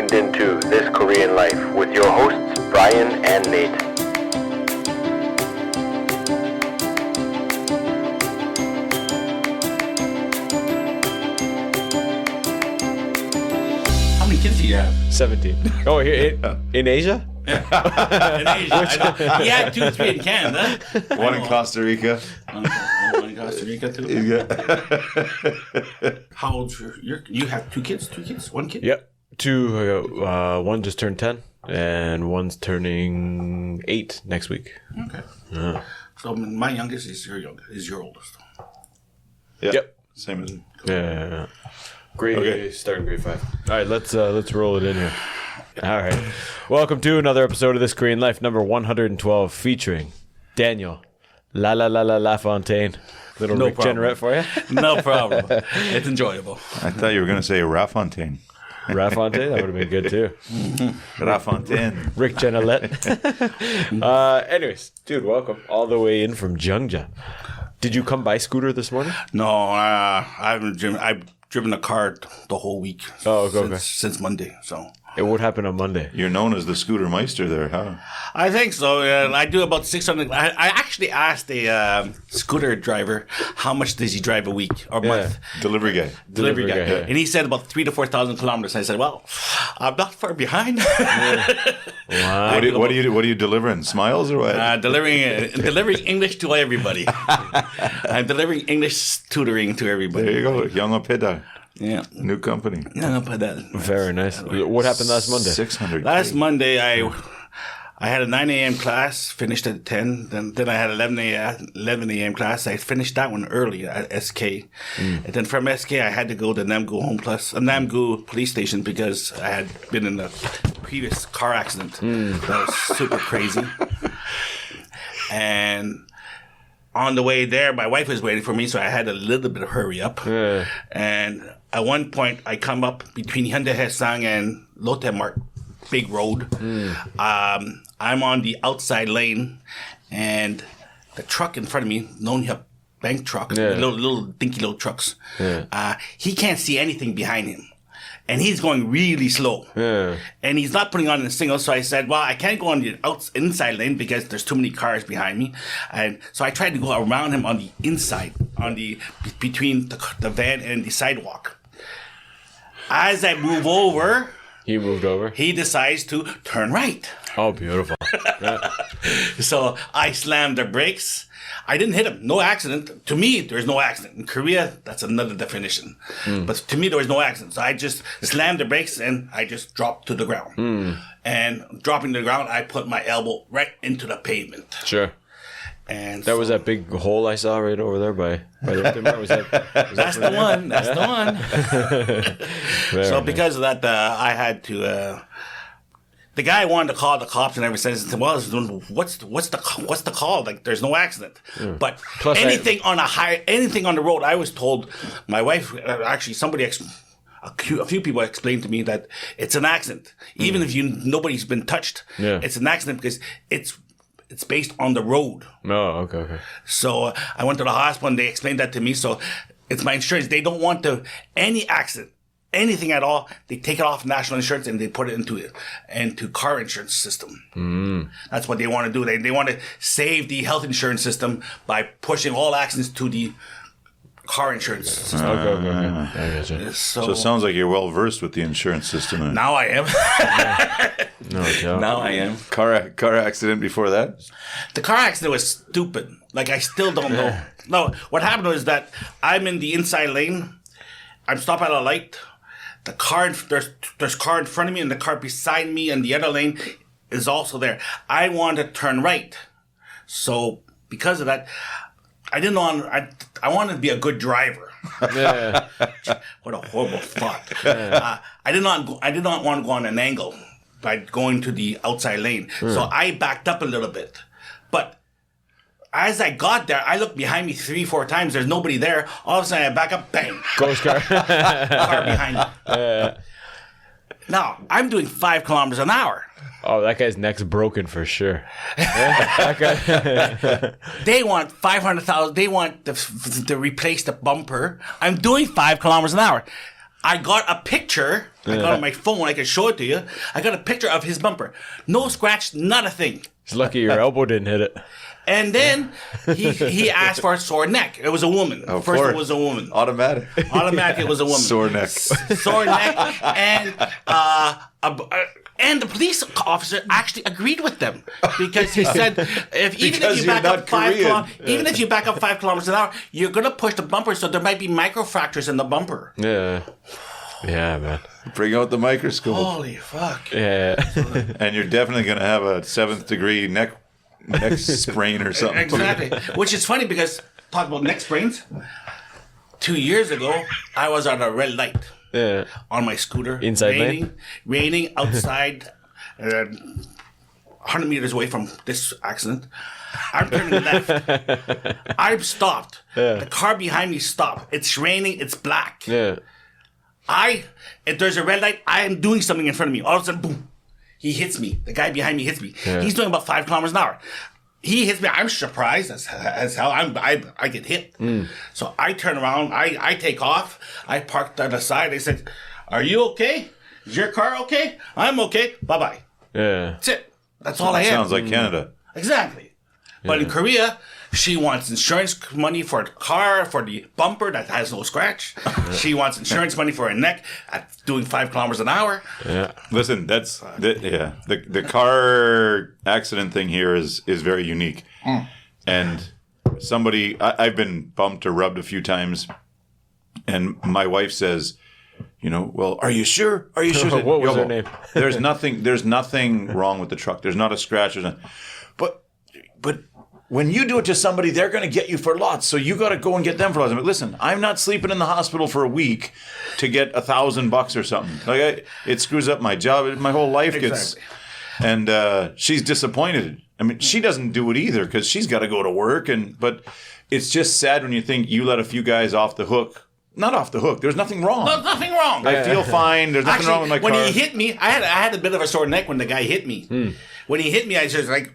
tuned into This Korean Life with your hosts, Brian and Nate. How many kids do you have? 17. Oh, here in Asia? In Asia. He had 2 or 3 in Canada. One in Costa Rica. One in Costa Rica, too. Yeah. How old you have 2 kids? 2 kids? 1 kid? Yep. 2. One just turned 10, and one's turning 8 next week. Okay. Yeah. So my youngest is your oldest. Yeah. Yep. Same as Yeah. Grade Okay. starting grade 5. All right, let's roll it in here. All right. Welcome to another episode of This Korean Life, number 112, featuring Daniel Lafontaine. Little No Rick problem. Generette for you. No problem. It's enjoyable. I thought you were going to say Lafontaine. Lafontaine, that would have been good too. Lafontaine. Rick Generette. Anyways, dude, welcome all the way in from Jungja. Did you come by scooter this morning? No, I've driven a car the whole week. Oh, okay. Since Monday, so. It would happen on Monday. You're known as the Scooter Meister there, huh? I think so. I do about 600. I actually asked a scooter driver how much does he drive a week or month. Delivery guy. Delivery guy. yeah. And he said about 3,000 to 4,000 kilometers. I said, well, I'm not far behind. Wow. What are you delivering? Smiles or what? Delivering English to everybody. I'm delivering English tutoring to everybody. There you go. Young Opida. Yeah. New company. No, but that. Very nice. What happened last Monday? 600. Last Monday, I had a 9 a.m. class, finished at 10. Then I had 11 a.m. class. I finished that one early at SK. And then from SK, I had to go to Namgu police station because I had been in a previous car accident. That was super crazy. And on the way there, my wife was waiting for me, so I had a little bit of hurry up. Yeah. And at one point, I come up between Hyundai Haesang and Lotte Mart, big road. I'm on the outside lane, and the truck in front of me, Nonhyuk bank truck, Yeah. little dinky little trucks. Yeah. He can't see anything behind him. And he's going really slow. Yeah. And he's not putting on a signal. So I said, well, I can't go on the inside lane because there's too many cars behind me. And so I tried to go around him on the inside, between the van and the sidewalk. As I move over, He moved over. he decides to turn right. Oh, beautiful. Yeah. So I slammed the brakes. I didn't hit him. No accident. To me, there's no accident. In Korea, that's another definition. But to me, there was no accident. So I just slammed the brakes and I just dropped to the ground. And dropping to the ground, I put my elbow right into the pavement. Sure. And That was that big hole I saw right over there by the Ulsan. Was That's the one. That's the one. Very So nice. because of that, I had to. The guy wanted to call the cops and everything. Said, "Well, what's the call? Like, there's no accident." But Plus anything on the road, I was told. My wife, actually, a few people explained to me that it's an accident, even if nobody's been touched. Yeah. It's an accident because it's based on the road. Oh, okay. So I went to the hospital and they explained that to me. So it's my insurance. They don't want any accident, anything at all. They take it off national insurance and they put it into car insurance system. That's what they want to do. They want to save the health insurance system by pushing all accidents to the car insurance system. Okay. I gotcha. So it sounds like you're well versed with the insurance system. And Now I am. No doubt. Now I am. car accident before that? The car accident was stupid. Like, I still don't know. No, what happened was that I'm in the inside lane. I'm stopped at a light. The car, there's car in front of me and the car beside me and the other lane is also there. I wanted to turn right. So because of that, I didn't want, I wanted to be a good driver. Yeah. What a horrible thought. I did not want to go on an angle by going to the outside lane. So I backed up a little bit. But as I got there, I looked behind me 3-4 times. There's nobody there. All of a sudden, I back up, bang. Ghost car. Car behind me. Now, I'm doing 5 kilometers an hour. Oh, that guy's neck's broken for sure. Yeah, that guy. They want 500,000. They want to replace the bumper. I'm doing 5 kilometers an hour. I got a picture. I got it on my phone. I can show it to you. I got a picture of his bumper. No scratch, not a thing. It's lucky your elbow didn't hit it. And then he asked for a sore neck. It was a woman. First it was a woman. Automatic. Automatic, it was a woman. Sore neck. Sore neck. And the police officer actually agreed with them because he said, even if you back up 5 kilometers an hour, you're going to push the bumper, so there might be micro fractures in the bumper. Yeah. Yeah, man. Bring out the microscope. Holy fuck. Yeah. And you're definitely going to have a 7th degree neck sprain or something. Exactly. Which is funny because, talk about neck sprains, 2 years ago, I was on a red light. Yeah. On my scooter. Inside raining outside, 100 meters away from this accident. I'm turning left. I'm stopped. Yeah. The car behind me stopped. It's raining. It's black. Yeah. If there's a red light, I am doing something in front of me. All of a sudden, boom. He hits me. The guy behind me hits me. Yeah. He's doing about 5 kilometers an hour. He hits me. I'm surprised as hell. I get hit. So I turn around. I take off. I parked on the side. They said, "Are you okay? Is your car okay? I'm okay. Bye-bye." Yeah. That's it. That's all I have. Sounds like Canada. Exactly. But in Korea, she wants insurance money for the car, for the bumper that has no scratch. She wants insurance money for her neck at doing 5 kilometers an hour. Yeah. Listen, the car accident thing here is very unique. And I've been bumped or rubbed a few times, and my wife says, well, are you sure? Are you sure? What was her name? There's nothing wrong with the truck. There's not a scratch. But when you do it to somebody, they're going to get you for lots. So you got to go and get them for lots. But listen, I'm not sleeping in the hospital for a week to get $1,000 or something. Like it screws up my job. My whole life gets. And she's disappointed. I mean, she doesn't do it either because she's got to go to work. But it's just sad when you think you let a few guys off the hook. Not off the hook. There's nothing wrong. No, nothing wrong. I feel fine. There's nothing wrong with my car. When he hit me, I had a bit of a sore neck when the guy hit me. When he hit me, I was just like,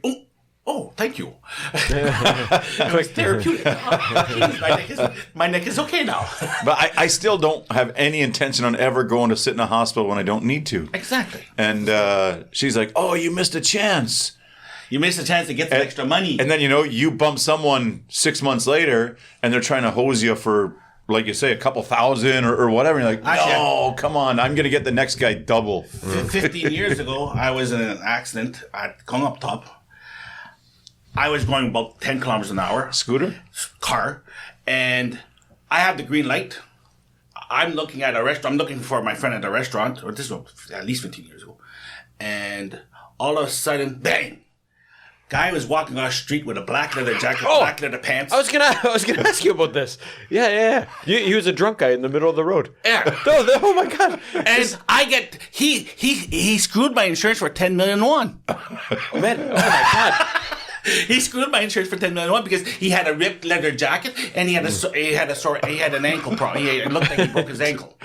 oh, thank you. It was therapeutic. My neck is okay now. But I still don't have any intention on ever going to sit in a hospital when I don't need to. Exactly. And she's like, "Oh, you missed a chance. You missed a chance to get some extra money." And then, you bump someone 6 months later, and they're trying to hose you for, like you say, a couple thousand or whatever. And you're like, no, come on. I'm going to get the next guy double. 15 years ago, I was in an accident at Kong Up Top. I was going about 10 kilometers an hour. Scooter? Car. And I have the green light. I'm looking at a restaurant. I'm looking for my friend at a restaurant. Or this was at least 15 years ago. And all of a sudden, bang! Guy was walking on the street with a black leather jacket, black leather pants. I was gonna ask you about this. Yeah. He was a drunk guy in the middle of the road. Yeah. Oh my god. And he screwed my insurance for 10 million won. Man, oh my god. He screwed my insurance for 10 million won because he had a ripped leather jacket and he had an ankle problem. It looked like he broke his ankle.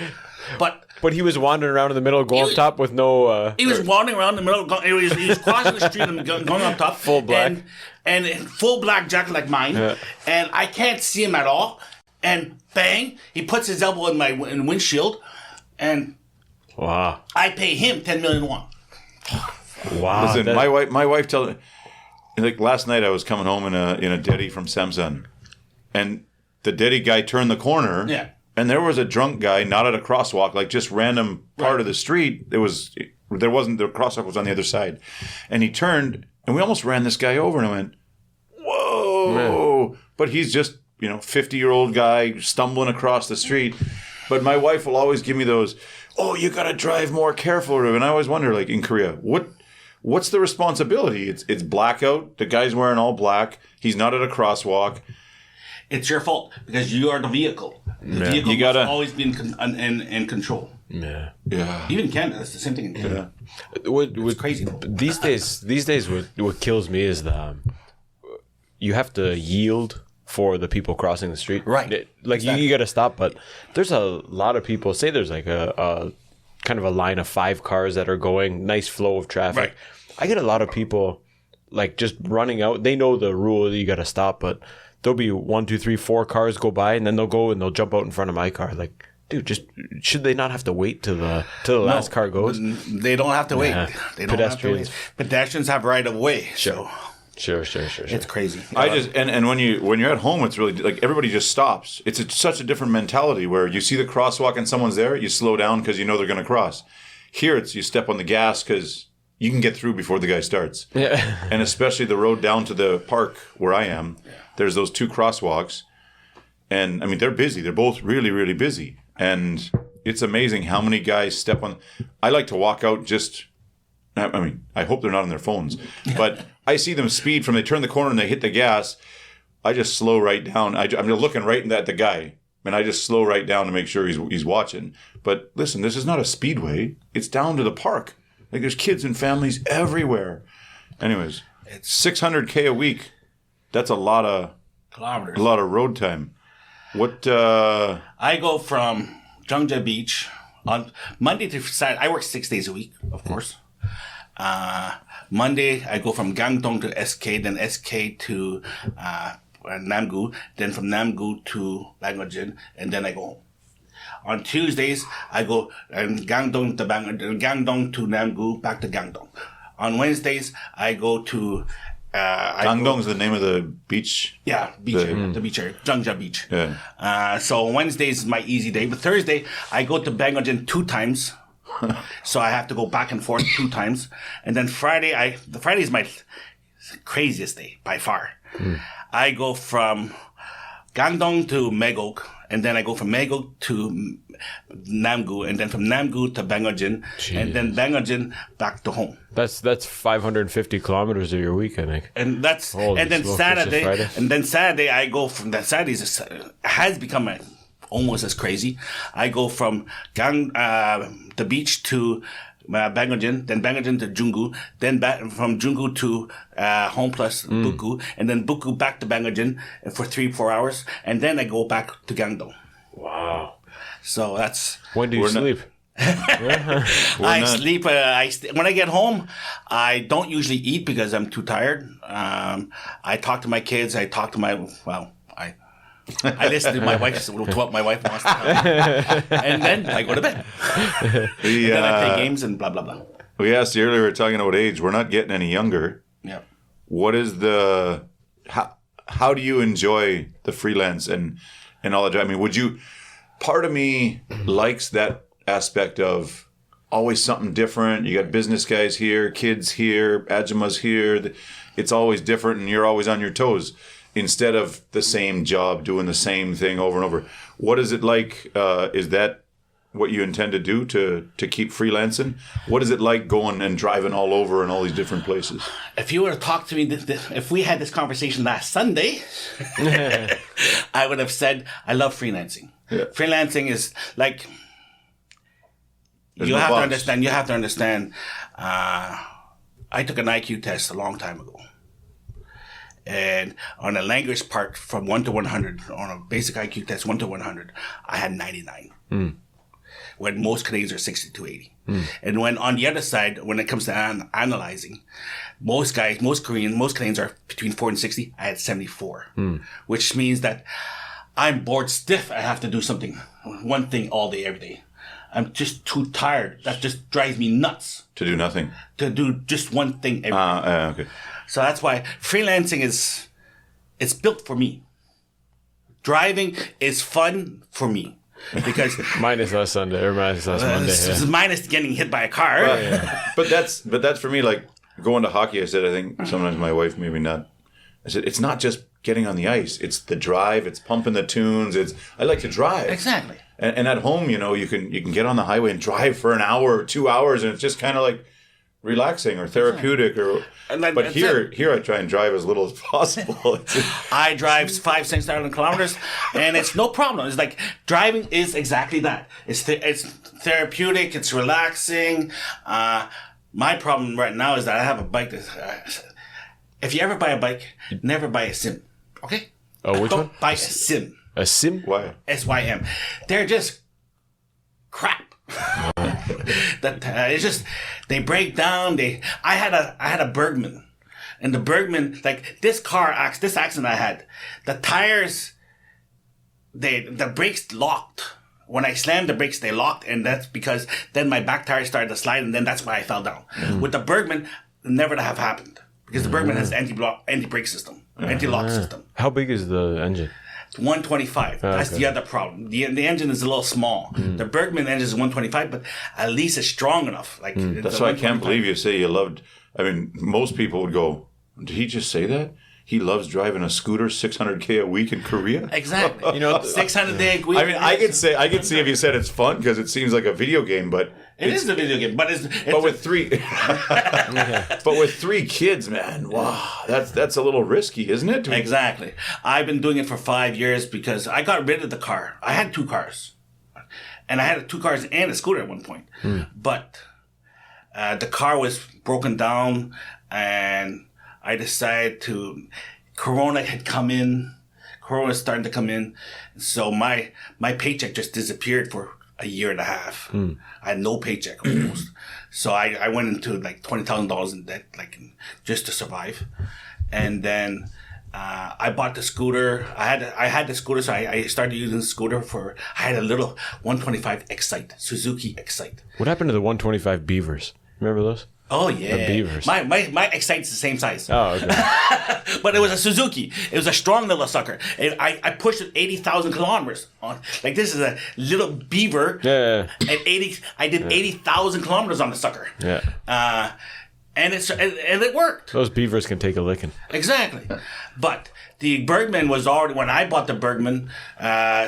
But he was wandering around in the middle, going up top with no. He was wandering around in the middle. He was crossing the street and going up top, full black, and full black jacket like mine. Yeah. And I can't see him at all. And bang, he puts his elbow in my windshield, and wow, I pay him 10 million won. Wow. Listen, my wife told me. Like last night, I was coming home in a Deddy from Samsun, and the Deddy guy turned the corner. Yeah. And there was a drunk guy not at a crosswalk, like just random part of the street. The crosswalk was on the other side. And he turned, and we almost ran this guy over, and I went, whoa. Yeah. But he's just, 50-year-old guy stumbling across the street. But my wife will always give me those, you got to drive more careful. And I always wonder, like in Korea, what's the responsibility? It's blackout. The guy's wearing all black. He's not at a crosswalk. It's your fault because you are the vehicle. The vehicle must always be in control. Yeah. Even in Canada, it's the same thing in Canada. It's crazy. These days, what kills me is you have to yield for the people crossing the street. Right. Exactly. You got to stop, but there's a lot of people. Say there's like a kind of a line of 5 cars that are going, nice flow of traffic. Right. I get a lot of people like just running out. They know the rule that you got to stop, but there'll be 1, 2, 3, 4 cars go by, and then they'll go and they'll jump out in front of my car. Like, dude, just should they not have to wait till the last car goes? They don't have to wait. They don't have to wait. Pedestrians have right of way. So. Sure. It's crazy. I just and when you're at home, it's really like everybody just stops. It's such a different mentality where you see the crosswalk and someone's there, you slow down because you know they're going to cross. Here, it's you step on the gas because you can get through before the guy starts. Yeah. And especially the road down to the park where I am, there's those 2 crosswalks, and I mean they're busy. They're both really, really busy, and it's amazing how many guys step on. I like to walk out just. I mean, I hope they're not on their phones, but I see them speed from they turn the corner and they hit the gas. I just slow right down. I'm looking right at the guy, and I just slow right down to make sure he's watching. But listen, this is not a speedway. It's down to the park. Like there's kids and families everywhere. Anyways, it's 600K a week. That's a lot of kilometers. A lot of road time. What? I go from Jungja Beach on Monday to Saturday. I work 6 days a week, of course. Monday, I go from Gangdong to SK, then SK to Namgu, then from Namgu to Bangladesh, and then I go home. On Tuesdays, I go Gangdong to Gangdong to Namgu, back to Gangdong. On Wednesdays, I go to Gangdong is the name of the beach. Yeah, beach area, the beach area, Jungja Beach. Yeah. So Wednesdays is my easy day, but Thursday I go to Bangladesh 2 times. So I have to go back and forth 2 times. And then Friday is my craziest day by far. I go from Gangdong to Megok, and then I go from Megok to Namgu, and then from Namgu to Bangladesh, and then Bangladesh back to home. That's 550 kilometers of your week, I think. And that's Holy and then smoke, Saturday I go from that. Saturday has become almost as crazy. I go from the beach to Bangladesh, then Bangladesh to Jungu, then back from Jungu to Home Plus Buku, and then Buku back to Bangladesh for 3-4 hours, and then I go back to Gangdong. Wow. So that's When do you sleep? I sleep. When I get home, I don't usually eat because I'm too tired. I talk to my kids. I talk to I listen to my wife, to what my wife wants to tell me. And then I go to bed. And then I play games and blah, blah, blah. We asked you earlier, we were talking about age. We're not getting any younger. Yeah. What is how do you enjoy the freelance and all that? I mean, part of me likes that aspect of always something different. You got business guys here, kids here, Ajuma's here. It's always different and you're always on your toes. Instead of the same job, doing the same thing over and over. What is it like? Is that what you intend to do to keep freelancing? What is it like going and driving all over in all these different places? If you were to talk to me, if we had this conversation last Sunday, I would have said, I love freelancing. Yeah. Freelancing is like, you have to understand, I took an IQ test a long time ago. And on a language part from 1 to 100, on a basic IQ test, 1 to 100, I had 99. When most Canadians are 60 to 80. And when on the other side, when it comes to analyzing, most Canadians are between 4 and 60. I had 74. Which means that I'm bored stiff. I have to do one thing all day, every day. I'm just too tired. That just drives me nuts. To do nothing. To do just one thing every day. Okay. So that's why freelancing it's built for me. Driving is fun for me because minus us Sunday or minus us Monday. Minus getting hit by a car. Well, yeah. But that's for me. Like going to hockey, I said. I think sometimes my wife maybe not. I said it's not just getting on the ice. It's the drive. It's pumping the tunes. I like to drive. Exactly. And at home, you can get on the highway and drive for an hour or 2 hours, and it's just kind of like relaxing or therapeutic but here I try and drive as little as possible. I drive 5,000-6,000 kilometers and it's no problem. It's like driving is exactly that. It's therapeutic, it's relaxing. My problem right now is that I have a bike if you ever buy a bike, never buy a sim. Okay? Oh, which one? Buy a sim. A sim? Why? SYM. They're just crap. It's just they break down. I had a Bergman, and the Bergman, like this accident I had, the tires, the brakes locked when I slammed the brakes, they locked, and that's because then my back tire started to slide, and then that's why I fell down. With the Bergman, never to have happened because the Bergman has anti-brake system, anti-lock system. How big is the engine? It's 125. That's the other problem. The engine is a little small. The Bergman engine is 125, but at least it's strong enough. Like That's why I can't believe you say you loved. I mean, most people would go, "Did he just say that? He loves driving a scooter 600K a week in Korea." Exactly. You know, 600 day a week. I mean, I could see if you said it's fun because it seems like a video game, but it is a video game, but it's with three, but with 3 kids, man, wow, that's a little risky, isn't it? Exactly. I've been doing it for 5 years because I got rid of the car. I had 2 cars, and I had 2 cars and a scooter at one point, but the car was broken down, and I decided to. Corona had come in. Corona was starting to come in, so my paycheck just disappeared for a year and a half. I had no paycheck almost, so I went into like $20,000 in debt, like just to survive. And then I bought the scooter. I had the scooter, so I started using the scooter for. I had a little 125 Excite, Suzuki Excite. What happened to the 125 Beavers? Remember those? Oh yeah, The Beavers. My Excite's the same size. Oh, okay. But it was a Suzuki. It was a strong little sucker. And I pushed it 80,000 kilometers on. Like this is a little Beaver. Yeah. At 80, I did 80,000 kilometers on the sucker. Yeah. And it worked. Those Beavers can take a licking. Exactly. But the Bergman was already, when I bought the Bergman,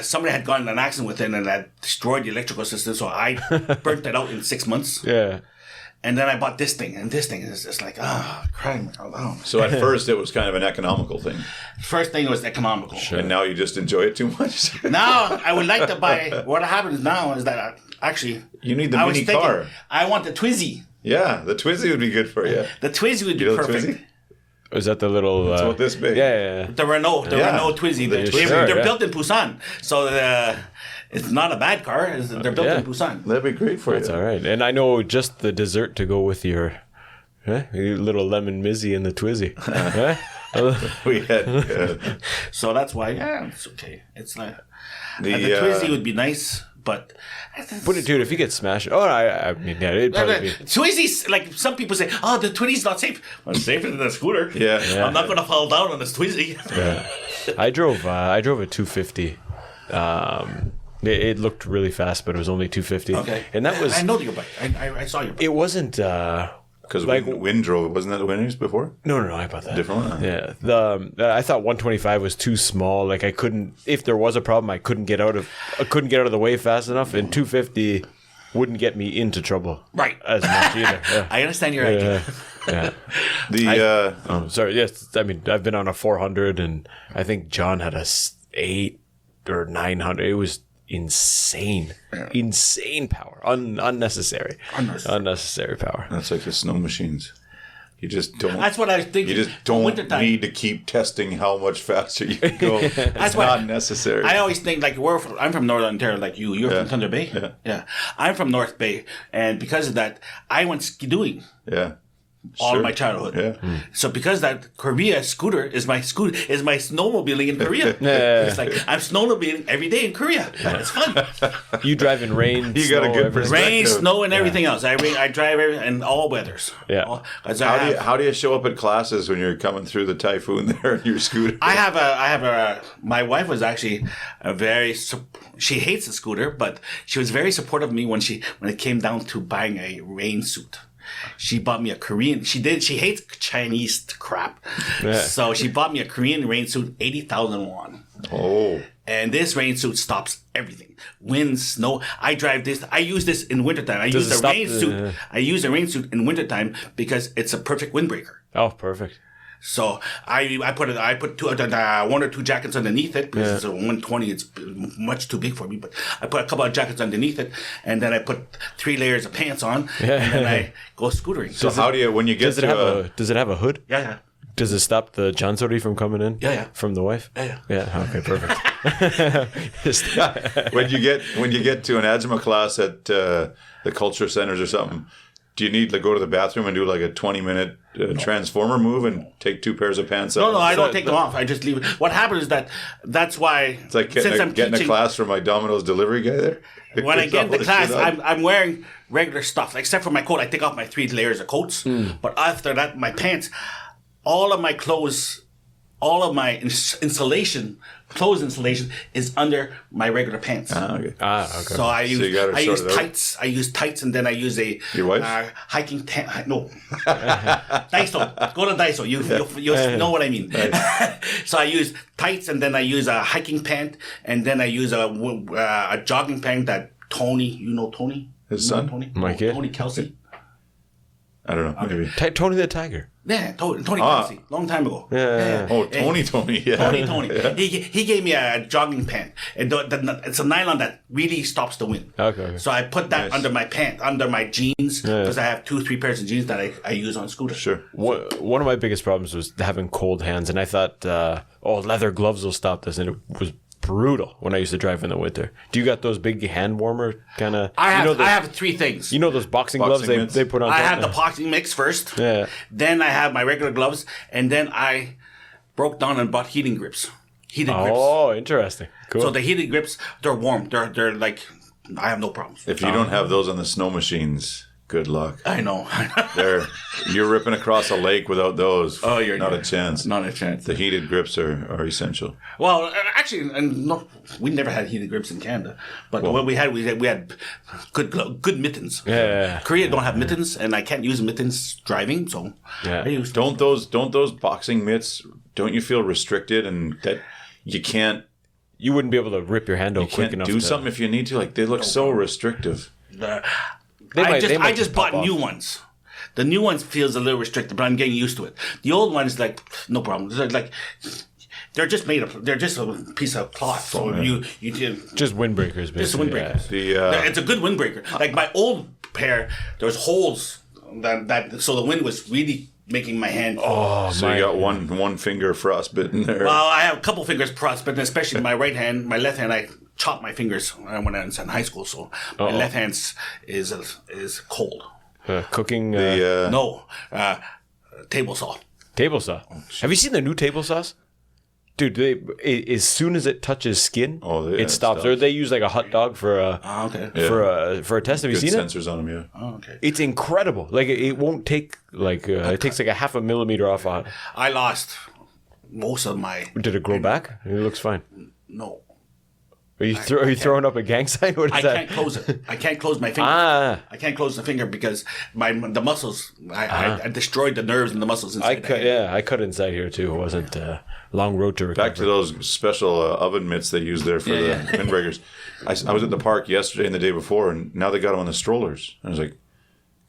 somebody had gotten in an accident with it and that destroyed the electrical system. So I burnt it out in 6 months. Yeah. And then I bought this thing, and this thing is just like, crying out loud. So at first it was kind of an economical thing, First thing was economical. and now you just enjoy it too much. Now I would like to buy. What happens now is that actually You need the I was mini thinking, car. I want the Twizy. Yeah, the Twizy would be good for you. The Twizy would be You know the perfect. Twizy? Was that the little... It's about this big. Yeah. The Renault Twizy. They're built in Busan, so it's not a bad car. They're built in Busan. That'd be great for That's you. all right. And I know just the dessert to go with your little lemon mizzy and the Twizy. We had So that's why, it's okay. It's like the the Twizy would be nice, but. But dude, if you get smashed... Oh, I mean, yeah, it'd probably be... Twizy's, like some people say, the Twizy's not safe. Well, it's safer than the scooter. Yeah. I'm not going to fall down on this Twizy. Yeah. I drove a 250. It looked really fast, but it was only 250. Okay. And that was... I know your bike. I saw your bike. It wasn't... because like- Wind drove. Wasn't that the Winners before? No, I bought that. Different one? Yeah. I thought 125 was too small. Like I couldn't... If there was a problem, I couldn't get out of the way fast enough. And 250 wouldn't get me into trouble. Right. As much either. Yeah. I understand your idea. Yeah. Sorry. Yes. I mean, I've been on a 400, and I think John had a 8 or 900. It was insane power, unnecessary power. That's like the snow machines. You just don't. That's what I was thinking. You just don't Wintertime. need to keep testing how much faster you can go. It's what- not necessary. I always think like I'm from Northern Ontario, like you. You're from Thunder Bay. Yeah. I'm from North Bay, and because of that, I went skidoing Yeah. all Sure. of my childhood. Yeah. So because of that, Korea scooter is my snowmobiling in Korea. Yeah. It's like I'm snowmobiling every day in Korea. It's fun. You drive in rain, You got a snow, good everything. perspective. Rain, snow, and everything else. I drive in all weathers. Yeah. How do you show up at classes when you're coming through the typhoon there in your scooter? I have my wife was actually she hates the scooter, but she was very supportive of me when it came down to buying a rain suit. She bought me a Korean. She hates Chinese crap. Yeah. So she bought me a Korean rain suit, 80,000 won. Oh. And this rain suit stops everything. Wind, snow. I drive this. I use this in wintertime. I use a rain suit in wintertime because it's a perfect windbreaker. Oh, perfect. So I put 1 or 2 jackets underneath it because it's a 120. It's much too big for me. But I put a couple of jackets underneath it, and then I put 3 layers of pants on, and then I go scootering. So how do you when you get Does it have a hood? Yeah. Does it stop the Jansori from coming in? Yeah. From the wife? Yeah. Okay, perfect. when you get to an Ajima class at the culture centers or something, Do you need to go to the bathroom and do like a 20-minute transformer move and take 2 pairs of pants No, off? no, I don't take them off. I just leave it. What happens is that's why. It's like getting a class from my Domino's delivery guy there. When I get in the class, I'm wearing regular stuff, except for my coat. I take off my 3 layers of coats. But after that, my pants, all of my clothes, all of my clothes insulation is under my regular pants. Okay. Okay. So I use it out. tights. I use tights, and then I use a Your wife? hiking tent. No, Daiso. Go to Daiso. You know what I mean. So I use tights, and then I use a hiking pant, and then I use a jogging pant that Tony. You know Tony? His son? Tony? My kid? Tony Kelsey. I don't know. Maybe. Tony the Tiger. Yeah, Tony Kelsey. Long time ago. Yeah. Oh, Tony. Yeah. Tony. Yeah. He gave me a jogging pant, and it's a nylon that really stops the wind. Okay. So I put that under my pant, under my jeans, because I have 2-3 pairs of jeans that I use on scooter. Sure. One of my biggest problems was having cold hands, and I thought, leather gloves will stop this, and it was brutal when I used to drive in the winter. Do you got those big hand warmer kind of? I have 3 things. You know those boxing gloves mitts? they put on? I top? have the boxing mix first. Yeah. Then I have my regular gloves, and then I broke down and bought heating grips. Heated grips. Oh, interesting. Cool. So the heated grips, they're warm. They're like, I have no problems. If you don't have those on the snow machines, good luck. I know. You're ripping across a lake without those. Oh, you're not a chance. Not a chance. The heated grips are essential. Well, actually, we never had heated grips in Canada. But what we had good mittens. Yeah. Korea don't have mittens, and I can't use mittens driving, so Yeah. I use. Don't those boxing mitts? Don't you feel restricted and that you can't You wouldn't be able to rip your hand out quick enough. do something if you need to? Like they look so restrictive. I just bought new ones. The new ones feels a little restricted, but I'm getting used to it. The old ones, like, no problem. They're just made of. They're just a piece of cloth. So you Just windbreakers, basically. just windbreakers. The It's a good windbreaker. Like my old pair, there was holes that so the wind was really making my hand. so you got one finger frostbitten there. Well, I have a couple fingers frostbitten, especially my right hand. My left hand, I chopped my fingers when I was in high school, so my left hand is cold. Cooking. Table saw. Table saw. Have you seen the new table saws? Dude, as soon as it touches skin, it stops. Or they use like a hot dog for a for a test. Have you Good seen it? sensors on them, yeah. Oh, okay. It's incredible. Like it won't take it takes like a 0.5 millimeter off. I lost most of my. Did it grow back? It looks fine. No. Are you throwing up a gang sign? What is I that? can't close it. I can't close my finger. I can't close the finger because the muscles. I destroyed the nerves and the muscles inside. I cut inside here too. It wasn't a long road to recover. Back to those special oven mitts they use there for the windbreakers. I was at the park yesterday and the day before, and now they got them on the strollers. I was like,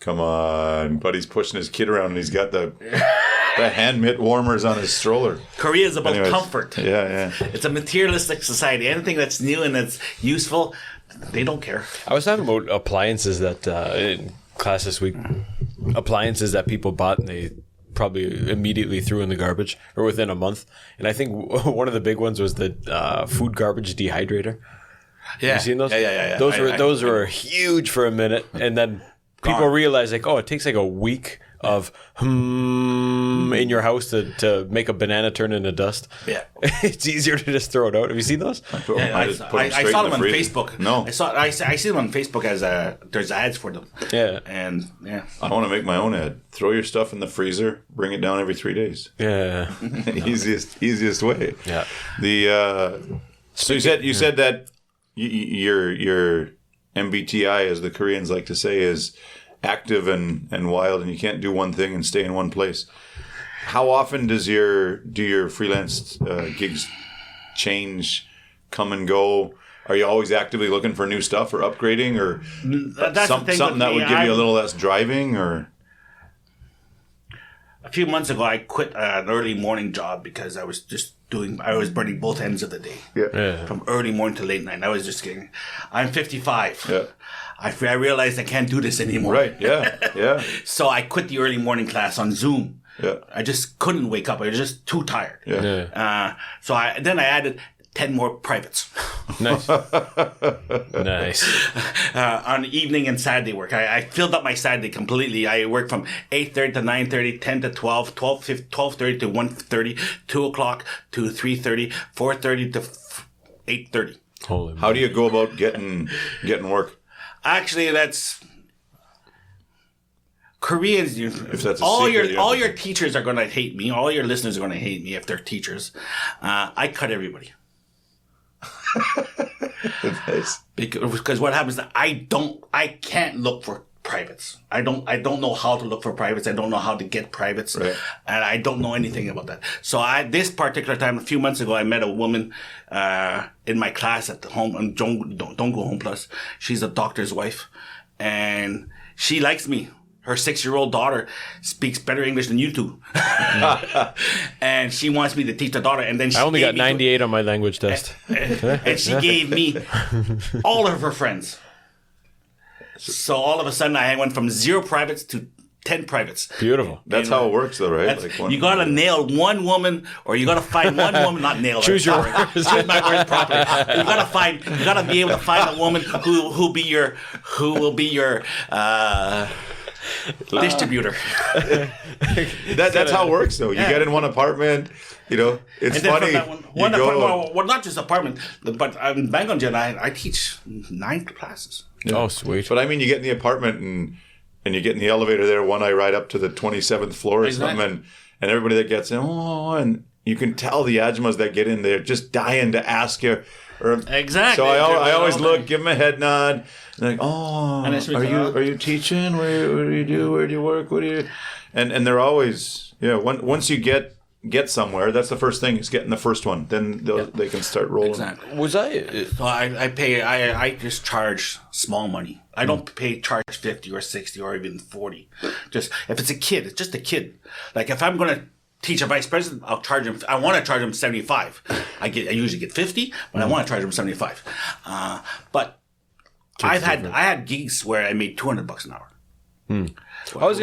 "Come on, buddy's pushing his kid around, and he's got the hand mitt warmers on his stroller." Korea is about comfort. Yeah. It's a materialistic society. Anything that's new and that's useful, they don't care. I was talking about appliances that in class this week. Appliances that people bought and they probably immediately threw in the garbage or within a month. And I think one of the big ones was the food garbage dehydrator. Yeah. Have you seen those? Yeah. Those were huge for a minute, and then people realized like, it takes like a week of in your house to make a banana turn into dust. Yeah. It's easier to just throw it out. Have you seen those? I saw them on Facebook. No. I see them on Facebook as there's ads for them. Yeah. And I want to make my own ad. Throw your stuff in the freezer, bring it down every 3 days. Yeah. easiest way. Yeah. So you said that your MBTI, as the Koreans like to say, is active and wild, and you can't do one thing and stay in one place. How often do your freelance gigs change, come and go? Are you always actively looking for new stuff or upgrading, or something that would give you a little less driving? Or a few months ago, I quit an early morning job because I was burning both ends of the day. Yeah. From early morning to late night. I was just kidding. I'm 55. Yeah. I realized I can't do this anymore. Right, yeah. So I quit the early morning class on Zoom. Yeah. I just couldn't wake up. I was just too tired. Yeah. So I added 10 more privates. Nice. Nice. On evening and Saturday work. I filled up my Saturday completely. I worked from 8:30 to 9:30, 10 to 12, 12:30 to 1:30, 2 o'clock to 3:30, 4:30 to 8:30. Holy How do you go about getting work? Actually, that's Koreans. If that's a all secret, all your teachers are going to hate me. All your listeners are going to hate me if they're teachers. I cut everybody. Nice. Because what happens is I can't look for privates. I don't know how to look for privates. I don't know how to get privates. Right. And I don't know anything about that. So this particular time, a few months ago, I met a woman, in my class at the home, and Don't Go Home Plus. She's a doctor's wife, and she likes me. Her 6-year-old daughter speaks better English than you two. And she wants me to teach her daughter. And then she I only got gave me 98 on my language test. and she gave me all of her friends. So all of a sudden, I went from 0 privates to 10 privates. Beautiful. That's how it works, though, right? You got to nail one woman, or you got to find one woman. Not nail her. Choose your sorry. words. Choose my words properly. You got to be able to find a woman who will be your distributor. That's how it works, though. You get in one apartment, it's And then funny. from that one well, not just apartment, but in Bangkok, I teach 9 classes. Oh, sweet. But I mean, you get in the apartment and you get in the elevator there, one eye right up to the 27th floor or something, and everybody that gets in, and you can tell the Ajmas that get in there just dying to ask you. Exactly. So I always look, give them a head nod. Like, are you teaching? What do you do? Where do you work? What do you? And they're always once you get somewhere, that's the first thing is getting the first one. Then they can start rolling. Exactly. Was I? So I just charge small money. I don't charge 50 or 60 or even 40. Just if it's a kid, it's just a kid. Like if I'm going to teach a vice president, I'll charge him. I want to charge him 75. I usually get 50, but I want to charge him 75. But I had gigs where I made $200 an hour.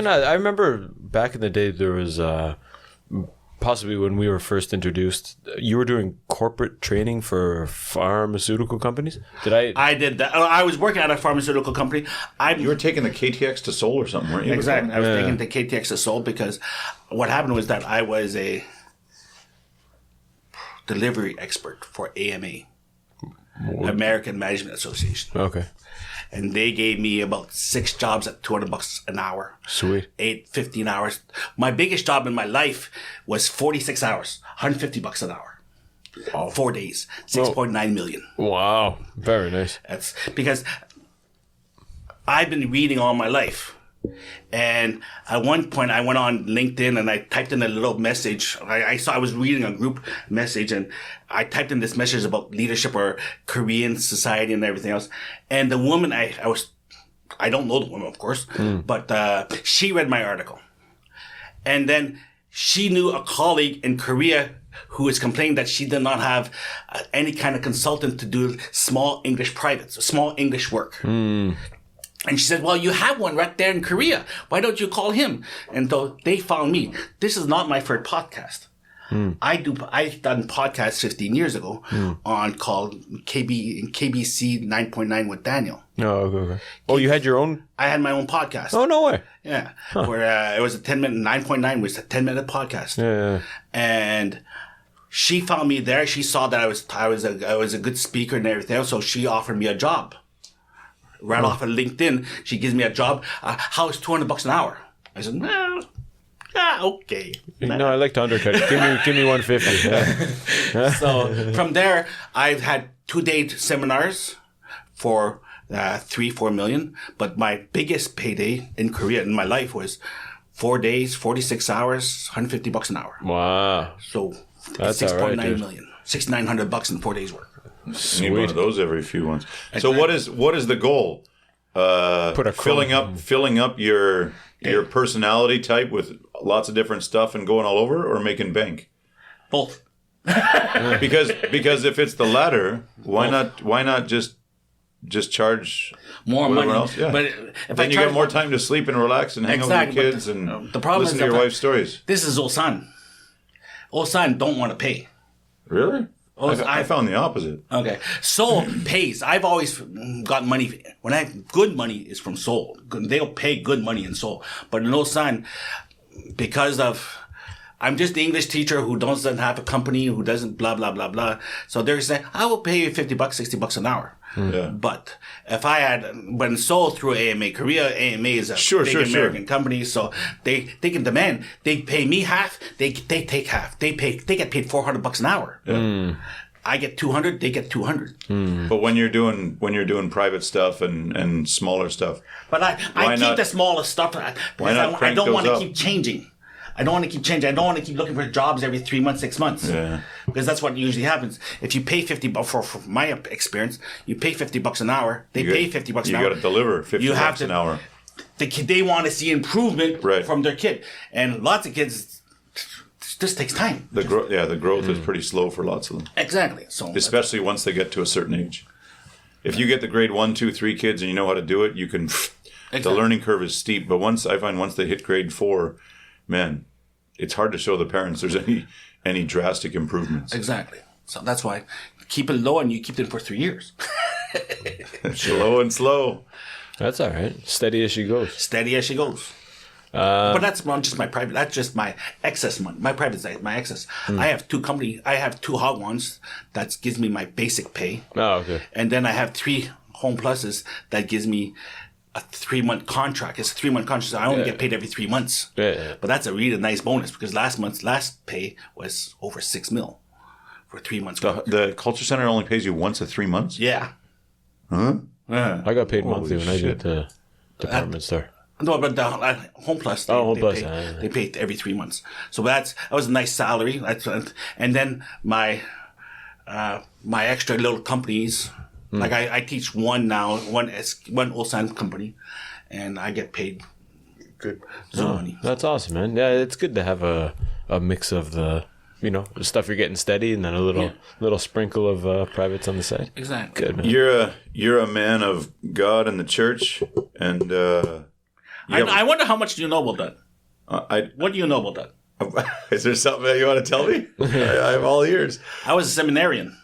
I remember back in the day there was possibly when we were first introduced, you were doing corporate training for pharmaceutical companies. I did that. I was working at a pharmaceutical company. You were taking the KTX to Seoul or something, weren't you? Exactly. I was taking the KTX to Seoul because what happened was that I was a delivery expert for AMA, American Management Association. Okay. And they gave me about 6 jobs at $200 an hour. Sweet. 15 hours. My biggest job in my life was 46 hours, $150 an hour. 4 days, 6.9 million. Wow. Very nice. That's because I've been reading all my life. And at one point I went on LinkedIn and I typed in a little message. I was reading a group message and I typed in this message about leadership or Korean society and everything else. And the woman I don't know the woman, of course, but she read my article. And then she knew a colleague in Korea who was complaining that she did not have any kind of consultant to do small English privates, small English work. And she said, well, you have one right there in Korea. Why don't you call him? And so they found me. This is not my first podcast. I've done podcasts 15 years ago on called KBC 9.9 with Daniel. Oh, okay. Oh, you had your own? I had my own podcast. Oh, no way. Yeah. Where it was a 10-minute, 9.9 was a 10-minute podcast. Yeah. And she found me there. She saw that I was a good speaker and everything else. So she offered me a job. Right off of LinkedIn, she gives me a job. How is $200 an hour? I said, well, okay. No, I like to undercut it. Give me 150. Yeah. So from there, I've had 2-day seminars for 3-4 million. But my biggest payday in Korea in my life was 4 days, 46 hours, $150 an hour. Wow. So That's 6.9 all right, million, $6,900 in 4 days work. Need one of those every few months. So what is the goal? Filling up your personality type with lots of different stuff and going all over, or making bank? Both. Because if it's the latter, why not just charge more money? Else? Yeah. But if then you get more time to sleep and relax and hang out with your kids and the problem listen is to your wife's stories. This is Ulsan. Ulsan don't want to pay. Really? I found the opposite. Okay. Seoul pays. I've always got money. When I have good money, is from Seoul. They'll pay good money in Seoul. But in Ulsan, because of, I'm just the English teacher who doesn't have a company, who doesn't blah, blah, blah, blah. So they're saying, I will pay you $50, $60 an hour. Yeah. But if I had, when Seoul through AMA Korea, AMA is a big American company, so they can demand, they pay me half, they take half. They get paid $400 an hour. Yeah. I get 200, they get 200. But when you're doing private stuff and smaller stuff, but I keep the smallest stuff because I don't want to keep changing. I don't want to keep changing. I don't want to keep looking for jobs every 3 months, 6 months. Yeah. Because that's what usually happens. If you pay $50 for my experience, you pay $50 an hour. They pay $50 an hour. You got to deliver $50 an hour. They want to see improvement from their kid, and lots of kids. This takes time. The growth is pretty slow for lots of them. Exactly. So especially once they get to a certain age. If you get the grade 1, 2, 3 kids and you know how to do it, you can. Exactly. The learning curve is steep, but once they hit grade 4, man, it's hard to show the parents there's any drastic improvements. Exactly. So that's why keep it low and you keep them for 3 years. Slow and slow. That's all right. Steady as she goes. Steady as she goes. But that's not just my private. That's just my excess money. My private side, my excess. I have 2 companies. I have 2 hot ones. That gives me my basic pay. Oh, okay. And then I have 3 home pluses that gives me a 3-month contract. It's a 3-month contract. So I only get paid every 3 months. Yeah. But that's a really nice bonus because last pay was over $6 million for 3 months. The culture center only pays you once a 3 months. Yeah. Huh? I got paid monthly when I did the department store. No, but the Home Plus, they pay every 3 months. So that was a nice salary. And then my extra little companies, like I teach one Ulsan company, and I get paid good money. That's awesome, man. Yeah, it's good to have a mix of the stuff you're getting steady, and then a little sprinkle of privates on the side. Exactly. Good, man. You're a man of God and the church, and. I wonder how much do you know about that? What do you know about that? Is there something that you want to tell me? I have all ears. I was a seminarian.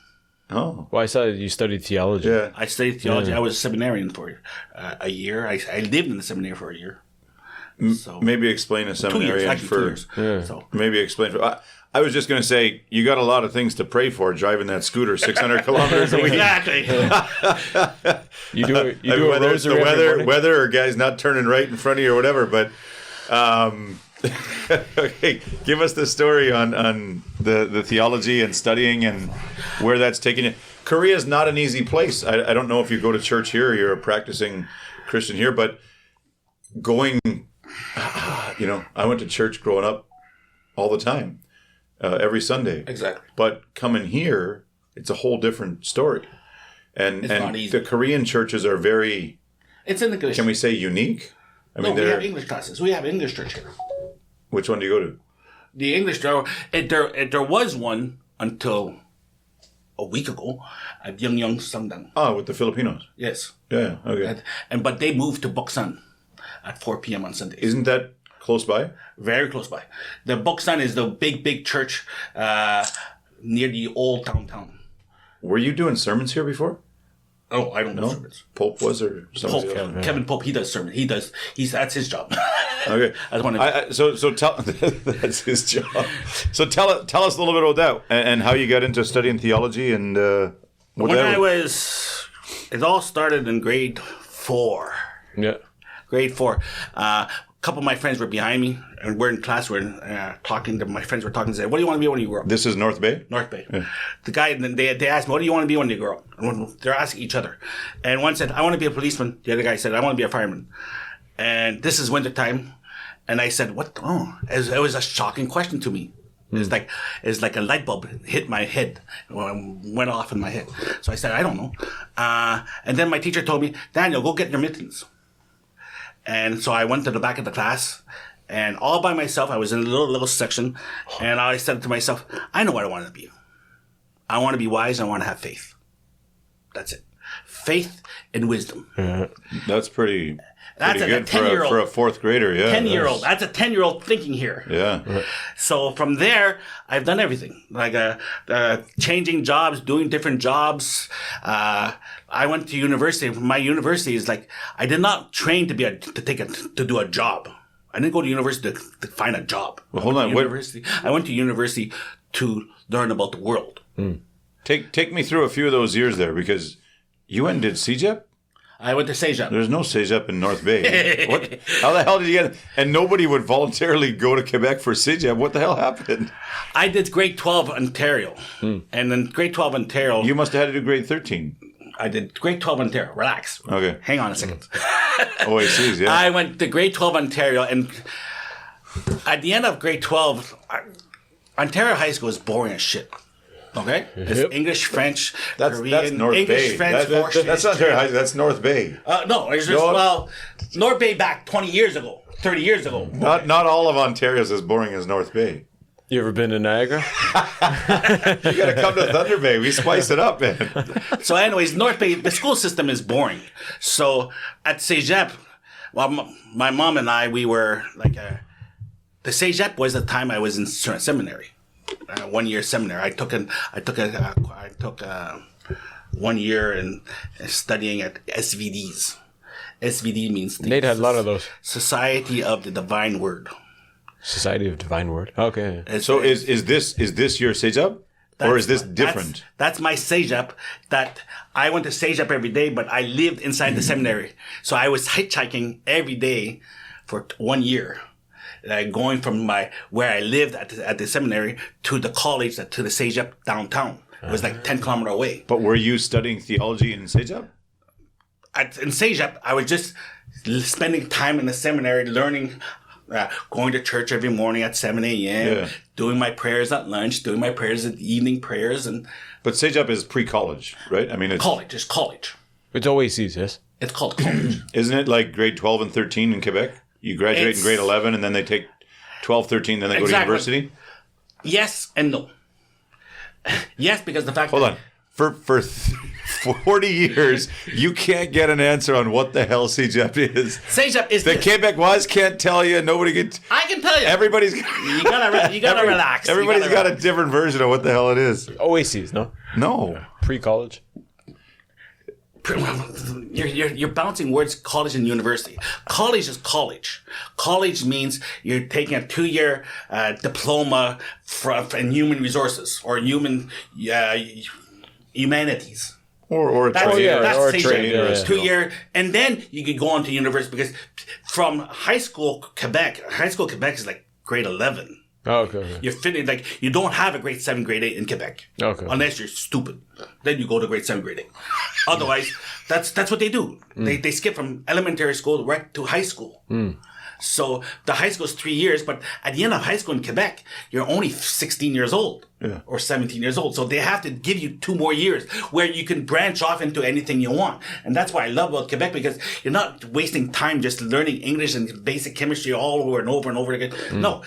Oh. Well, I saw you studied theology. Yeah. I studied theology. I was a seminarian for a year. I lived in the seminary for a year. So maybe explain a seminarian 2 years. Yeah. So maybe explain. I was just going to say, you got a lot of things to pray for driving that scooter 600 kilometers a week. Exactly. You do whether it's the weather or guys not turning right in front of you or whatever. But okay, give us the story on the theology and studying and where that's taking you. Korea is not an easy place. I don't know if you go to church here or you're a practicing Christian here, but going, I went to church growing up all the time. Every Sunday. Exactly. But coming here, it's a whole different story. And not easy. The Korean churches are very... It's in English. Can we say unique? We have English classes. We have English church here. Which one do you go to? The English, there was one until a week ago at Yeongyang Sangdang. Oh, with the Filipinos? Yes. Yeah, okay. But they moved to Buksan at 4 p.m. on Sundays. Isn't that close by? Very close by. The Buksan is the big church near the old downtown. Were you doing sermons here before? Oh, I don't know sermons. Pope was or something? Kevin Pope, he does sermons. That's his job. Okay. So tell that's his job. So tell us a little bit about that and how you got into studying theology and it all started in grade 4. Yeah. Grade 4. A couple of my friends were behind me, and we're in class. We're talking. My friends were talking. They said, "What do you want to be when you grow up?" This is North Bay. North Bay. Yeah. The guy. They asked me, "What do you want to be when you grow up?" And they're asking each other. And one said, "I want to be a policeman." The other guy said, "I want to be a fireman." And this is winter time, and I said, "What?" Oh, it was a shocking question to me. It's like a light bulb hit my head, went off in my head. So I said, "I don't know." And then my teacher told me, "Daniel, go get your mittens." And so I went to the back of the class, and all by myself, I was in a little section, and I said to myself, I know what I want to be. I want to be wise, and I want to have faith. That's it. Faith and wisdom. That's pretty That's Pretty a good 10-year-old. for a fourth grader, yeah. 10-year-old. That's a 10-year-old thinking here. Yeah. So from there, I've done everything, like changing jobs, doing different jobs. I went to university. My university is like, I did not train to do a job. I didn't go to university to find a job. Well, hold on. I went to university to learn about the world. Take me through a few of those years there, because you went and did CEGEP? I went to CEGEP. There's no CEGEP in North Bay. What? How the hell did you get it? And nobody would voluntarily go to Quebec for CEGEP. What the hell happened? I did grade 12 Ontario. And then grade 12 Ontario. You must have had to do grade 13. I did grade 12 Ontario. Relax. Okay. Hang on a second. OACs, yeah. I went to grade 12 Ontario, and at the end of grade 12, Ontario High School is boring as shit. Okay? It's English, French, Korean. That's North English, Bay. French, That's not Ontario High School. That's North Bay. No, it's just, well, North Bay back 20 years ago, 30 years ago. Not all of Ontario is as boring as North Bay. You ever been to Niagara? You got to come to Thunder Bay. We spice it up, man. So anyways, North Bay, the school system is boring. So at CEGEP, well, my mom and I, we were like, the CEGEP was the time I was in seminary, 1 year seminary. I took 1 year in studying at SVDs. SVD means Nate had a lot of those. Society of the Divine Word. Society of Divine Word. Okay. So is this your CEGEP? Or is this different? That's my CEGEP. That I went to CEGEP every day, but I lived inside the seminary. So I was hitchhiking every day for 1 year. Going from where I lived at the seminary to the college, to the CEGEP downtown. It was like 10 kilometers away. But were you studying theology in CEGEP? In CEGEP, I was just spending time in the seminary learning, going to church every morning at 7 a.m., doing my prayers at lunch, doing my prayers at evening prayers. But CEGEP is pre-college, right? I mean, it's college. It's OACs, yes? It's called college. Isn't it like grade 12 and 13 in Quebec? You graduate in grade 11 and then they take 12, 13, then they go to university? Yes and no. Yes, because the fact Hold on. For 40 years, you can't get an answer on what the hell CEGEP is. CEGEP is the Quebecois can't tell you. Nobody can. I can tell you. Everybody's. You gotta relax. Everybody's got a different version of what the hell it is. OACs, no? No. Pre-college? You're bouncing words, college and university. College is college. College means you're taking a 2-year diploma in human resources or humanities. Or a That's, trade. that's or a CEGEP. trade, yeah. 2-year, and then you could go on to university because from high school Quebec is like grade 11. Oh, okay. You're fitting like you don't have a grade 7, grade 8 in Quebec. Okay. Unless you're stupid. Then you go to grade 7, grade 8. Otherwise, that's what they do. They skip from elementary school right to high school. So the high school is 3 years, but at the end of high school in Quebec, you're only 16 years old or 17 years old. So they have to give you 2 more years where you can branch off into anything you want. And that's what I love about Quebec, because you're not wasting time just learning English and basic chemistry all over and over and over again. No.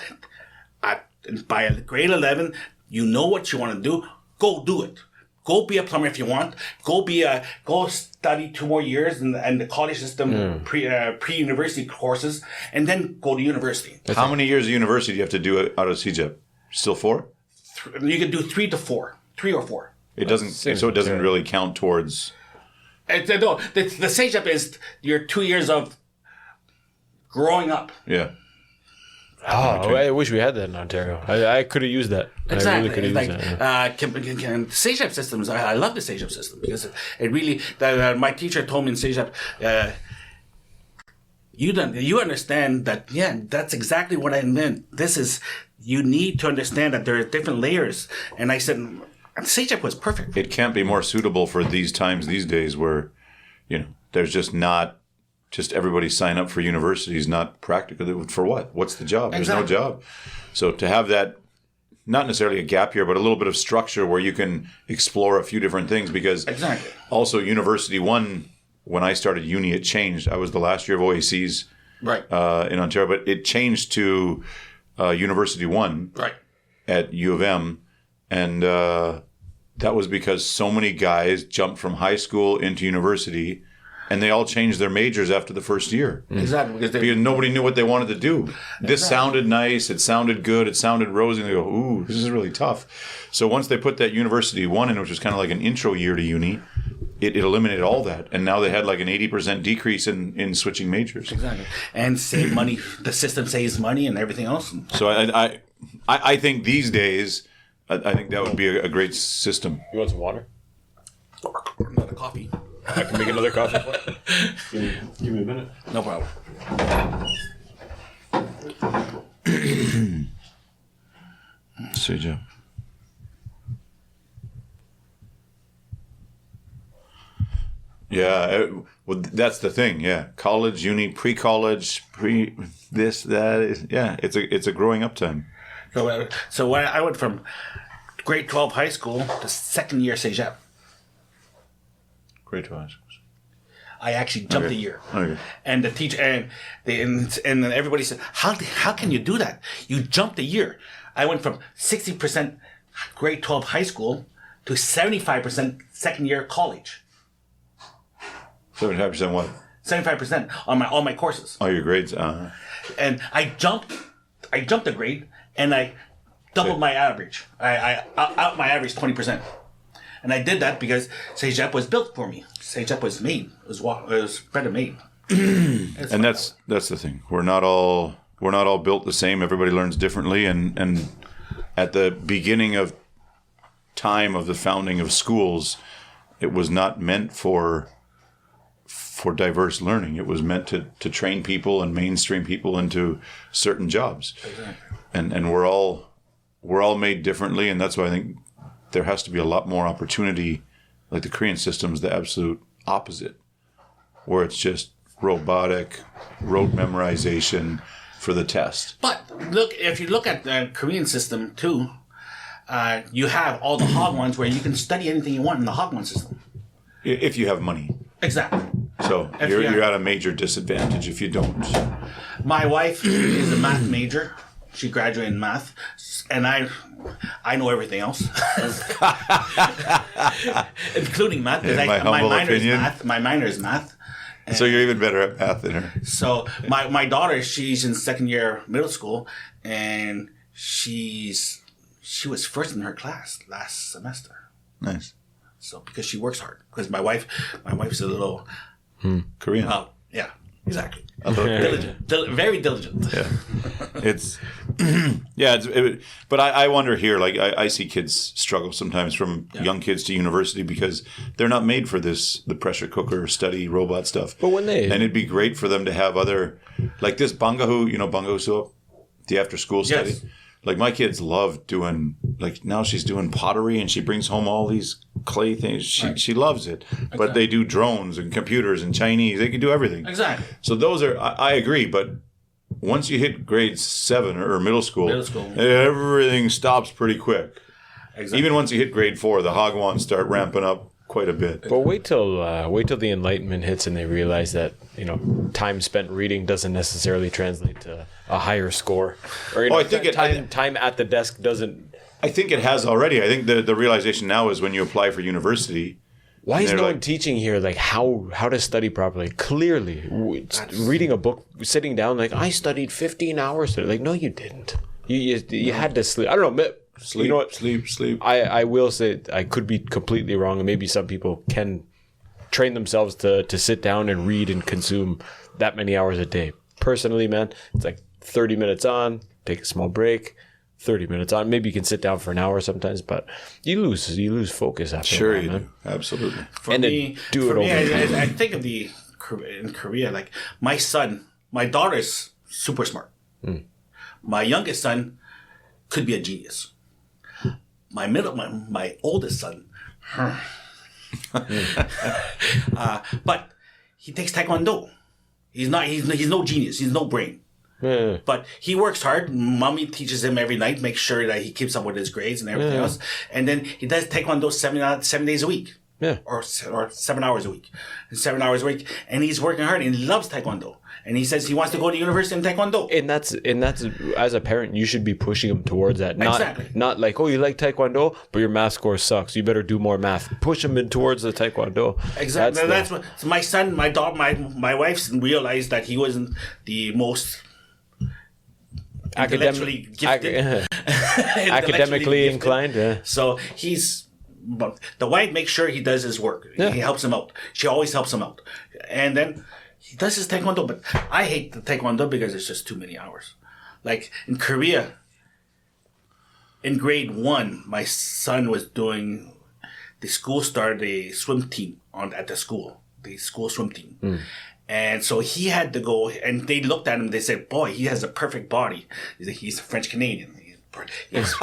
By grade 11, you know what you want to do. Go do it. Go be a plumber if you want. Go study 2 more years in the college system, pre-university courses, and then go to university. How many years of university do you have to do out of CEGEP? Still 4? You can do 3 to 4, 3 or 4. It doesn't. So it doesn't really count towards. No, the CEGEP is your 2 years of growing up. Yeah. Oh, I wish we had that in Ontario. I could have used that. Exactly. I really could have used that. CEGEP systems, I love the CEGEP system because it really, my teacher told me in CEGEP, you understand that, that's exactly what I meant. You need to understand that there are different layers. And I said, CEGEP was perfect. It can't be more suitable for these times these days where, there's just everybody sign up for universities, not practical. For what? What's the job? There's no job. So to have that, not necessarily a gap year, but a little bit of structure where you can explore a few different things, because also University 1, when I started uni, it changed. I was the last year of OACs in Ontario, but it changed to University 1 at U of M. And that was because so many guys jumped from high school into university and they all changed their majors after the first year. Exactly. Because nobody knew what they wanted to do. This sounded nice. It sounded good. It sounded rosy. And they go, ooh, this is really tough. So once they put that University 1 in, which was kind of like an intro year to uni, it eliminated all that. And now they had like an 80% decrease in switching majors. Exactly. And save money. The system saves money and everything else. So I think these days, I think that would be a great system. You want some water? Another coffee. I can make another coffee for you. Give me a minute. No problem. See, Joe. Yeah, well, that's the thing. Yeah, college, uni, pre-college, this, that. It's a growing up time. So when I went from grade 12 high school to second year cégep, Grade 12. I actually jumped a year. Okay. And the teacher and then everybody said, "How can you do that? You jumped a year." I went from 60% grade 12 high school to 75% second year college. 75% what? 75% on all my courses. Oh, your grades. And I jumped a grade and I doubled my average. I out my average 20%. And I did that because cégep was built for me. Cégep was made. It was better made. And that's the thing. We're not all built the same. Everybody learns differently. And at the beginning of time of the founding of schools, it was not meant for diverse learning. It was meant to train people and mainstream people into certain jobs. Exactly. And we're all made differently, and that's why I think there has to be a lot more opportunity. Like the Korean system is the absolute opposite, where it's just robotic, rote memorization for the test. But look, if you look at the Korean system too, you have all the Hagwons where you can study anything you want in the Hagwon system. If you have money. Exactly. So you're at a major disadvantage if you don't. My wife is a math major. She graduated in math, and I know everything else, including math. My minor is math. So you're even better at math than her. So my daughter, she's in second year middle school, and she was first in her class last semester. Nice. So because she works hard, because my wife's a little Korean. Yeah, exactly. Diligent, very diligent. Yeah, it's but I wonder here. Like I see kids struggle sometimes from young kids to university because they're not made for the pressure cooker study robot stuff. But and it'd be great for them to have other like this bangahu, bangahu suop, the after school study. Yes. Like my kids love doing, like now she's doing pottery and she brings home all these clay things. She loves it. Exactly. But they do drones and computers and Chinese. They can do everything. Exactly. So those are, I agree. But once you hit grade 7 or middle school, everything stops pretty quick. Exactly. Even once you hit grade 4, the Hagwons start ramping up quite a bit. But wait till the Enlightenment hits and they realize that time spent reading doesn't necessarily translate to a higher score. Or I think time at the desk doesn't. I think it has already. I think the realization now is when you apply for university. Why is no one teaching here like how to study properly? Clearly, reading a book, sitting down like I studied 15 hours today. Like no, you didn't. You had to sleep. I don't know. Sleep, you know what? Sleep. I will say I could be completely wrong, and maybe some people can train themselves to sit down and read and consume that many hours a day. Personally, man, it's like 30 minutes on, take a small break, 30 minutes on. Maybe you can sit down for an hour sometimes, but you lose focus after a while, man. Absolutely. I think of in Korea, like my daughter's super smart. My youngest son could be a genius. My oldest son, but he takes Taekwondo. He's no genius. He's no brain. Yeah. But he works hard. Mommy teaches him every night, makes sure that he keeps up with his grades and everything else. And then he does Taekwondo 7 days a week. Yeah. Or 7 hours a week. 7 hours a week. And he's working hard and he loves Taekwondo. And he says he wants to go to university in Taekwondo. And that's as a parent, you should be pushing him towards that. Not like, oh, you like Taekwondo, but your math score sucks. You better do more math. Push him in towards the Taekwondo. Exactly. That's what so my son, my daughter, my wife realized that he wasn't the most intellectually gifted. Academically inclined. Yeah. So the wife makes sure he does his work. Yeah. He helps him out. She always helps him out. And then he does his Taekwondo, but I hate the Taekwondo because it's just too many hours. Like in Korea, in grade 1, my son was doing, the school started a swim team at the school swim team. And so he had to go, and they looked at him, they said, boy, he has a perfect body. He's a French Canadian. He's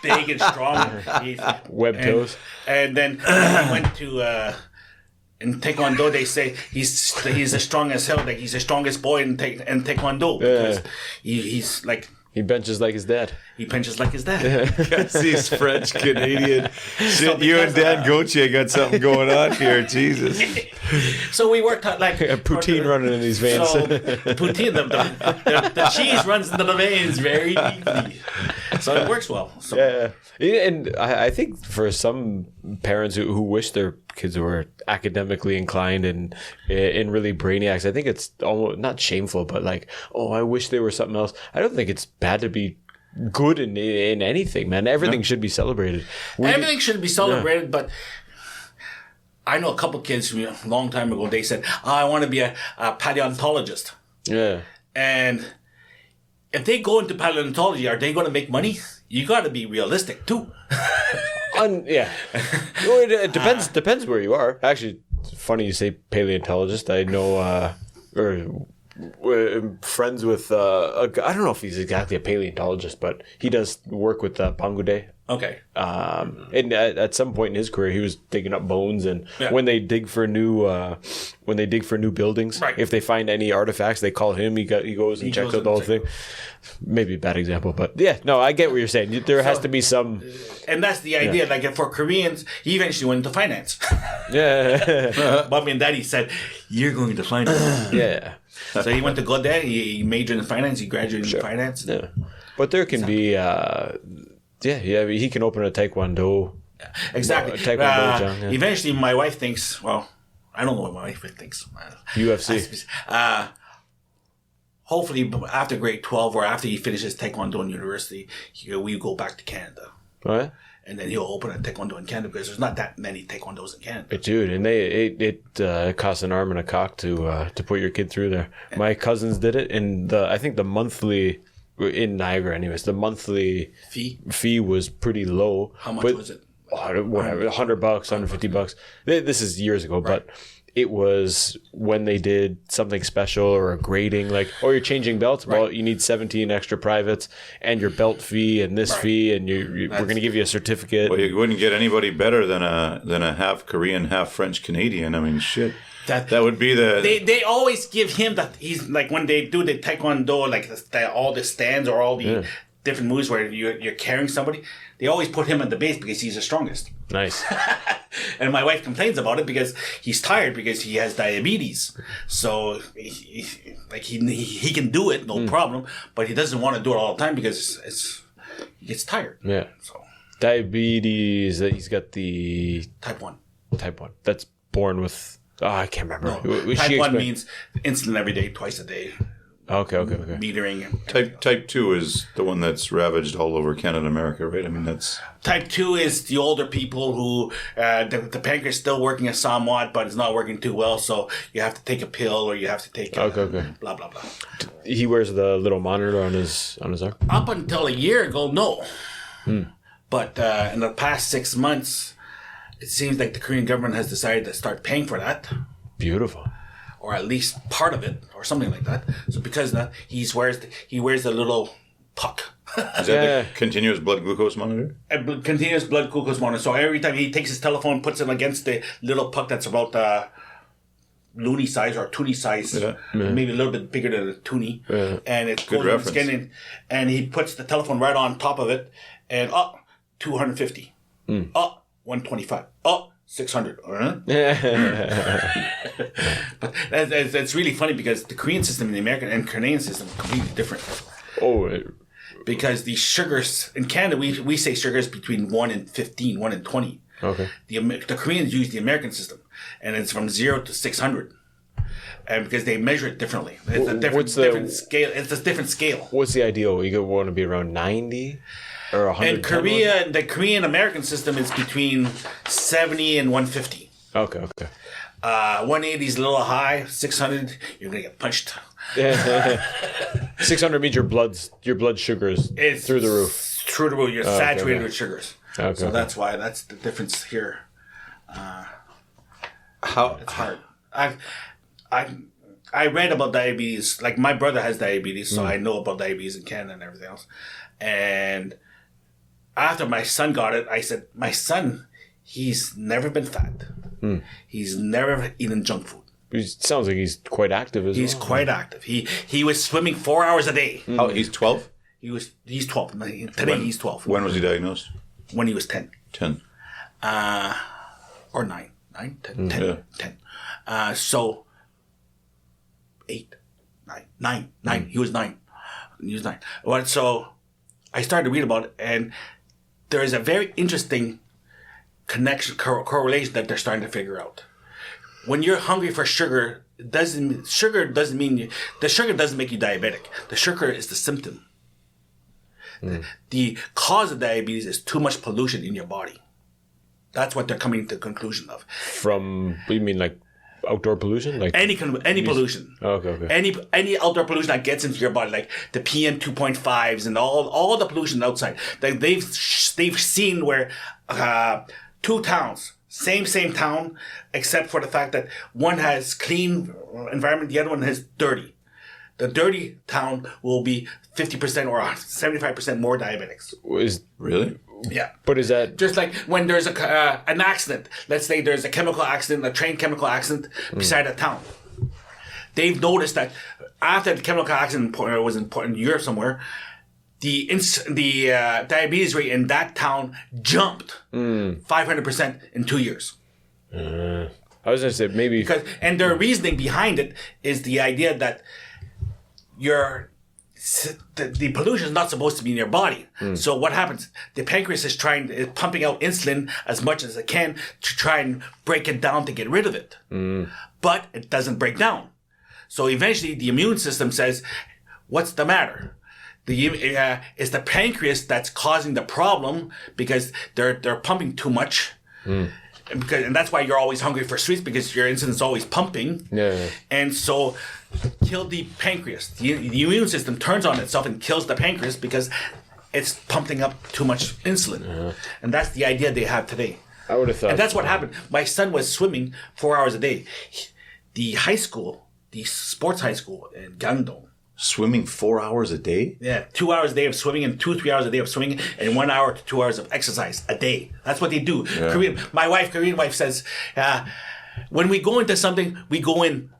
big and strong. Web toes. And then he went to, in Taekwondo, they say he's as strong as hell. Like he's the strongest boy in Taekwondo because he's like. He benches like his dad. He benches like his dad. Yes, he's French Canadian. Shit, you and Dan Gauthier got something going on here. Jesus. So we worked out like poutine running in these veins. So poutine, the cheese runs into the veins very deeply. So it works well. So. Yeah, and I think for some parents who wish their kids were academically inclined and really brainiacs, I think it's almost not shameful, but like, oh, I wish they were something else. I don't think it's bad to be good in anything, man. Everything should be celebrated. Everything should be celebrated, but I know a couple kids a long time ago, they said, I want to be a paleontologist. Yeah. And if they go into paleontology, are they going to make money? You got to be realistic too. Yeah. Well, it depends where you are. Actually, it's funny you say paleontologist. I know, friends with I don't know if he's exactly a paleontologist, but he does work with Pangude. Okay. And at some point in his career, he was digging up bones, and when they dig for new buildings, if they find any artifacts, they call him. He goes and checks out the whole thing. Maybe a bad example, but yeah, no, I get what you're saying. There has to be some, and that's the idea. Like for Koreans, he eventually went into finance. Yeah. Mommy and Daddy said, "You're going to finance." Yeah. So he went to go there. He majored in finance. He graduated in finance. Yeah. But there can be, he can open a Taekwondo. Exactly. Taekwondo Eventually, my wife thinks. Well, I don't know what my wife thinks. UFC. Hopefully, after grade 12 or after he finishes Taekwondo in university, we go back to Canada. All right. And then he'll open a Taekwondo in Canada because there's not that many Taekwondos in Canada. Dude, and it costs an arm and a cock to put your kid through there. My cousins did it, and I think the monthly in Niagara, anyways, the monthly fee was pretty low. How much was it? Whatever, $100, $150. This is years ago, but it was when they did something special or a grading, like, oh, you're changing belts. Well, you need 17 extra privates and your belt fee and this fee, and we're going to give you a certificate. Well, you wouldn't get anybody better than a half Korean, half French Canadian. I mean, shit. That would be the. They always give him that. He's like when they do the Taekwondo, like all the stands or all the different moves where you're carrying somebody. They always put him at the base because he's the strongest. Nice. And my wife complains about it because he's tired because he has diabetes. So he can do it, no problem, but he doesn't want to do it all the time because he gets tired. Yeah. So diabetes. He's got the type 1. Type 1. That's born with. Oh, I can't remember. No. Type 1 means insulin every day, twice a day. Okay. Metering. Type 2 is the one that's ravaged all over Canada and America, right? I mean, that's... Type 2 is the older people who the pancreas is still working somewhat, but it's not working too well, so you have to take a pill or you have to take blah, blah, blah. He wears the little monitor on his arm? Up until a year ago, no. But in the past 6 months, it seems like the Korean government has decided to start paying for that. Beautiful. Or at least part of it, or something like that. So because of that, he wears the little puck. Is that the continuous blood glucose monitor? A continuous blood glucose monitor. So every time he takes his telephone, puts it against the little puck that's about loony size or toonie size, maybe a little bit bigger than a toonie, and it goes in the skin, and he puts the telephone right on top of it, and 250, 125, 600. But it's really funny because the Korean system and the American and Canadian system are completely different. Because the sugars in Canada, we say sugars between 1 and 15, 1 and 20. Okay. The Koreans use the American system, and it's from 0 to 600. And because they measure it differently, it's a different scale. It's a different scale. What's the ideal? You want to be around 90 or 100? And Korea, the Korean American system is between 70 and 150. Okay. 180 is a little high. 600, you're gonna get punched. 600 means your blood sugar is through the roof. Through the roof. You're saturated with sugars. Okay. So that's why that's the difference here. It's hard. I read about diabetes. Like my brother has diabetes, so I know about diabetes in Canada and everything else. And after my son got it, I said, my son, he's never been fat. He's never eaten junk food. It sounds like he's quite active as well. He's quite active. He was swimming 4 hours a day. Oh, he's 12? He's 12. Today he's 12. When was he diagnosed? When he was 10. 10. Or 9. 9? 10. 10. 10. So 8, 9. He was 9. Well, so I started to read about it, and there is a very interesting correlation that they're starting to figure out. When you're hungry for sugar, sugar doesn't make you diabetic. The sugar is the symptom. The cause of diabetes is too much pollution in your body. That's what they're coming to the conclusion of. From, what do you mean, like outdoor pollution? Like any pollution. Okay. Any outdoor pollution that gets into your body, like the PM 2.5s and all the pollution outside. They've seen where 2 towns, same town, except for the fact that one has clean environment, the other one has dirty. The dirty town will be 50% or 75% more diabetics. Really? Yeah. But is that just like when there's an accident? Let's say there's a chemical accident, a train chemical accident beside a town. They've noticed that after the chemical accident was in Europe somewhere, the diabetes rate in that town jumped 500% in 2 years. I was going to say maybe and their reasoning behind it is the idea that the pollution is not supposed to be in your body. So what happens? The pancreas is pumping out insulin as much as it can to try and break it down to get rid of it. But it doesn't break down. So eventually the immune system says, what's the matter? It's the pancreas that's causing the problem because they're pumping too much. And that's why you're always hungry for sweets, because your insulin is always pumping. Yeah. And so kill the pancreas. The immune system turns on itself and kills the pancreas because it's pumping up too much insulin. And that's the idea they have today. I would have thought. And that's what happened. My son was swimming 4 hours a day. The sports high school in Gangdong. Swimming 4 hours a day? Yeah, 2 hours a day of swimming and 2-3 hours a day of swimming and 1 hour to 2 hours of exercise a day. That's what they do. Yeah. Korean wife says, when we go into something, we go in.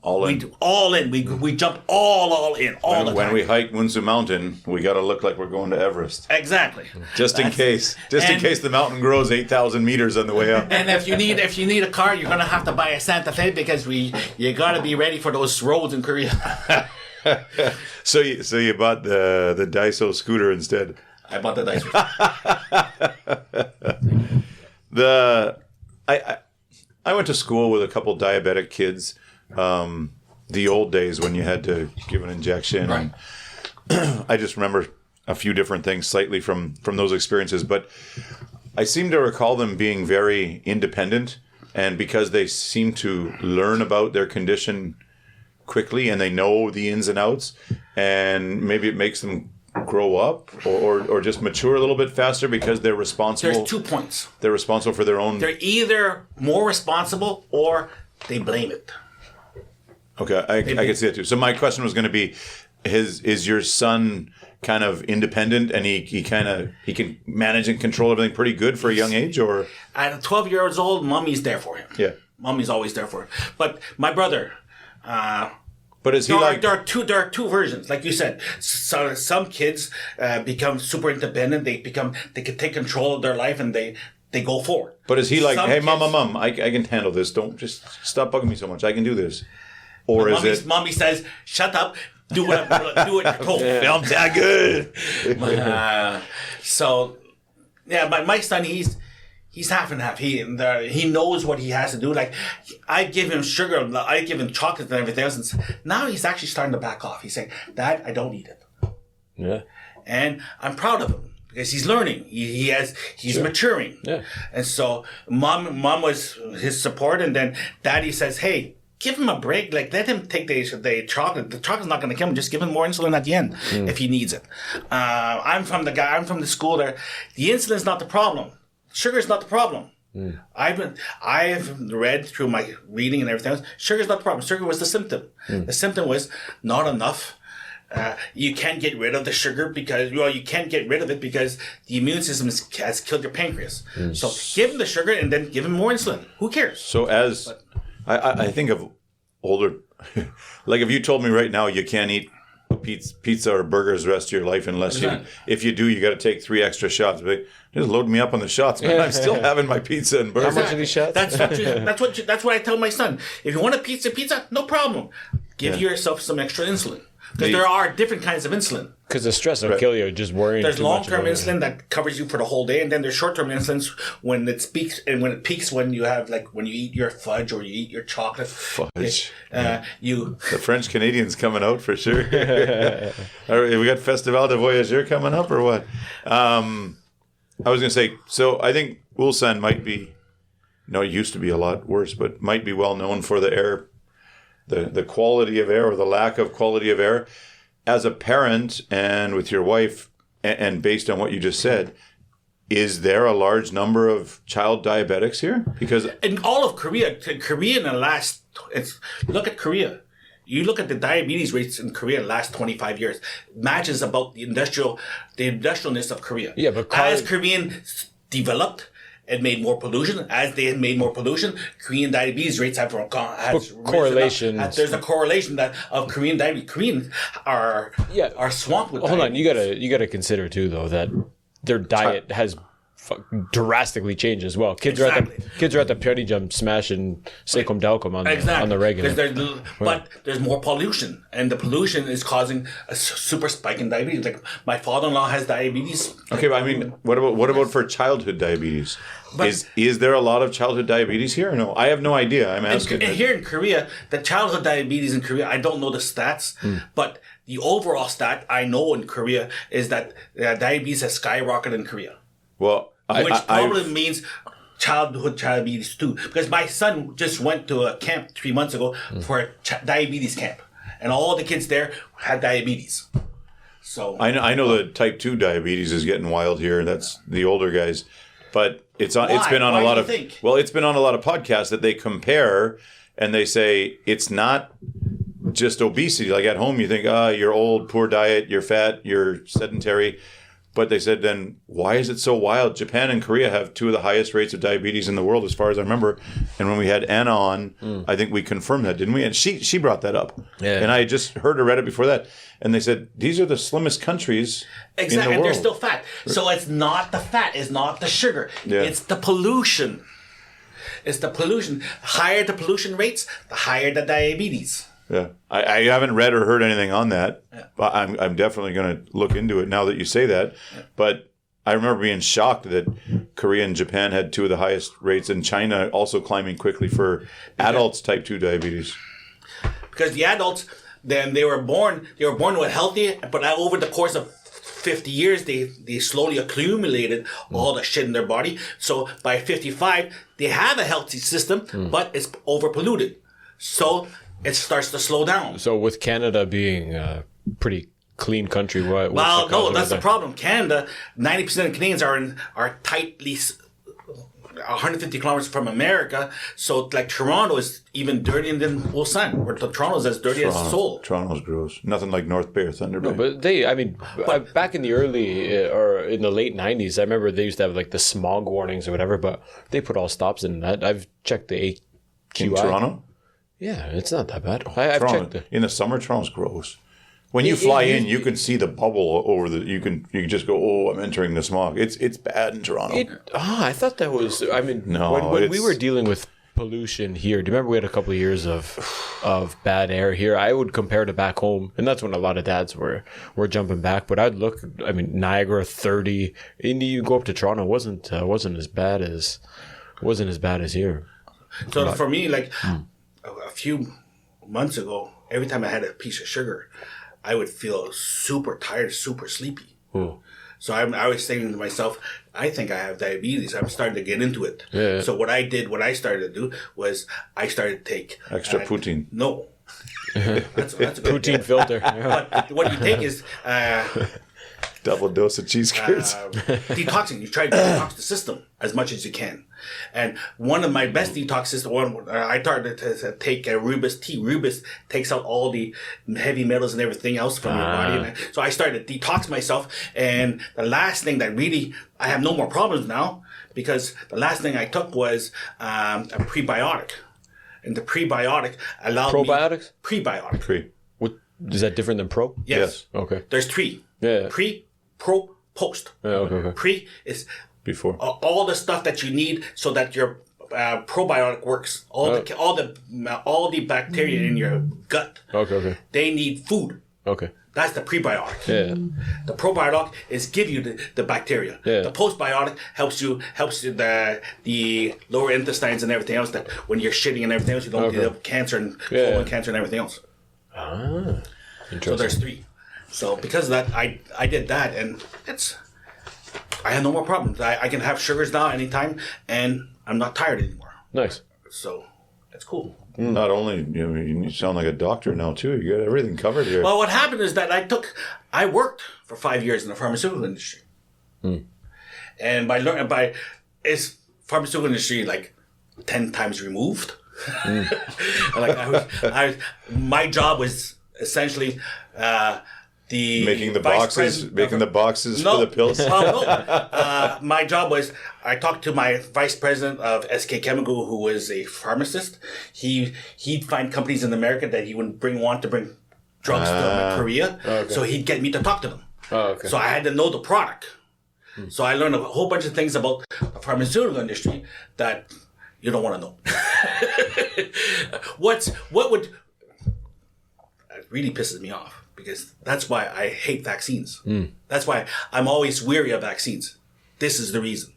All in. We jump all in, the time. When we hike Munsu Mountain, we got to look like we're going to Everest. Exactly. Just in case the mountain grows 8,000 meters on the way up. And if you need a car, you're gonna have to buy a Santa Fe because you gotta be ready for those roads in Korea. So you bought the Daiso scooter instead. I bought the Daiso. I went to school with a couple diabetic kids. The old days when you had to give an injection. Right. And I just remember a few different things slightly from those experiences, but I seem to recall them being very independent, and because they seem to learn about their condition quickly and they know the ins and outs, and maybe it makes them grow up or just mature a little bit faster because they're responsible. There's 2 points. They're responsible for their own. They're either more responsible or they blame it. Okay, I can see that too. So my question was going to be, is your son kind of independent and he can manage and control everything pretty good for a young age, or? At 12 years old, mommy's there for him. Yeah. Mommy's always there for him. But my brother, but is he there are two versions, like you said. So some kids become super independent. They can take control of their life, and they go forward. But is he like, Some hey, kids- mom, I can handle this. Don't just stop bugging me so much. I can do this. Or is it? Mommy says, shut up. Do what you're told. I'm that good. So, yeah, my son, he's half and half. He knows what he has to do. Like, I give him sugar, I give him chocolate and everything else. And now he's actually starting to back off. He's saying, Dad, I don't need it. Yeah. And I'm proud of him because he's learning. He's maturing. Yeah. And so mom was his support, and then Daddy says, hey, give him a break. Like, let him take the chocolate. The chocolate's not going to kill him. Just give him more insulin at the end if he needs it. I'm from the school there. The insulin's not the problem. Sugar's not the problem. I've read through my reading and everything else. Sugar's not the problem. Sugar was the symptom. The symptom was not enough. You can't get rid of the sugar because you can't get rid of it because the immune system has killed your pancreas. So give him the sugar and then give him more insulin. Who cares? So I think of older, like if you told me right now you can't eat pizza or burgers the rest of your life unless if you do, you got to take 3 extra shots. But just load me up on the shots, man. I'm still having my pizza and burgers. How much are these shots? That's what I tell my son. If you want a pizza, no problem. Give yourself some extra insulin. Because there are different kinds of insulin. Because the stress will kill you just worrying. There's too much long-term about it. insulin that covers you for the whole day, and then there's short-term insulin when it peaks when you have when you eat your fudge or you eat your chocolate. Fudge. The French Canadian's coming out for sure. We got Festival de Voyageurs coming up or what? I was going to say, so I think Ulsan might be, it used to be a lot worse, but might be well known for the air, the quality of air or the lack of quality of air. As a parent and with your wife, and based on what you just said, is there a large number of child diabetics here? Because in all of Korea in the last, look at Korea. You look at the diabetes rates in Korea in the last 25 years, matches about the industrialness of Korea. Yeah, but as Koreans developed and made more pollution, as they had made more pollution, Korean diabetes rates have correlation. There's a correlation that of Korean diabetes. Koreans are swamped with. Hold diabetes. on, you gotta consider too though that their diet has drastically changed as well. Kids are at the Pyeongjam smashing Sekom Dalkom on the regular. But there's more pollution, and the pollution is causing a super spike in diabetes. Like my father-in-law has diabetes. Okay, but I mean, what about for childhood diabetes? Is there a lot of childhood diabetes here or no? I have no idea. I'm asking. Here in Korea, the childhood diabetes in Korea, I don't know the stats, but the overall stat I know in Korea is that diabetes has skyrocketed in Korea. Well, which probably means childhood diabetes too. Because my son just went to a camp 3 months ago for a diabetes camp, and all the kids there had diabetes. So I know that type 2 diabetes is getting wild here. That's the older guys, but it's been on a lot of podcasts that they compare and they say it's not just obesity. Like at home, you think, you're old, poor diet, you're fat, you're sedentary. But they said, then why is it so wild? Japan and Korea have 2 of the highest rates of diabetes in the world, as far as I remember. And when we had Anna on, I think we confirmed that, didn't we? And she brought that up. Yeah. And I just heard her read it before that. And they said, these are the slimmest countries in the world. And they're still fat. So it's not the fat, it's not the sugar. Yeah. It's the pollution. It's the pollution. The higher the pollution rates, the higher the diabetes. Yeah, I haven't read or heard anything on that. Yeah. But I'm definitely going to look into it now that you say that. Yeah. But I remember being shocked that Korea and Japan had 2 of the highest rates, and China also climbing quickly for adults type 2 diabetes. Because the adults, then they were born with healthy, but over the course of 50 years, they slowly accumulated all the shit in their body. So by 55, they have a healthy system, but it's overpolluted. So it starts to slow down. So with Canada being a pretty clean country, that's the problem. Canada, 90% of Canadians are tightly 150 kilometers from America. So like Toronto is even dirtier than Ulsan, where Toronto's as dirty as Seoul. Toronto's gross. Nothing like North Bay or Thunder Bay. No, but back in the early or in the late 90s, I remember they used to have like the smog warnings or whatever, but they put all stops in that. I've checked the AQI. In Toronto? Yeah, it's not that bad. I've checked it. In the summer, Toronto's gross. When you fly in, you can see the bubble over the. You can just go, oh, I'm entering the smog. It's bad in Toronto. I thought that was. I mean, No, when we were dealing with pollution here, do you remember we had a couple of years of bad air here? I would compare to back home, and that's when a lot of dads were jumping back. But I'd look. I mean, Niagara 30. You go up to Toronto, wasn't as bad as here. So for me, like a few months ago, every time I had a piece of sugar, I would feel super tired, super sleepy. Ooh. So I was thinking to myself, I think I have diabetes. I'm starting to get into it. Yeah. So what I started to do was I started to take Extra poutine. No. That's a good Poutine filter. But what you take is Double dose of cheese curds. detoxing. You try to detox the system as much as you can. And one of my best detox systems, I started to take Rubus tea. Rubus takes out all the heavy metals and everything else from your body. So I started to detox myself. And the last thing that really, I have no more problems now because the last thing I took was a prebiotic. And the prebiotic allowed Probiotics? Prebiotic. Pre. What is that different than pro? Yes. Okay. There's three. Yeah. Pre, pro, post. Yeah, okay. Pre is Before. all the stuff that you need so that your probiotic works. All the bacteria in your gut. Okay. They need food. Okay. That's the prebiotic. Yeah. The probiotic is give you the bacteria. Yeah. The postbiotic helps you the lower intestines and everything else that when you're shitting and everything else you don't develop cancer and colon cancer and everything else. Interesting. So there's three. So because of that, I did that, and I have no more problems. I can have sugars now anytime, and I'm not tired anymore. Nice. So that's cool. Not only you sound like a doctor now too. You got everything covered here. Well, what happened is that I worked for 5 years in the pharmaceutical industry, and by is pharmaceutical industry like 10 times removed. Like my job was essentially. Making the boxes for the pills. My job was I talked to my vice president of SK Chemical, who was a pharmacist. He'd find companies in America that he would want to bring drugs to Korea, so he'd get me to talk to them. So I had to know the product. So I learned a whole bunch of things about the pharmaceutical industry that you don't want to know. It really pisses me off. Because that's why I hate vaccines. That's why I'm always weary of vaccines. This is the reason.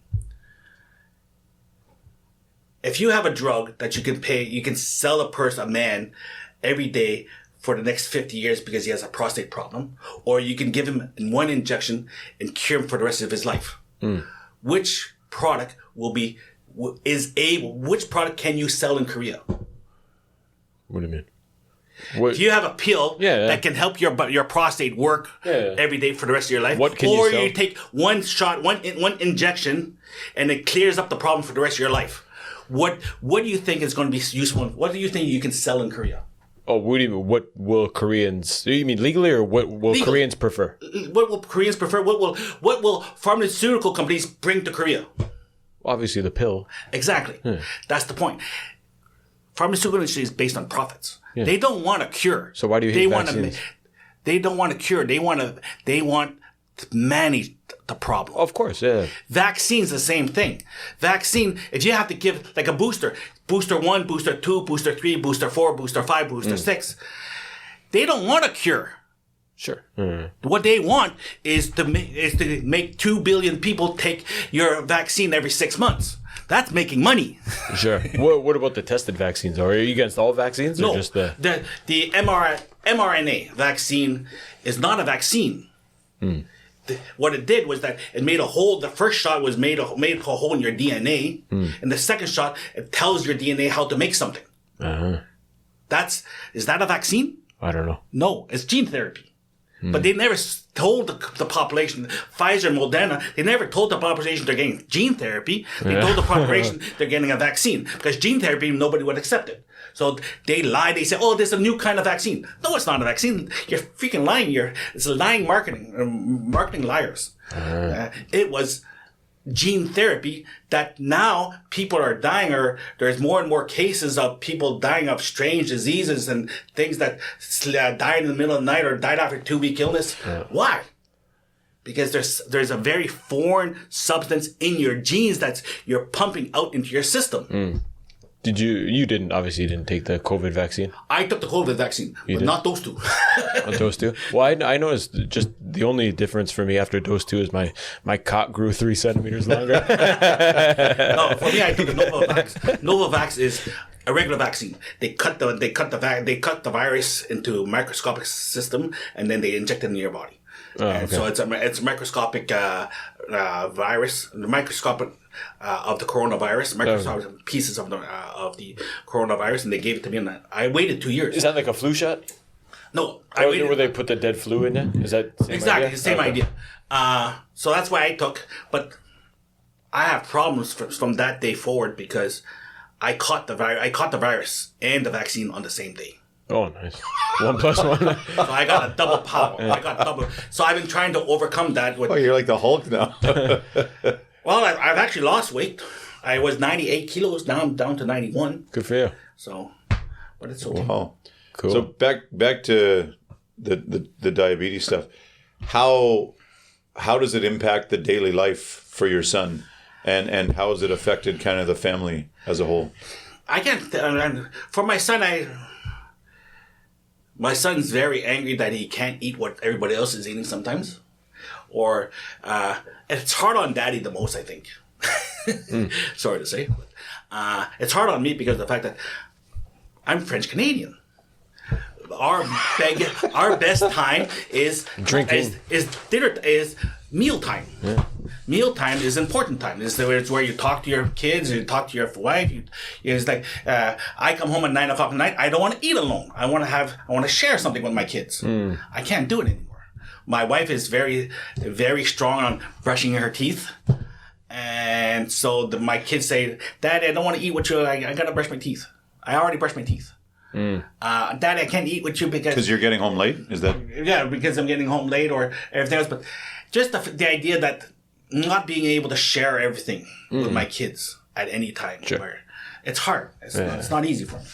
If you have a drug that you can sell a man every day for the next 50 years because he has a prostate problem, or you can give him one injection and cure him for the rest of his life. Which product which product can you sell in Korea? What do you mean? If you have a pill that can help your prostate work every day for the rest of your life, or you take one shot, one injection, and it clears up the problem for the rest of your life, what do you think is going to be useful? What do you think you can sell in Korea? Oh, what do you mean? What will Koreans? You mean legally, or what will Koreans prefer? What will Koreans prefer? What will pharmaceutical companies bring to Korea? Obviously, the pill. Exactly. That's the point. Pharmaceutical industry is based on profits. Yeah. They don't want a cure. So why do you hate vaccines? They don't want a cure. They want to manage the problem. Of course, yeah. Vaccine's the same thing. Vaccine, if you have to give like a booster 1, booster 2, booster 3, booster 4, booster 5, booster 6, they don't want a cure. Sure. What they want is to make 2 billion people take your vaccine every 6 months. That's making money. Sure. What about the tested vaccines? Are you against all vaccines, or just the mRNA vaccine is not a vaccine. What it did was that it made a hole. The first shot was made a hole in your DNA, and the second shot it tells your DNA how to make something. Is that a vaccine? I don't know. No, it's gene therapy. But they never told the population, Pfizer and Moderna, they never told the population they're getting gene therapy. They told the population they're getting a vaccine. Because gene therapy, nobody would accept it. So they lie. They say, oh, this is a new kind of vaccine. No, it's not a vaccine. You're freaking lying. It's lying marketing liars. It was gene therapy that now people are dying, or there's more and more cases of people dying of strange diseases and things that died in the middle of the night or died after 2-week illness. Yeah. Why? Because there's a very foreign substance in your genes that you're pumping out into your system. Mm. You didn't take the COVID vaccine? I took the COVID vaccine, but not those two. Not those two? Well, I noticed just the only difference for me after dose 2 is my cock grew 3 centimeters longer. No, for me, I took the Novavax. Novavax is a regular vaccine. They cut the virus into a microscopic system, and then they inject it in your body. Oh, okay. So it's a microscopic virus, the microscopic of the coronavirus, microscopic pieces of the coronavirus, and they gave it to me. And I waited 2 years. Is that like a flu shot? No, where they put the dead flu in it? Is that the same exactly idea? the same idea? So that's why I took, but I have problems from that day forward because I caught the virus and the vaccine on the same day. Oh, nice. 1 plus 1. So I got a double power. So I've been trying to overcome that. You're like the Hulk now. Well, I've actually lost weight. I was 98 kilos. Now I'm down to 91. Good for you. So, but it's okay. Wow. Cool. So back to the diabetes stuff. How does it impact the daily life for your son? And how has it affected kind of the family as a whole? I can't. For my son, my son's very angry that he can't eat what everybody else is eating sometimes. Or it's hard on daddy the most, I think. Sorry to say. But, it's hard on me because of the fact that I'm French-Canadian. Our best time is drinking. Is dinner, is meal time. Yeah. Meal time is important time. It's where you talk to your kids, you talk to your wife. It's like I come home at 9 o'clock at night. I don't want to eat alone. I want to share something with my kids. I can't do it anymore. My wife is very, very strong on brushing her teeth, and so my kids say, "Dad, I don't want to eat with you. I gotta brush my teeth. I already brushed my teeth." Dad, I can't eat with you because you're getting home late. Is that? Yeah, because I'm getting home late or everything else. But just the idea that not being able to share everything with my kids at any time, where it's hard. It's not easy for me.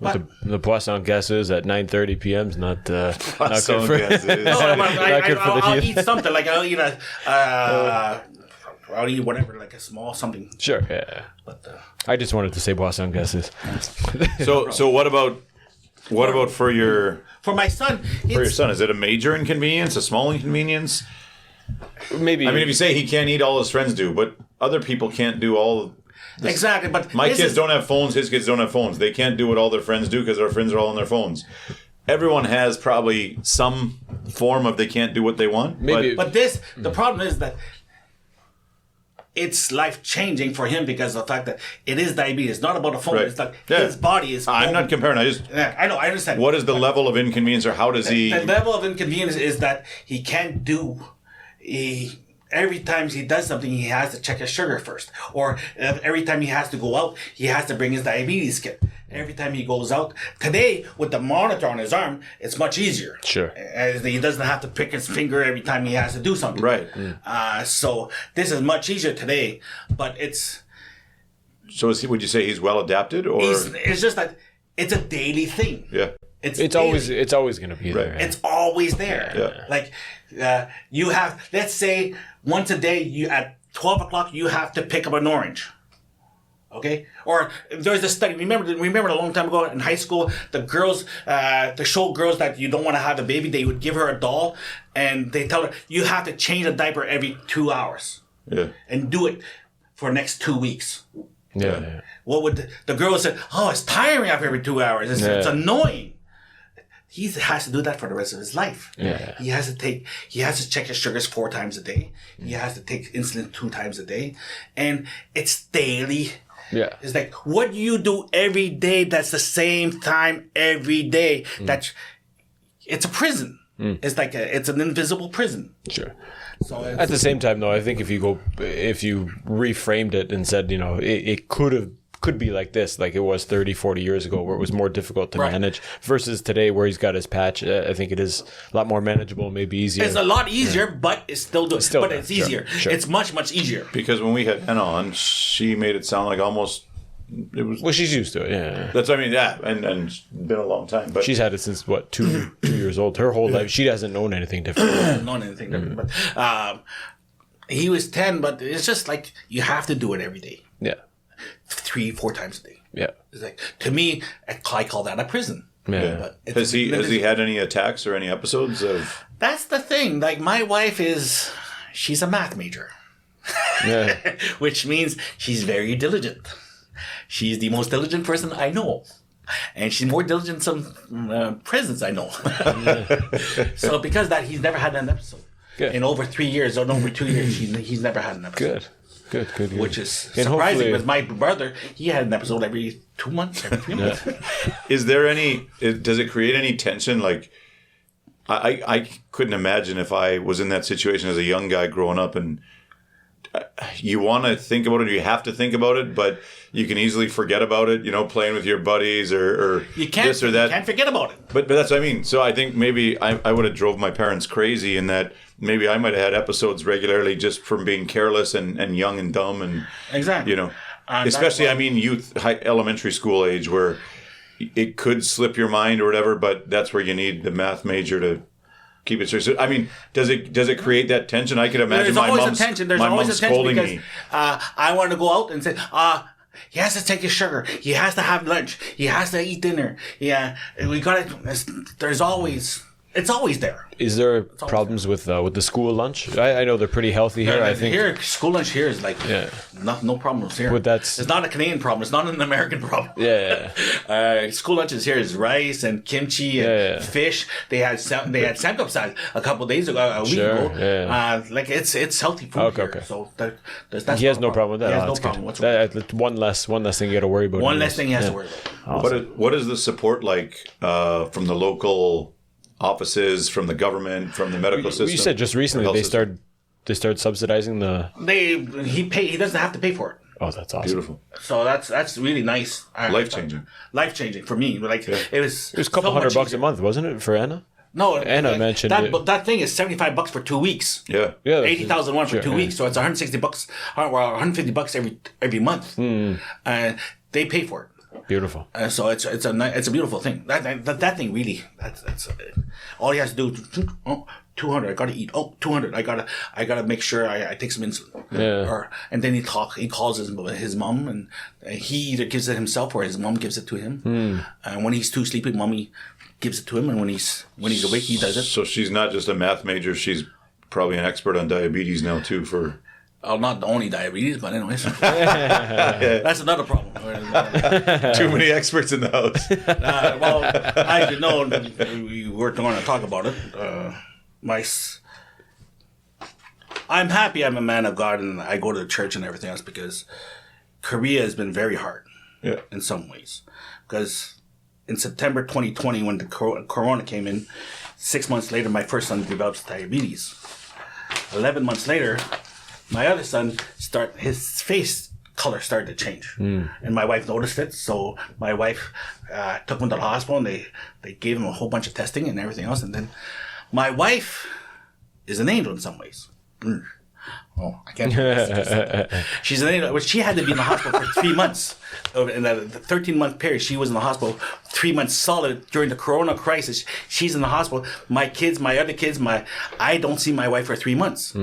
But the poisson gaseuse at 9:30 p.m. is not good for I'll eat something like I'll eat whatever, like a small something. Sure, yeah. But I just wanted to say poisson gaseuse. So what about for my son? For your son, is it a major inconvenience, a small inconvenience? Maybe. I mean, if you say he can't eat all his friends do, but other people can't do all. Exactly, but my kids don't have phones. His kids don't have phones. They can't do what all their friends do because their friends are all on their phones. Everyone has probably some form of they can't do what they want. Maybe, but the problem is that it's life changing for him because of the fact that it is diabetes. It's not about the phone. Right. It's like his body is. I'm not comparing. I know. I understand. What is the level of inconvenience, or how does he? The level of inconvenience is that he can't do. Every time he does something, he has to check his sugar first. Or every time he has to go out, he has to bring his diabetes kit. Every time he goes out. Today, with the monitor on his arm, it's much easier. Sure. As he doesn't have to prick his finger every time he has to do something. Right. So this is much easier today, but it's... So would you say he's well adapted? Or it's just that it's a daily thing. Yeah. It's always going to be there. Right. It's always there. Yeah. Like you have, let's say once a day, you at 12 o'clock, you have to pick up an orange. Okay? Or there's a study. Remember a long time ago in high school, the girls, to show girls that you don't want to have a baby, they would give her a doll and they tell her, you have to change a diaper every 2 hours. Yeah. And do it for the next 2 weeks. Yeah. What would the girl say? Oh, it's tiring after every 2 hours. It's annoying. He has to do that for the rest of his life. Yeah. He has to check his sugars 4 times a day. He has to take insulin 2 times a day. And it's daily. Yeah. It's like, what you do every day that's the same time every day. It's a prison. It's like it's an invisible prison. Sure. So at the same time, though, I think if you reframed it and said, it could could be like this, like it was 30, 40 years ago, where it was more difficult to Right. manage, versus today where he's got his patch. I think it is a lot more manageable, maybe easier. It's a lot easier, but it's still doable. Still But there, it's sure, easier. sure. It's much, much easier. Because when we had Anna on, she made it sound like almost it was. Well, she's used to it. Yeah. That's I mean, yeah, and it's been a long time. But She's had it since what, 2 years old. Her whole life, she hasn't known anything different. Not anything different. But he was 10, but it's just like you have to do it every day, Yeah, 3-4 times a day. yeah, It's like, to me, I call that a prison. yeah. But it's has he had any attacks or any episodes of? That's the thing. Like, my wife she's a math major, yeah. which means she's very diligent. She's the most diligent person I know. And she's more diligent than some presidents I know. So because of that, he's never had an episode. Good. In over 3 years, or over 2 years, he's never had an episode. Good. Which is And surprising, hopefully- because my brother, he had an episode every 2 months, every 3 months. Is there any? Does it create any tension? Like, I couldn't imagine if I was in that situation as a young guy growing up, and you want to think about it, or you have to think about it, but you can easily forget about it. You know, playing with your buddies or You can't, this or that. You can't forget about it. But that's what I mean. So I think maybe I would have drove my parents crazy in that maybe I might have had episodes regularly just from being careless and young and dumb and Exactly. you know, And especially that's why- youth, elementary school age where it could slip your mind or whatever. But that's where you need the math major to keep it straight. So I mean, does it create that tension? I could imagine There's my always mom's a tension. There's my always mom's a tension scolding because me. I want to go out and say, he has to take his sugar. He has to have lunch. He has to eat dinner. Yeah, we got it. There's always, it's always there. Is there problems with the school lunch? I know they're pretty healthy here. I think. Here, school lunch here is like, no problems here. But that's- it's not a Canadian problem. It's not an American problem. Yeah. School lunches here is rice and kimchi and fish. They had samgyeopsal a couple of days ago, a week Sure, ago. yeah. Like it's healthy food Okay, here. okay. So that's He has no problem with that. He has Oh, no that's problem good. whatsoever. That's one less thing you got to worry about. One less thing he has to worry about. Awesome. What is the support like from the local offices, from the government, from the medical system? You said just recently Health they system. started subsidizing the. He doesn't have to pay for it. Oh, that's awesome. Beautiful. So that's really nice. Life-changing. Life changing for me. Like it was. It was a couple $100 a month, wasn't it, for Anna? No, Anna mentioned that. it. But that thing is $75 for 2 weeks. Yeah. Yeah, 80,001 for sure, 2 weeks, so it's $160 or $150 every month. They pay for it. Beautiful. So it's a beautiful thing. That thing really that's all he has to do. 200. I gotta eat. 200. I gotta make sure I take some insulin. Yeah. And then he calls his mom, and he either gives it himself or his mom gives it to him. And when he's too sleepy, mommy gives it to him, and when he's awake, he does it. So she's not just a math major; she's probably an expert on diabetes now too. For Not only diabetes, but anyways, that's another problem. too many experts in the house. Well, I know we were going to talk about it. I'm happy I'm a man of God and I go to church and everything else, because Korea has been very hard in some ways. Because in September 2020, when the corona came in, 6 months later, my first son develops diabetes. 11 months later, my other son his face color started to change, and my wife noticed it. So my wife took him to the hospital, and they gave him a whole bunch of testing and everything else. And then my wife is an angel in some ways. Oh, I can't. She's an angel. Well, she had to be in the hospital for 3 months. In the 13-month period, she was in the hospital 3 months solid during the Corona crisis. She's in the hospital. My other kids, I don't see my wife for 3 months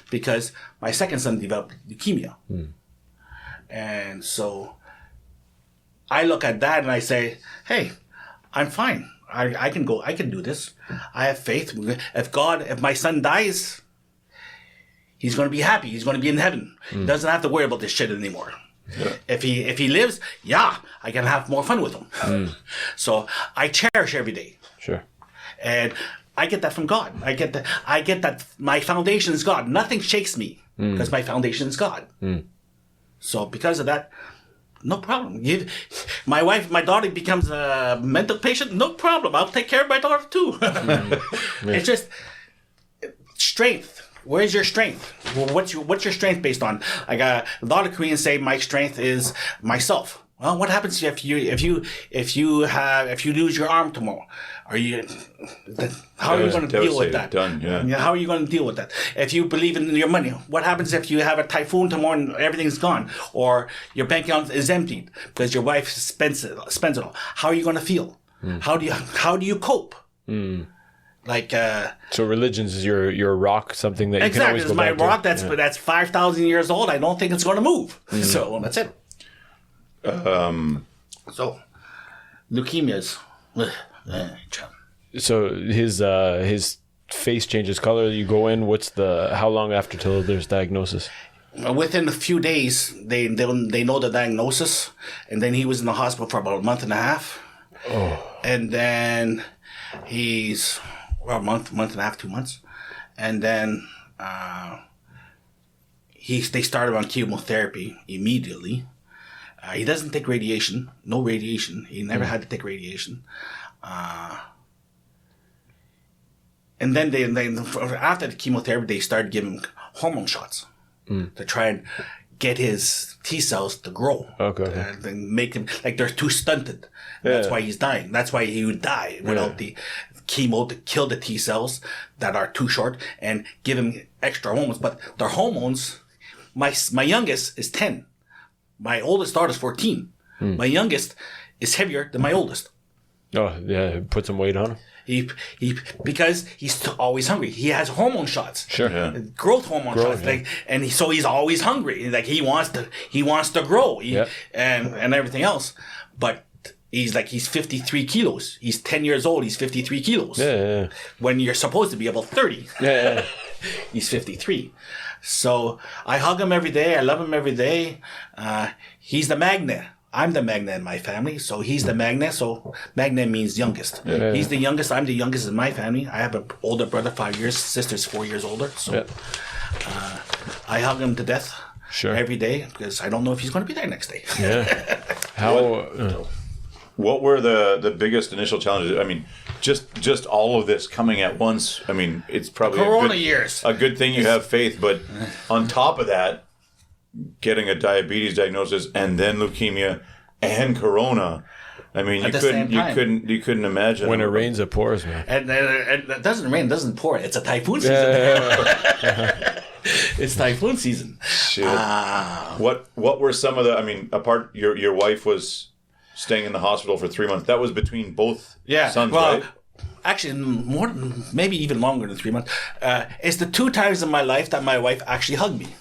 because my second son developed leukemia, and so I look at that and I say, "Hey, I'm fine. I can go. I can do this. I have faith. If my son dies, he's going to be happy. He's going to be in heaven. He doesn't have to worry about this shit anymore. Yeah. If he lives, I can have more fun with him. So I cherish every day. Sure. And I get that from God. I get that my foundation is God. Nothing shakes me because my foundation is God. So because of that, no problem. My daughter becomes a mental patient, no problem. I'll take care of my daughter too. It's just strength. Where's your strength? Well, what's your strength based on? A lot of Koreans say my strength is myself. Well, what happens if you lose your arm tomorrow? How are you going to deal with that? Done, yeah. How are you going to deal with that? If you believe in your money, what happens if you have a typhoon tomorrow and everything's gone, or your bank account is emptied because your wife spends it all? How are you going to feel? How do you cope? Like so, religion is your rock, something that you can always go back to. Exactly, it's my rock. That's 5,000 years old. I don't think it's going to move. So that's it. So, leukemias. So his face changes color. You go in. How long after till there's diagnosis? Within a few days, they know the diagnosis, and then he was in the hospital for about a month and a half. Oh. And then he's a month and a half, 2 months, and then they started on chemotherapy immediately. He doesn't take radiation. No radiation. He never had to take radiation. And then after the chemotherapy, they started giving hormone shots to try and get his T cells to grow. Okay. And make him, like, they're too stunted. That's why he's dying. That's why he would die without the chemo to kill the T cells that are too short and give him extra hormones. But their hormones, my youngest is 10. My oldest daughter is 14. My youngest is heavier than my oldest. Oh, yeah. Put some weight on him. Because he's always hungry. He has hormone shots. Sure. Yeah. Growth hormone shots. Yeah. So he's always hungry. Like, he wants to grow. And everything else. But he's 53 kilos. He's 10 years old. He's 53 kilos. Yeah. When you're supposed to be about 30. Yeah. He's 53. So I hug him every day. I love him every day. He's the magnet. I'm the magnet in my family. So he's the magnet. So magnet means youngest. Yeah. He's the youngest. I'm the youngest in my family. I have an older brother, 5 years. Sister's 4 years older. So I hug him to death every day because I don't know if he's going to be there next day. Yeah. What were the biggest initial challenges? I mean, just all of this coming at once. I mean, it's probably a good thing you have faith, but on top of that, getting a diabetes diagnosis and then leukemia and corona. I mean, you couldn't imagine. When it rains, it pours, man. And it doesn't rain, it doesn't pour. It's a typhoon season. It's typhoon season. Shit. What were some of the? I mean, apart your wife was staying in the hospital for 3 months. That was between both sons, right? Actually, maybe even longer than 3 months. It's the 2 times in my life that my wife actually hugged me.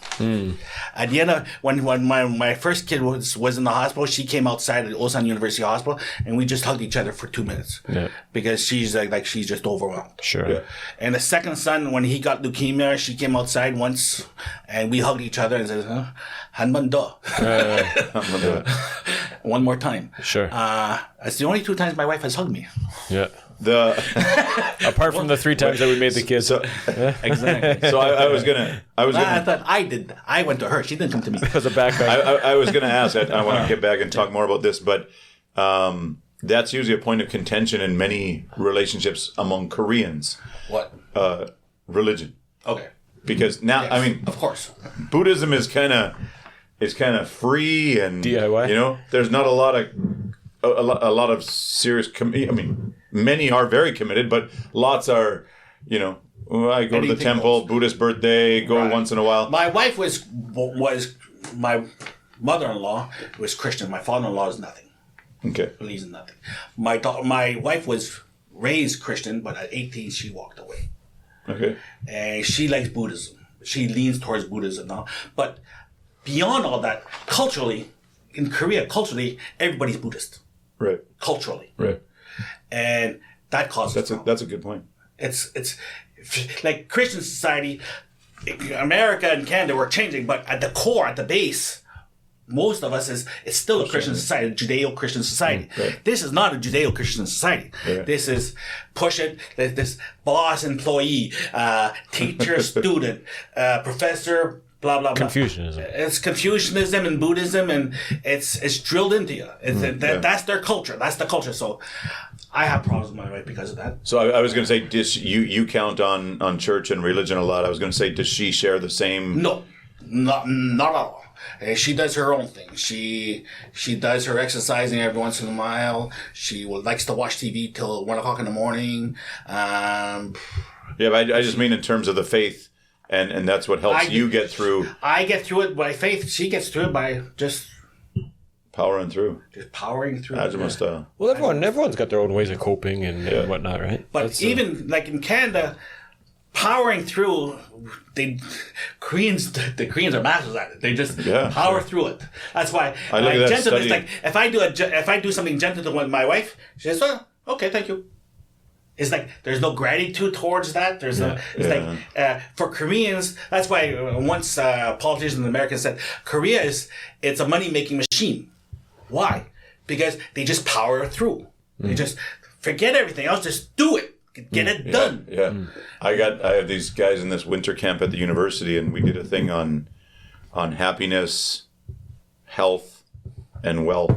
At the end of when my first kid was in the hospital, she came outside at Ulsan University Hospital, and we just hugged each other for 2 minutes because she's like she's just overwhelmed. Sure. Yeah. And the second son, when he got leukemia, she came outside once, and we hugged each other and said, "Hanman do." One more time. Sure. It's the only 2 times my wife has hugged me. Yeah. Apart from the 3 times that we made the kids. Exactly. So I thought I did. I went to her. She didn't come to me. As a backpack. I was going to ask. I want to get back and talk more about this, but that's usually a point of contention in many relationships among Koreans. What? Religion. Okay. Because now, yes, I mean, of course, Buddhism is kind of free and DIY. You know, there's not a lot of serious. I mean, many are very committed, but lots are, you know. I go to the temple, goes. Buddhist birthday, go once in a while. My wife was my mother-in-law was Christian. My father-in-law is nothing. Okay, believes in nothing. My wife was raised Christian, but at 18 she walked away. Okay, and she likes Buddhism. She leans towards Buddhism now, but beyond all that, culturally, in Korea, everybody's Buddhist. Right. Culturally. Right. And that causes that's a good point. It's like Christian society, America and Canada were changing, but at the core, at the base, most of us it's still a Christian society, a Judeo-Christian society. Right. This is not a Judeo-Christian society. Right. This is this boss, employee, teacher, student, professor, blah, blah, blah. Confucianism. It's Confucianism and Buddhism, and it's drilled into you. That's their culture. That's the culture. So I have problems with my wife because of that. So I was going to say, you count on church and religion a lot. I was going to say, does she share the same? No. Not at all. She does her own thing. She does her exercising every once in a while. She likes to watch TV till 1:00 in the morning. Yeah, but I just mean in terms of the faith, and that's what helps you get through. I get through it by faith. She gets through it by just powering through. Just powering through. Agile style. Well, everyone's got their own ways of coping and whatnot, right? But That's, even like in Canada, powering through, the Koreans are masters at it. They just power through it. That's why I look at that gentleness. study. Like if I do something gentle with my wife, she says, "Oh, okay, thank you." It's like there's no gratitude towards that. Like for Koreans, that's why once politicians in America said Korea it's a money making machine. Why? Because they just power through. They just forget everything else. Just do it. Get it done. Yeah. I have these guys in this winter camp at the university, and we did a thing on happiness, health, and wealth,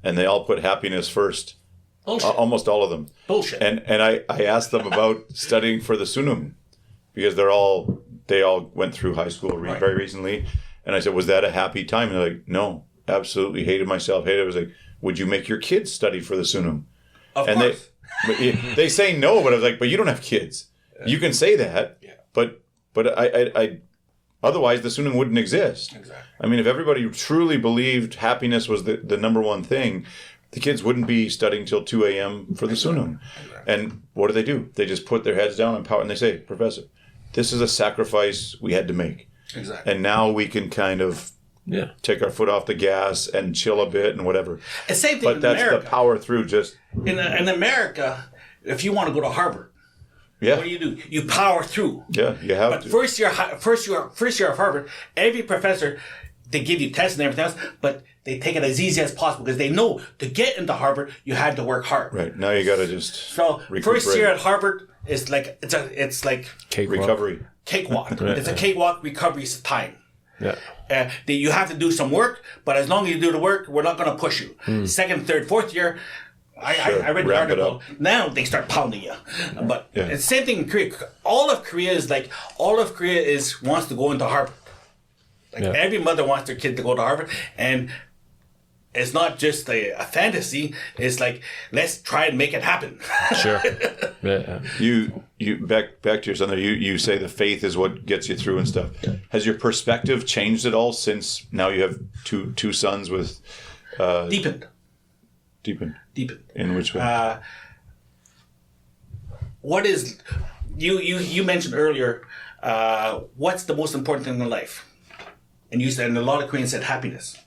and they all put happiness first. Bullshit. Almost all of them. Bullshit. And I asked them about studying for the Sunum because they all went through high school very recently, and I said, was that a happy time? And they're like, no, absolutely hated myself. Hated. I was like, would you make your kids study for the Sunum? Of course. They say no, but I was like, but you don't have kids. You can say that, but I otherwise the Sunum wouldn't exist. Exactly. I mean, if everybody truly believed happiness was the number one thing, the kids wouldn't be studying till 2 a.m. for the Sunum. Exactly. And what do? They just put their heads down and power, and they say, Professor, this is a sacrifice we had to make. Exactly. And now we can kind of take our foot off the gas and chill a bit and whatever. The same thing but in that's America. the power through just... In America, if you want to go to Harvard, what do? You power through. Yeah, you have to. First year of Harvard, every professor, they give you tests and everything else, but they take it as easy as possible because they know to get into Harvard, you had to work hard. Right. Now you got to just recuperate. First year at Harvard is like it's like recovery. Cakewalk. It's a cakewalk. Recovery time. Yeah. You have to do some work, but as long as you do the work, we're not going to push you. Second, third, fourth year, I read the article. Now they start pounding you. But it's the same thing in Korea. All of Korea wants to go into Harvard. Every mother wants their kid to go to Harvard, and it's not just a fantasy. It's like, let's try and make it happen. Sure. Yeah. You back to your son there. You say the faith is what gets you through and stuff. Yeah. Has your perspective changed at all since now you have two sons with? Deepened. In which way? What is you mentioned earlier? What's the most important thing in life? And you said, and a lot of Koreans said happiness.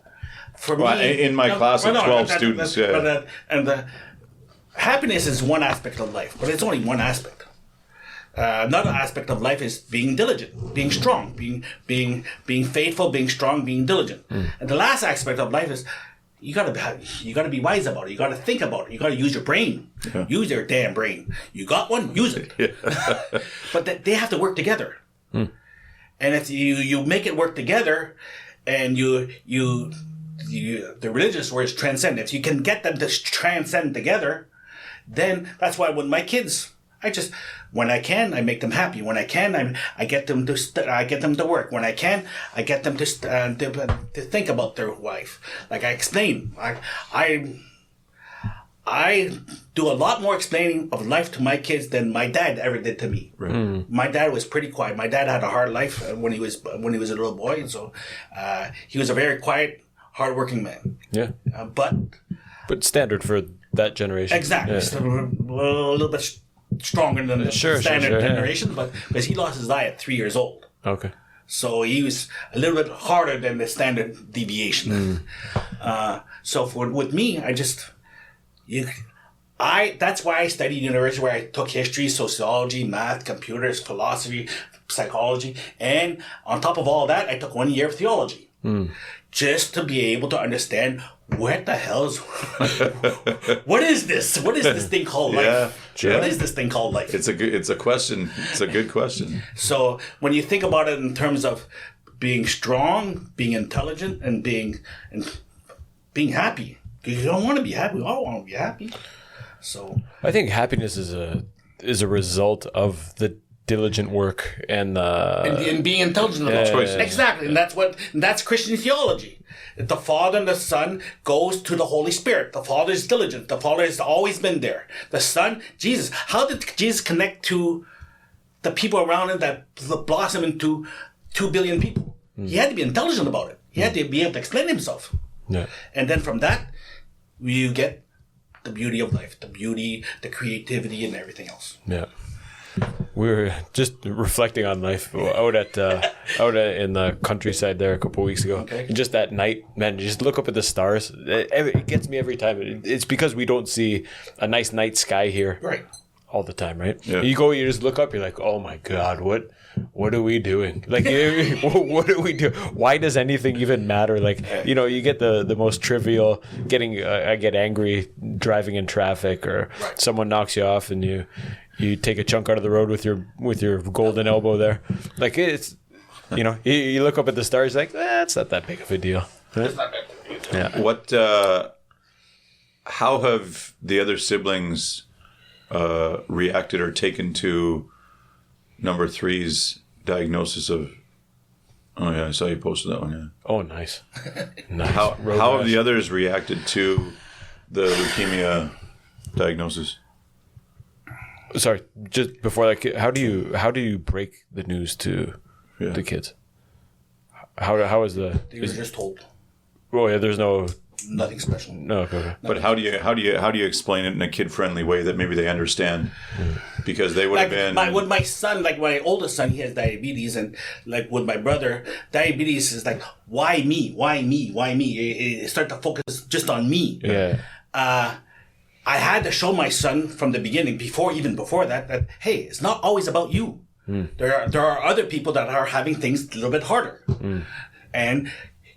For me, in my class of 12 students, happiness is one aspect of life, but it's only one aspect. Another aspect of life is being diligent, being strong, being faithful, being strong, being diligent. And the last aspect of life is you gotta be wise about it. You gotta think about it. You gotta use your brain. Yeah. Use your damn brain. You got one, use it. But they have to work together. And if you make it work together, and the religious word is transcend. If you can get them to transcend together, then that's why when my kids, when I can, I make them happy. When I can, I get them to work. When I can, I get them to think about their wife. Like I explain, I do a lot more explaining of life to my kids than my dad ever did to me. Right. My dad was pretty quiet. My dad had a hard life when he was a little boy, and so he was a very quiet, hardworking man. Yeah, but standard for that generation. Exactly, yeah. A little bit stronger than the standard generation, but because he lost his eye at 3 years old. Okay. So he was a little bit harder than the standard deviation. So with me, that's why I studied university, where I took history, sociology, math, computers, philosophy, psychology, and on top of all that, I took 1 year of theology, just to be able to understand what the hell is, what is this? What is this thing called life? Yeah. What is this thing called life? It's a question. It's a good question. So when you think about it in terms of being strong, being intelligent, and being happy. You don't want to be happy. We all want to be happy. So I think happiness is a result of the diligent work and and being intelligent about choices. Exactly, and that's Christian theology. The Father and the Son goes to the Holy Spirit. The Father is diligent. The Father has always been there. The Son, Jesus. How did Jesus connect to the people around him that blossom into 2 billion people? He had to be intelligent about it. He had to be able to explain himself. Yeah. And then from that, you get the beauty of life, the beauty, the creativity, and everything else. Yeah. We were just reflecting on life out in the countryside there a couple of weeks ago. Okay. And just at night, man, you just look up at the stars. It gets me every time. It's because we don't see a nice night sky here Right. all the time, right? Yeah. You just look up, you're like, oh my God, what are we doing? Like, what do we do? Why does anything even matter? Like, you get the most trivial I get angry driving in traffic, or someone knocks you off and you take a chunk out of the road with your golden elbow there. Like, it's, you look up at the stars, like, it's not that big of a deal. It's not bad. Yeah. What? How have the other siblings reacted or taken to number 3's diagnosis of? Oh yeah, I saw you posted that one. Yeah. Oh, nice. Nice. How have the others reacted to the leukemia diagnosis? Sorry, just before that, how do you break the news to the kids? How is the? They were just told. Oh yeah, there's no. Nothing special. No, okay. But how do you explain it in a kid-friendly way that maybe they understand? Because they would have been with my son, like my oldest son, he has diabetes, and like with my brother, diabetes is like, why me? Why me? Why me? It start to focus just on me. Yeah. I had to show my son from the beginning, before that hey, it's not always about you. There are other people that are having things a little bit harder, and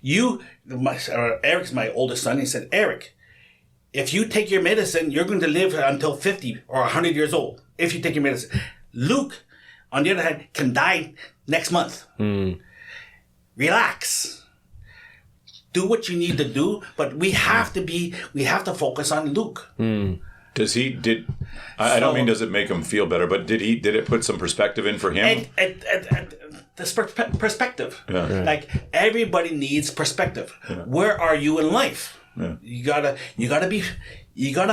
Eric's my oldest son. He said, Eric, if you take your medicine, you're going to live until 50 or 100 years old. If you take your medicine, Luke, on the other hand, can die next month. Relax. Do what you need to do, but we have to focus on Luke. I don't mean does it make him feel better, but did it put some perspective in for him? This perspective. Yeah. Like, everybody needs perspective. Yeah. Where are you in life? Yeah. You gotta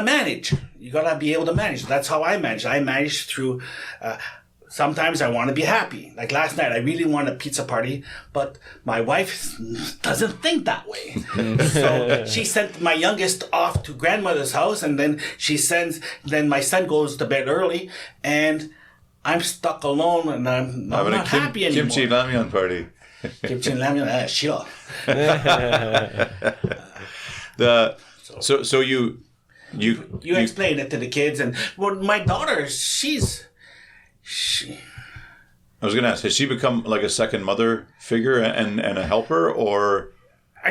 manage. You gotta be able to manage. That's how I manage. I manage through, sometimes I want to be happy. Like last night, I really wanted a pizza party, but my wife doesn't think that way. So she sent my youngest off to grandmother's house, and then then my son goes to bed early, and I'm stuck alone, and I'm not happy anymore. Kimchi ramyun party. Kimchi ramyun, sure. So you explain it to the kids, and my daughter, I was going to ask, has she become like a second mother figure and a helper, or?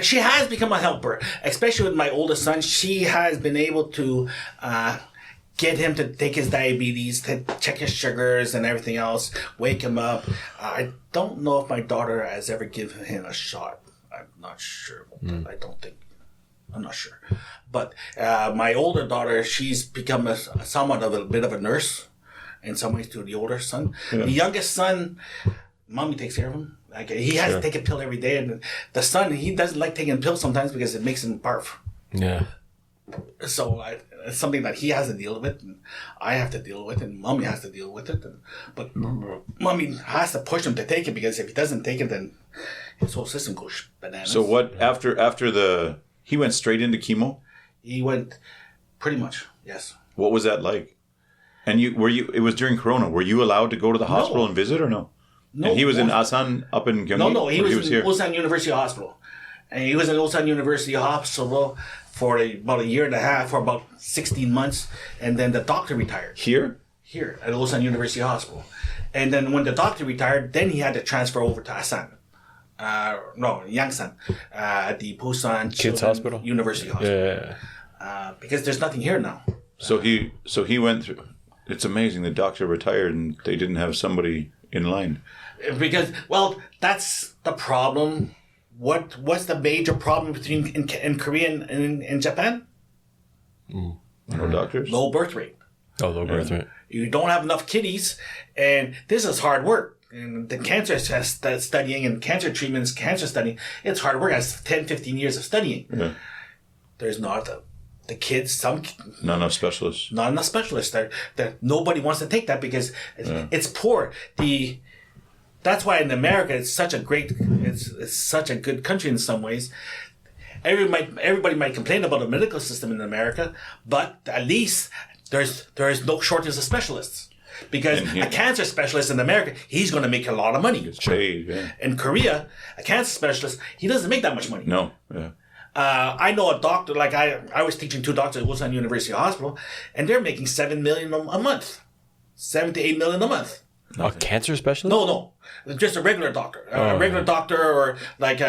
She has become a helper, especially with my oldest son. She has been able to get him to take his diabetes, to check his sugars and everything else, wake him up. I don't know if my daughter has ever given him a shot. I'm not sure about that. I'm not sure. But my older daughter, she's become somewhat of a bit of a nurse in some ways to the older son. Yeah. The youngest son, mommy takes care of him. Like, he has to take a pill every day. And the son, he doesn't like taking pills sometimes because it makes him barf. Yeah. So it's something that he has to deal with, and I have to deal with, and mommy has to deal with it. But mommy has to push him to take it, because if he doesn't take it, then his whole system goes bananas. So what, after he went straight into chemo? He went, pretty much, yes. What was that like? And it was during Corona. Were you allowed to go to the hospital and visit, or no? No. And he was in Ulsan up in Gyeonggi? No, he was in Ulsan University Hospital. And he was in Ulsan University Hospital for about a year and a half, for about 16 months. And then the doctor retired. Here? Here, at Ulsan University Hospital. And then when the doctor retired, then he had to transfer over to Asan. Yangsan. At the Busan Kids Hospital? University Hospital. Yeah. Because there's nothing here now. So he went through... It's amazing the doctor retired and they didn't have somebody in line. Because, that's the problem. What's the major problem between in Korea and in Japan? No doctors? Low birth rate. Oh, low birth rate. You don't have enough kidneys, and this is hard work. And the cancer studying and cancer treatments, cancer studying, it's hard work. That's 10, 15 years of studying. Yeah. There's not the kids, not enough specialists. Not enough specialists. That nobody wants to take that because it's poor. That's why in America it's such a good country in some ways. Everybody might complain about the medical system in America, but at least there is no shortage of specialists. Because a cancer specialist in America, he's going to make a lot of money. It's paid, yeah. In Korea, a cancer specialist, he doesn't make that much money. No, yeah. I know a doctor, like I was teaching 2 doctors at Ulsan University Hospital, and they're making $7 million a month. $7 to $8 million a month. A cancer specialist? No. Just a regular doctor. A regular doctor, or like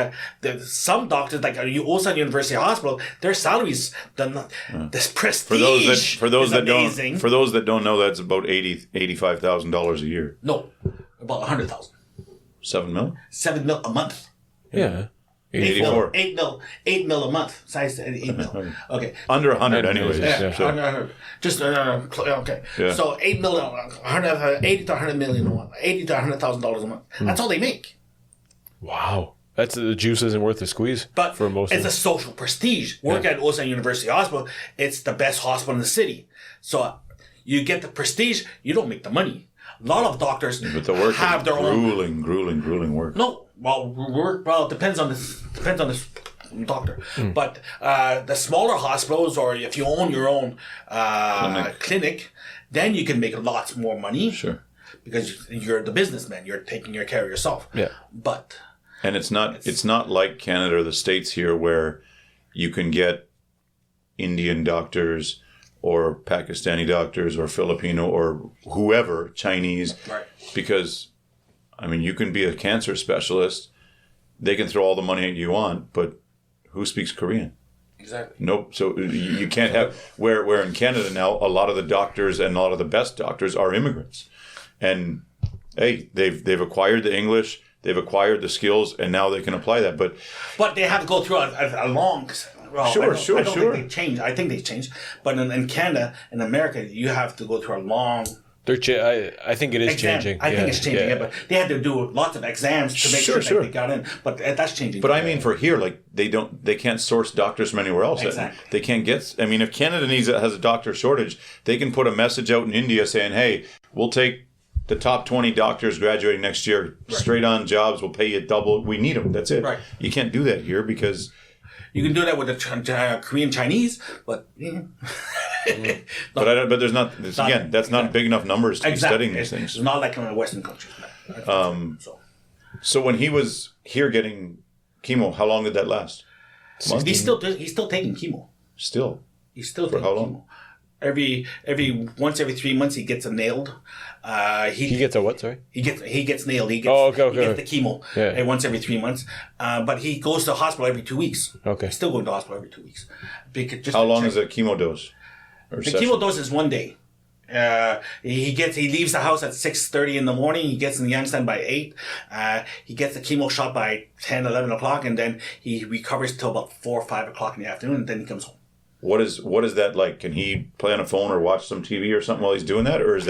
some doctors, like Ulsan University Hospital, their salaries, this prestige for those that amazing. For those that don't know, that's about $85,000 a year. No, about 100,000. $7 million? $7 million a month. Yeah. 84. 8 mil a month. Size 8 mil. Okay. Under 100 anyways. Yeah, so. Under 100. Just, okay. Yeah. So 8 million, 80 to 100 million a month. $80 to $100,000 a month. That's all they make. Wow. That's the juice isn't worth the squeeze. But for most it's a social prestige. Work at Ulsan University Hospital, it's the best hospital in the city. So you get the prestige, you don't make the money. A lot of doctors have their own grueling work. No, it depends on this doctor. But the smaller hospitals, or if you own your own clinic, then you can make lots more money. Sure, because you're the businessman. You're taking care of yourself. Yeah, and it's not like Canada or the States here where you can get Indian doctors or Pakistani doctors or Filipino or whoever, Chinese. Right. Because, I mean, you can be a cancer specialist. They can throw all the money at you want, but who speaks Korean? Exactly. Nope. So you can't have... Where in Canada now, a lot of the doctors and a lot of the best doctors are immigrants. And, hey, they've acquired the English, they've acquired the skills, and now they can apply that. But they have to go through a long... Well, sure. I don't think they changed. I think they changed. But in Canada, in America, you have to go through a long... I think it is changing. I think it's changing. Yeah. But they had to do lots of exams to make sure that they got in. But that's changing. But I mean, for here, like they can't source doctors from anywhere else. Exactly. They can't get. I mean, if Canada has a doctor shortage, they can put a message out in India saying, "Hey, we'll take the top 20 doctors graduating next year, straight on jobs. We'll pay you double. We need them. That's it." Right. You can't do that here because. You can do that with the Korean Chinese, but but there's not. Again, that's not big enough numbers to be studying these things. It's not like in the Western countries. So when he was here getting chemo, how long did that last? He's still taking chemo. Still, he's still for taking how long? Chemo. Once every 3 months he gets a nailed. He gets a what? Sorry. He gets nailed. He gets the chemo once every 3 months. But he goes to the hospital every 2 weeks. Okay. He's still going to the hospital every 2 weeks. How long is a chemo dose? Chemo dose is 1 day. He leaves the house at 6:30 in the morning. He gets in the Yangsan by 8. He gets the chemo shot by 10, 11 o'clock, and then he recovers till about 4 or 5 o'clock in the afternoon, and then he comes home. What is that like? Can he play on a phone or watch some TV or something while he's doing that, or is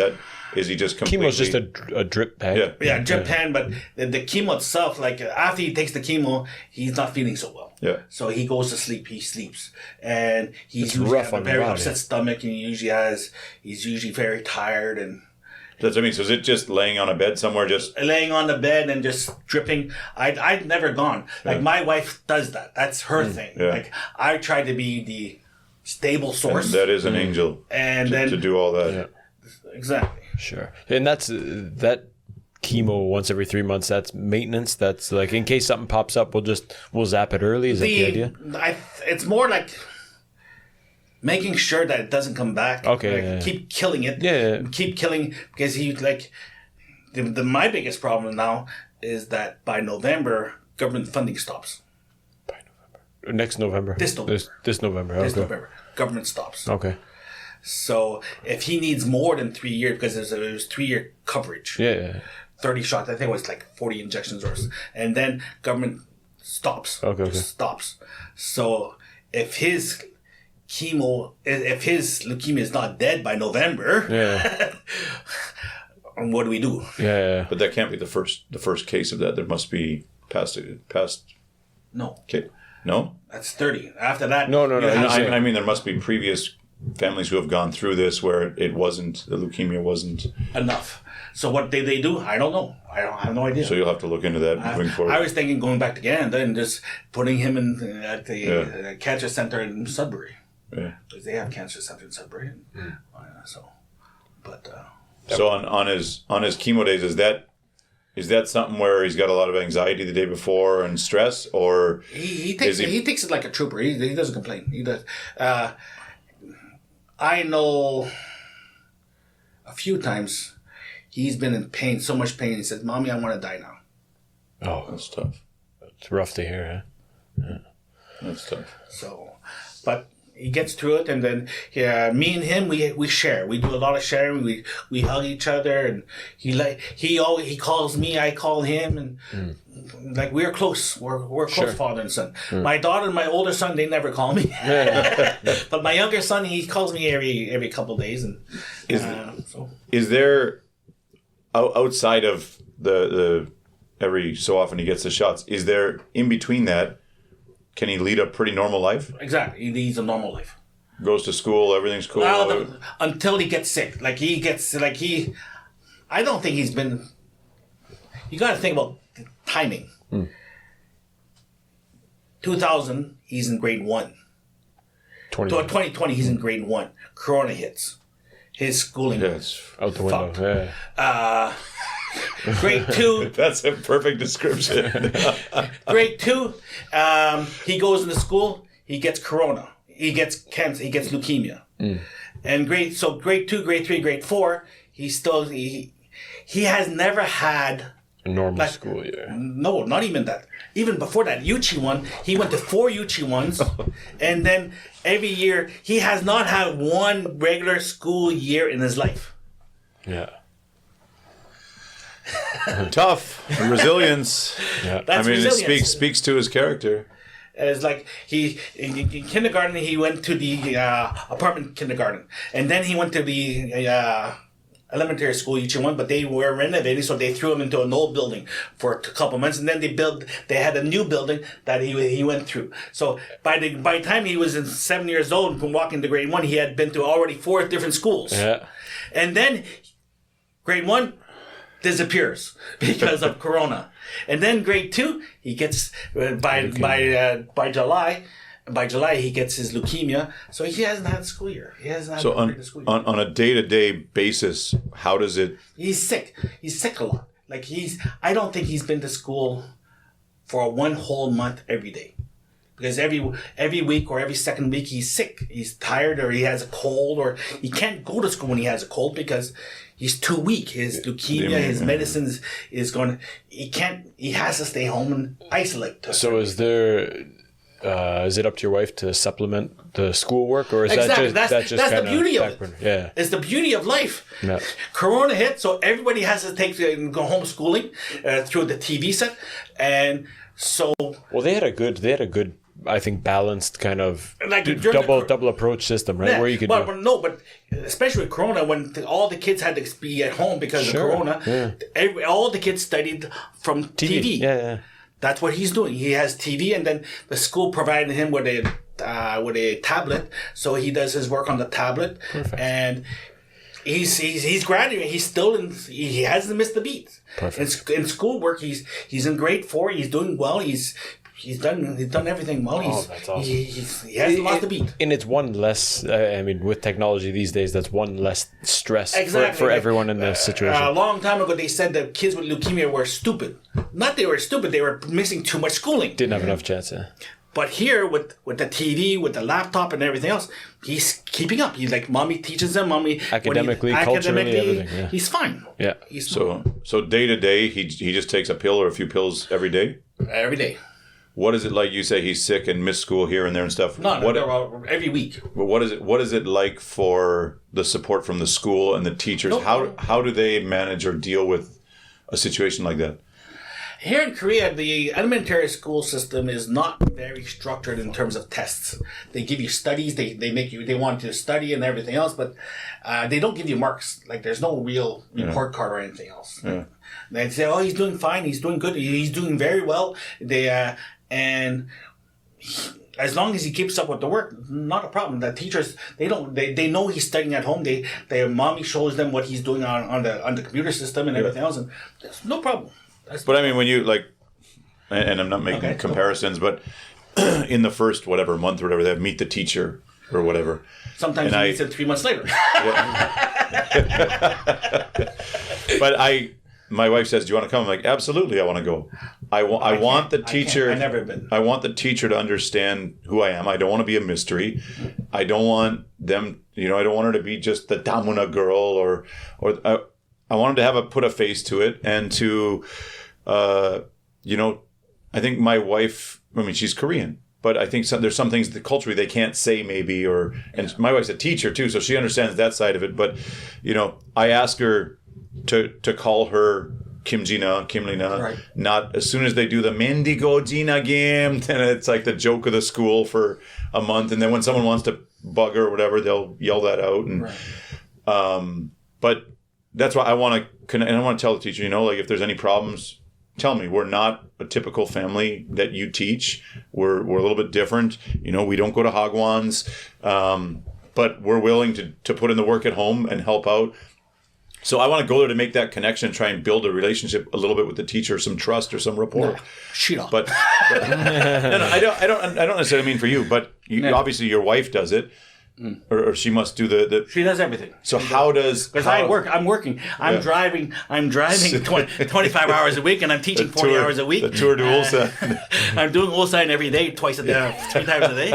he just completely... Chemo's just a drip pen. Yeah, drip pen, but the chemo itself, like after he takes the chemo, he's not feeling so well. Yeah. So he goes to sleep. He sleeps, and he's usually rough got on a very the body. upset stomach, and he's usually very tired and. That's what I mean. So is it just laying on a bed somewhere, just laying on the bed and just dripping? I've never gone. Like my wife does that. That's her thing. Yeah. Like I try to be the stable source. And that is an angel. And then to do all that. Yeah. Exactly. Sure. And that's that chemo once every 3 months. That's maintenance. That's like in case something pops up, we'll zap it early. Is that the idea? It's more like making sure that it doesn't come back. Okay. Keep killing it. Yeah. Keep killing because my biggest problem now is that by November government funding stops. By November. Next November. This November. This November. Okay. This November. Government stops. Okay. So if he needs more than 3 years, because it was 3 year coverage. Yeah. 30 shots. I think it was like 40 injections and then government stops. Okay. Stops. So if his chemo, if his leukemia is not dead by November, what do we do? Yeah. But that can't be the first case of that. There must be past. No. Okay. No? That's 30. After that... No. I mean, there must be previous families who have gone through this where the leukemia wasn't... enough. So what did they do? I don't know. I have no idea. So you'll have to look into that moving forward. I was thinking going back to Canada and just putting him at the cancer center in Sudbury. Yeah. Because they have cancer center in Sudbury. So on his chemo days, is that something where he's got a lot of anxiety the day before and stress, or he takes it like a trooper. He doesn't complain. He does. I know a few times he's been in pain, so much pain. He says, "Mommy, I want to die now." Oh, that's tough. It's rough to hear, huh? Yeah. That's tough. So, but he gets through it, and then me and him, we share. We do a lot of sharing. We hug each other, and he calls me, I call him, and like we're close. We're close, father and son. My daughter and my older son, they never call me, but my younger son, he calls me every couple of days, and is there outside of the every so often he gets the shots? Is there in between that? Can he lead a pretty normal life? Exactly. He leads a normal life. Goes to school, everything's cool. Until he gets sick. I don't think he's been... You got to think about the timing. 2000, he's in grade 1. 2020, he's in grade 1. Corona hits. His schooling... It's out the window. Yeah. Grade 2. That's a perfect description. Grade 2, he goes into school, he gets corona. He gets cancer, he gets leukemia. And grade 2, grade 3, grade 4, he has never had a normal school year. No, not even that. Even before that, Uchi one, he went to 4 Uchi ones, and then every year he has not had one regular school year in his life. Yeah. Tough resilience. Yeah. That's resilience. It speaks to his character. It's like in kindergarten he went to the apartment kindergarten, and then he went to the elementary school each one, but they were renovating, so they threw him into an old building for a couple months, and then they had a new building that he went through. So by the time he was 7 years old, from walking to grade 1, he had been to already 4 different schools. Yeah. And then grade 1 disappears because of corona, and then grade 2 he gets by July he gets his leukemia, so he hasn't had a school year. He hasn't had a school year. On a day-to-day basis, how does it? He's sick a lot. Like I don't think he's been to school for 1 whole month every day, because every week or every second week he's sick. He's tired, or he has a cold, or he can't go to school when he has a cold because he's too weak. His leukemia, his medicines is going. He has to stay home and isolate. So is it up to your wife to supplement the schoolwork, or is exactly. that's the beauty of it. Yeah, it's the beauty of life. Yeah. Corona hit, so everybody has to go homeschooling through the TV set, and so. Well, they had a good. I think balanced kind of like double approach system, right? Yeah, where you could but especially with Corona, when all the kids had to be at home because of Corona, all the kids studied from TV. Yeah. That's what he's doing. He has TV, and then the school provided him with a tablet, so he does his work on the tablet. Perfect. And he's graduating. He's still he hasn't missed a beat. Perfect. In schoolwork, he's in grade 4. He's doing well. He's done everything well. That's awesome. He has a lot to beat. And it's one less. With technology these days, that's one less stress for everyone in the situation. A long time ago, they said that kids with leukemia were stupid. Not they were stupid. They were missing too much schooling. Didn't have enough chance. Yeah. But here, with the TV, with the laptop, and everything else, he's keeping up. He's like, mommy teaches him. Mommy academically, culturally, everything. Yeah. He's fine. Yeah. So day to day, he just takes a pill or a few pills every day. Every day. What is it like? You say he's sick and missed school here and there and stuff. No, every week. But what is it like for the support from the school and the teachers? How do they manage or deal with a situation like that? Here in Korea, the elementary school system is not very structured in terms of tests. They give you studies, they want you to study and everything else, but they don't give you marks. Like, there's no real report card or anything else. Yeah. They say, oh, he's doing fine, he's doing good, he's doing very well. As long as he keeps up with the work, not a problem. The teachers, they know he's studying at home. Their mommy shows them what he's doing on the computer system and everything else, and there's no problem. But I mean, when you like, and I'm not making comparisons, but in the first month or whatever, they have meet the teacher or whatever. Sometimes he meets it 3 months later. But my wife says, "Do you want to come?" I'm like, "Absolutely, I want to go. I want the teacher. I've never been. I want the teacher to understand who I am. I don't want to be a mystery. I don't want them. I don't want her to be just the Damuna girl, or I wanted to put a face to it, and to, I think my wife. I mean, she's Korean, but I think there's some things that culturally they can't say maybe, and my wife's a teacher too, so she understands that side of it. But, I ask her to call her Kim Lina, right. Not as soon as they do the Mendigo Gina game, then it's like the joke of the school for a month, and then when someone wants to bug her or whatever, they'll yell that out. And right. But that's why I want to tell the teacher, like, if there's any problems, tell me. We're not a typical family that you teach. We're a little bit different. We don't go to Hagwons, but we're willing to put in the work at home and help out. So I want to go there to make that connection and try and build a relationship a little bit with the teacher, some trust or some rapport. No, but no, I don't necessarily mean for you, but obviously your wife does it. Or she must do the. She does everything. So how does? Because I'm working. I'm driving 25 hours a week, and I'm teaching 40 hours a week. The tour to Ulsan. I'm doing Ulsan every day, twice a day, 3 times a day.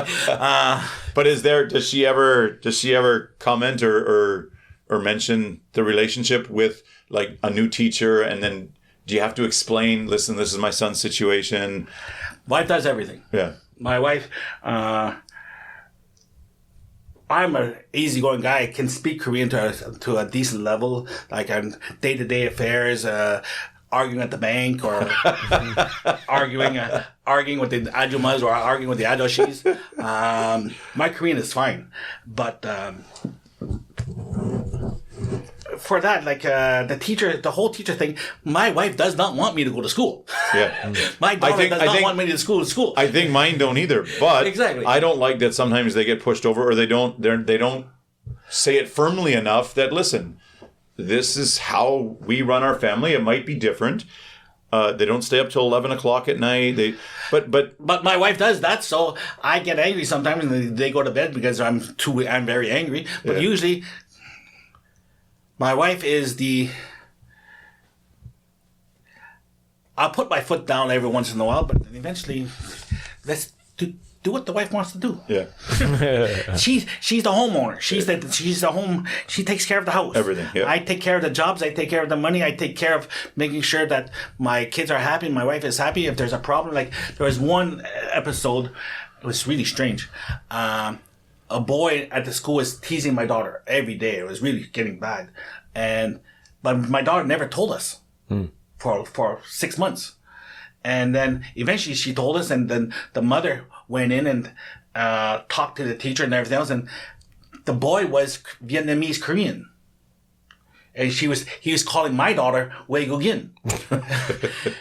But does she ever comment or mention the relationship with, like, a new teacher, and then do you have to explain? Listen, this is my son's situation. Wife does everything. Yeah. My wife. I'm an easygoing guy. I can speak Korean to a decent level, like on day-to-day affairs, arguing at the bank, or arguing with the ajumas, or arguing with the ajoshis. My Korean is fine, but for that, like, the whole teacher thing, my wife does not want me to go to school. Yeah. My daughter does not want me to go to school. I think mine don't either, but exactly. I don't like that sometimes they get pushed over, or they don't say it firmly enough that, listen, this is how we run our family. It might be different. They don't stay up till 11 o'clock at night. But my wife does that, so I get angry sometimes, and they go to bed because I'm very angry. But usually, my wife is I'll put my foot down every once in a while, but eventually, let's do what the wife wants to do. Yeah. She's the homeowner. She's the home. She takes care of the house. Everything. Yeah. I take care of the jobs. I take care of the money. I take care of making sure that my kids are happy. My wife is happy. If there's a problem, like there was one episode, it was really strange. A boy at the school was teasing my daughter every day. It was really getting bad, but my daughter never told us for 6 months, and then eventually she told us, and then the mother went in and talked to the teacher and everything else, and the boy was Vietnamese Korean. And he was calling my daughter Wei Gugin.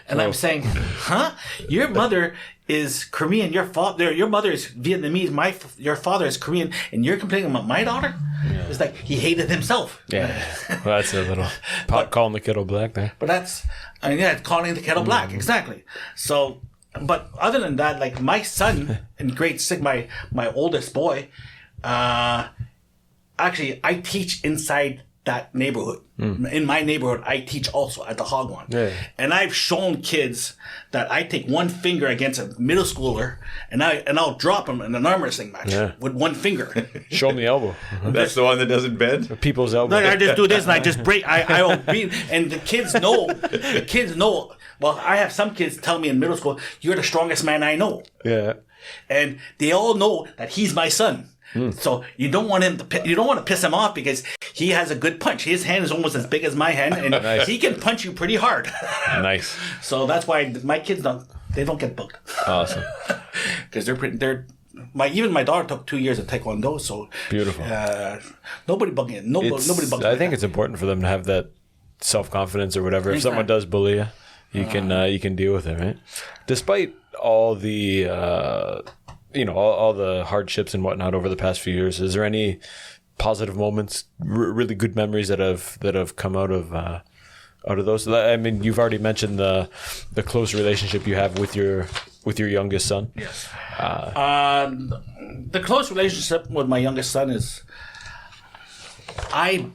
And I'm saying, huh? Your mother is Korean, your mother is Vietnamese, your father is Korean, and you're complaining about my daughter? Yeah. It's like he hated himself. Yeah. Well, that's a little pot calling the kettle black there. But calling the kettle black, exactly. So, but other than that, like my son in grade 6, my oldest boy, actually I teach inside that neighborhood. In my neighborhood, I teach also at the Hagwon. Yeah. And I've shown kids that I take one finger against a middle schooler and I'll drop him in an arm wrestling match with one finger. Show him the elbow. That's the one that doesn't bend? People's elbow. No, I just do this and I just break. I will beat. And the kids know. Well, I have some kids tell me in middle school, you're the strongest man I know. Yeah. And they all know that he's my son. So you don't want to piss him off because he has a good punch. His hand is almost as big as my hand, and he can punch you pretty hard. Nice. So that's why my kids don't get booked. Awesome. Because even my daughter took 2 years of Taekwondo, so Beautiful. Nobody bugging it. Nobody bugging. I think it's important for them to have that self-confidence or whatever. If someone does bully you, you can deal with it, right? Despite all the all the hardships and whatnot over the past few years, is there any positive moments, really good memories that have come out of those? I mean, you've already mentioned the close relationship you have with your youngest son. Yes. The close relationship with my youngest son is, I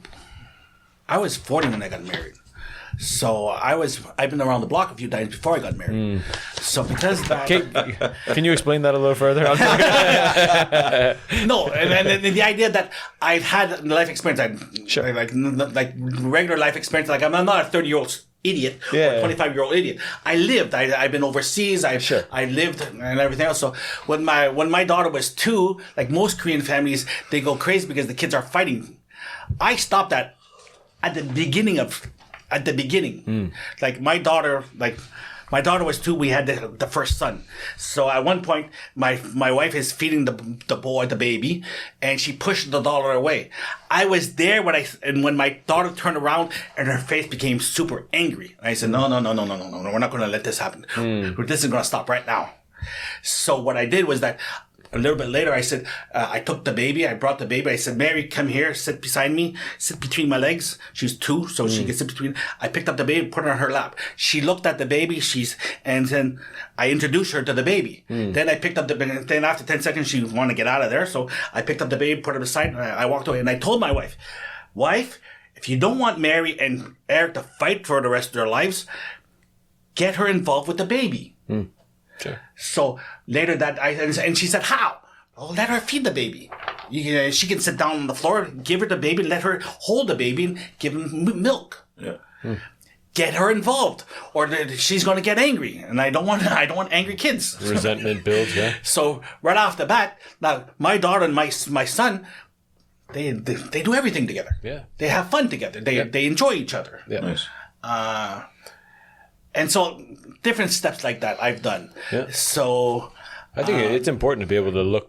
was 40 when I got married. So I've been around the block a few times before I got married. So because of that, can you explain that a little further? No, and the idea that I've had life experience, like regular life experience. Like I'm not a 30-year-old idiot or a 25-year-old idiot. I lived. I've been overseas. I lived and everything else. So when my daughter was 2, like most Korean families, they go crazy because the kids are fighting. I stopped that at the beginning. Like my daughter was 2. We had the first son. So at one point, my wife is feeding the baby, and she pushed the daughter away. I was there when my daughter turned around and her face became super angry. And I said, no, we're not going to let this happen. This is going to stop right now. So what I did was that, a little bit later, I said, I took the baby. I brought the baby. I said, Mary, come here, sit beside me, sit between my legs. She's 2, so she can sit between. I picked up the baby, put it on her lap. She looked at the baby. And then I introduced her to the baby. Then I picked up the baby. Then after 10 seconds, she wanted to get out of there. So I picked up the baby, put it aside, and I walked away. And I told my wife, if you don't want Mary and Eric to fight for the rest of their lives, get her involved with the baby. Sure. So later and she said, how? Oh, let her feed the baby. She can sit down on the floor, give her the baby, let her hold the baby and give him milk. Yeah. Get her involved, or she's going to get angry, and I don't want angry kids. Resentment builds, yeah. So right off the bat, now my daughter and my son, they do everything together. Yeah. They have fun together. They enjoy each other. Yeah. Nice. And so different steps like that I've done. Yeah. So I think it's important to be able to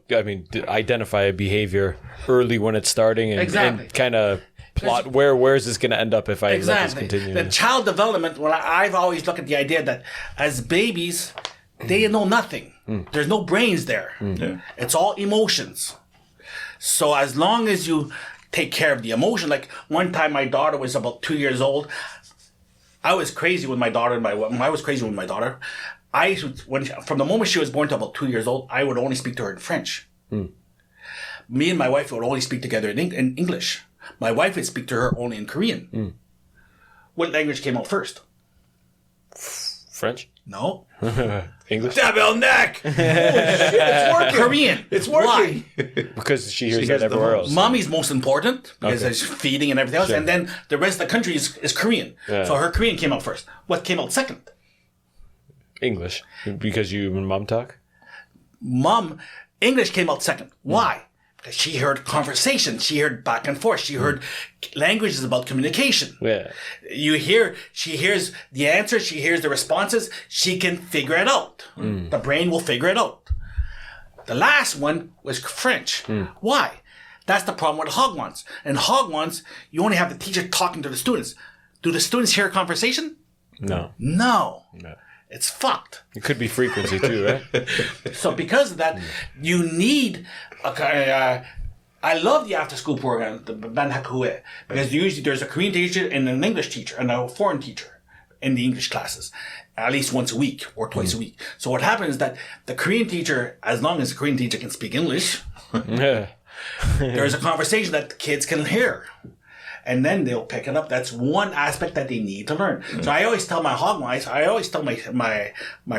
identify a behavior early when it's starting and kind of plot where is this going to end up if I let this continue. The child development, I've always looked at the idea that as babies, they know nothing. There's no brains there. Yeah. It's all emotions. So as long as you take care of the emotion, like one time my daughter was about 2 years old, I was crazy with my daughter. From the moment she was born to about 2 years old, I would only speak to her in French. Me and my wife would only speak together in English. My wife would speak to her only in Korean. What language came out first? French? No. English? Tabarnak! Oh, shit, it's working. Korean. It's working. Why? Because she hears that everywhere else. Mommy's most important because there's feeding and everything else. Sure. And then the rest of the country is Korean. Yeah. So her Korean came out first. What came out second? English. Because you and Mom talk? English came out second. Why? Because she heard conversation. She heard back and forth. She heard language is about communication. Yeah. She hears the answer. She hears the responses. She can figure it out. The brain will figure it out. The last one was French. Why? That's the problem with Hogwons. In Hogwons, you only have the teacher talking to the students. Do the students hear a conversation? No. It's fucked. It could be frequency too, right? So because of that, you need I love the after-school program, the Banhakue, because usually there's a Korean teacher and an English teacher and a foreign teacher in the English classes, at least once a week or twice a week. So what happens is that the Korean teacher, as long as the Korean teacher can speak English, there's a conversation that the kids can hear. and then they'll pick it up. That's one aspect that they need to learn. So I always tell my hogwise, I always tell my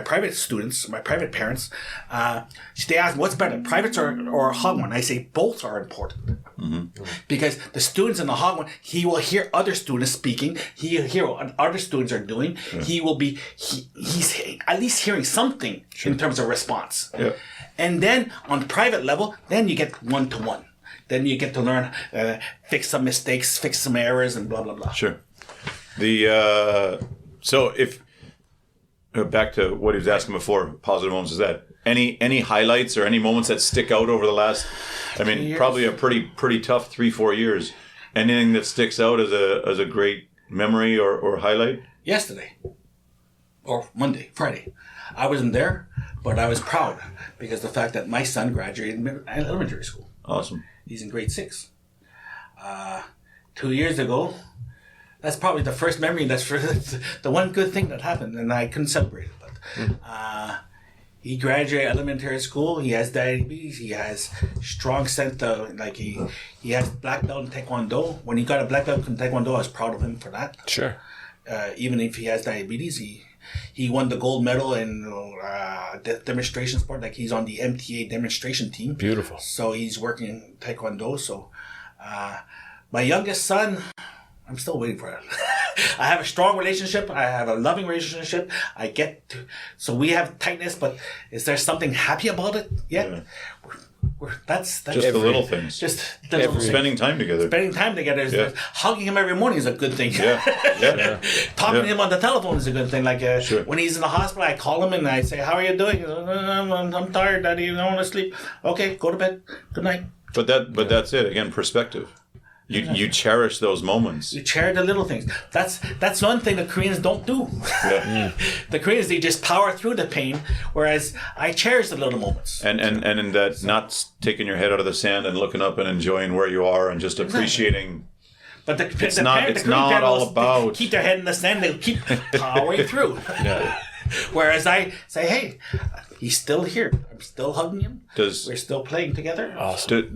private students, my private parents, they ask what's better, privates or hogwine. I say both are important. Because the students in the hogwine, he will hear other students speaking, he'll hear what other students are doing, he will be, he's at least hearing something in terms of response. And then on the private level, then you get one-to-one. Then you get to learn, fix some mistakes, fix some errors, and blah, blah, blah. Sure. So if, back to what he was asking before, positive moments, is that any highlights or any moments that stick out over the last, probably a pretty tough 3-4 years. Anything that sticks out as a great memory or highlight? Yesterday. Or Monday, Friday. I wasn't there, but I was proud because the fact that my son graduated elementary school. Awesome. He's in grade 6. 2 years ago, that's probably the first memory. That's the one good thing that happened, and I couldn't celebrate it. But he graduated elementary school. He has diabetes. He has strong sense of he has black belt in Taekwondo. When he got a black belt in Taekwondo, I was proud of him for that. Sure. Even if he has diabetes, he won the gold medal in demonstration sport. Like he's on the MTA demonstration team. Beautiful. So he's working in Taekwondo. So my youngest son, I'm still waiting for it. I have a strong relationship. I have a loving relationship. So we have tightness, but is there something happy about it yet? Yeah. That's just the little things. Just the little things. Spending time together. Hugging him every morning is a good thing. Talking to him on the telephone is a good thing. When he's in the hospital, I call him and I say, "How are you doing?" I'm tired, Daddy. I don't want to sleep. Okay, go to bed. Good night. But that's it. Again, perspective. You cherish those moments. You cherish the little things. That's one thing the Koreans don't do. The Koreans, they just power through the pain, whereas I cherish the little moments. And in that, not taking your head out of the sand and looking up and enjoying where you are and just appreciating. But it's not all about keep their head in the sand. They'll keep powering through. Whereas I say, hey, he's still here. I'm still hugging him. We're still playing together.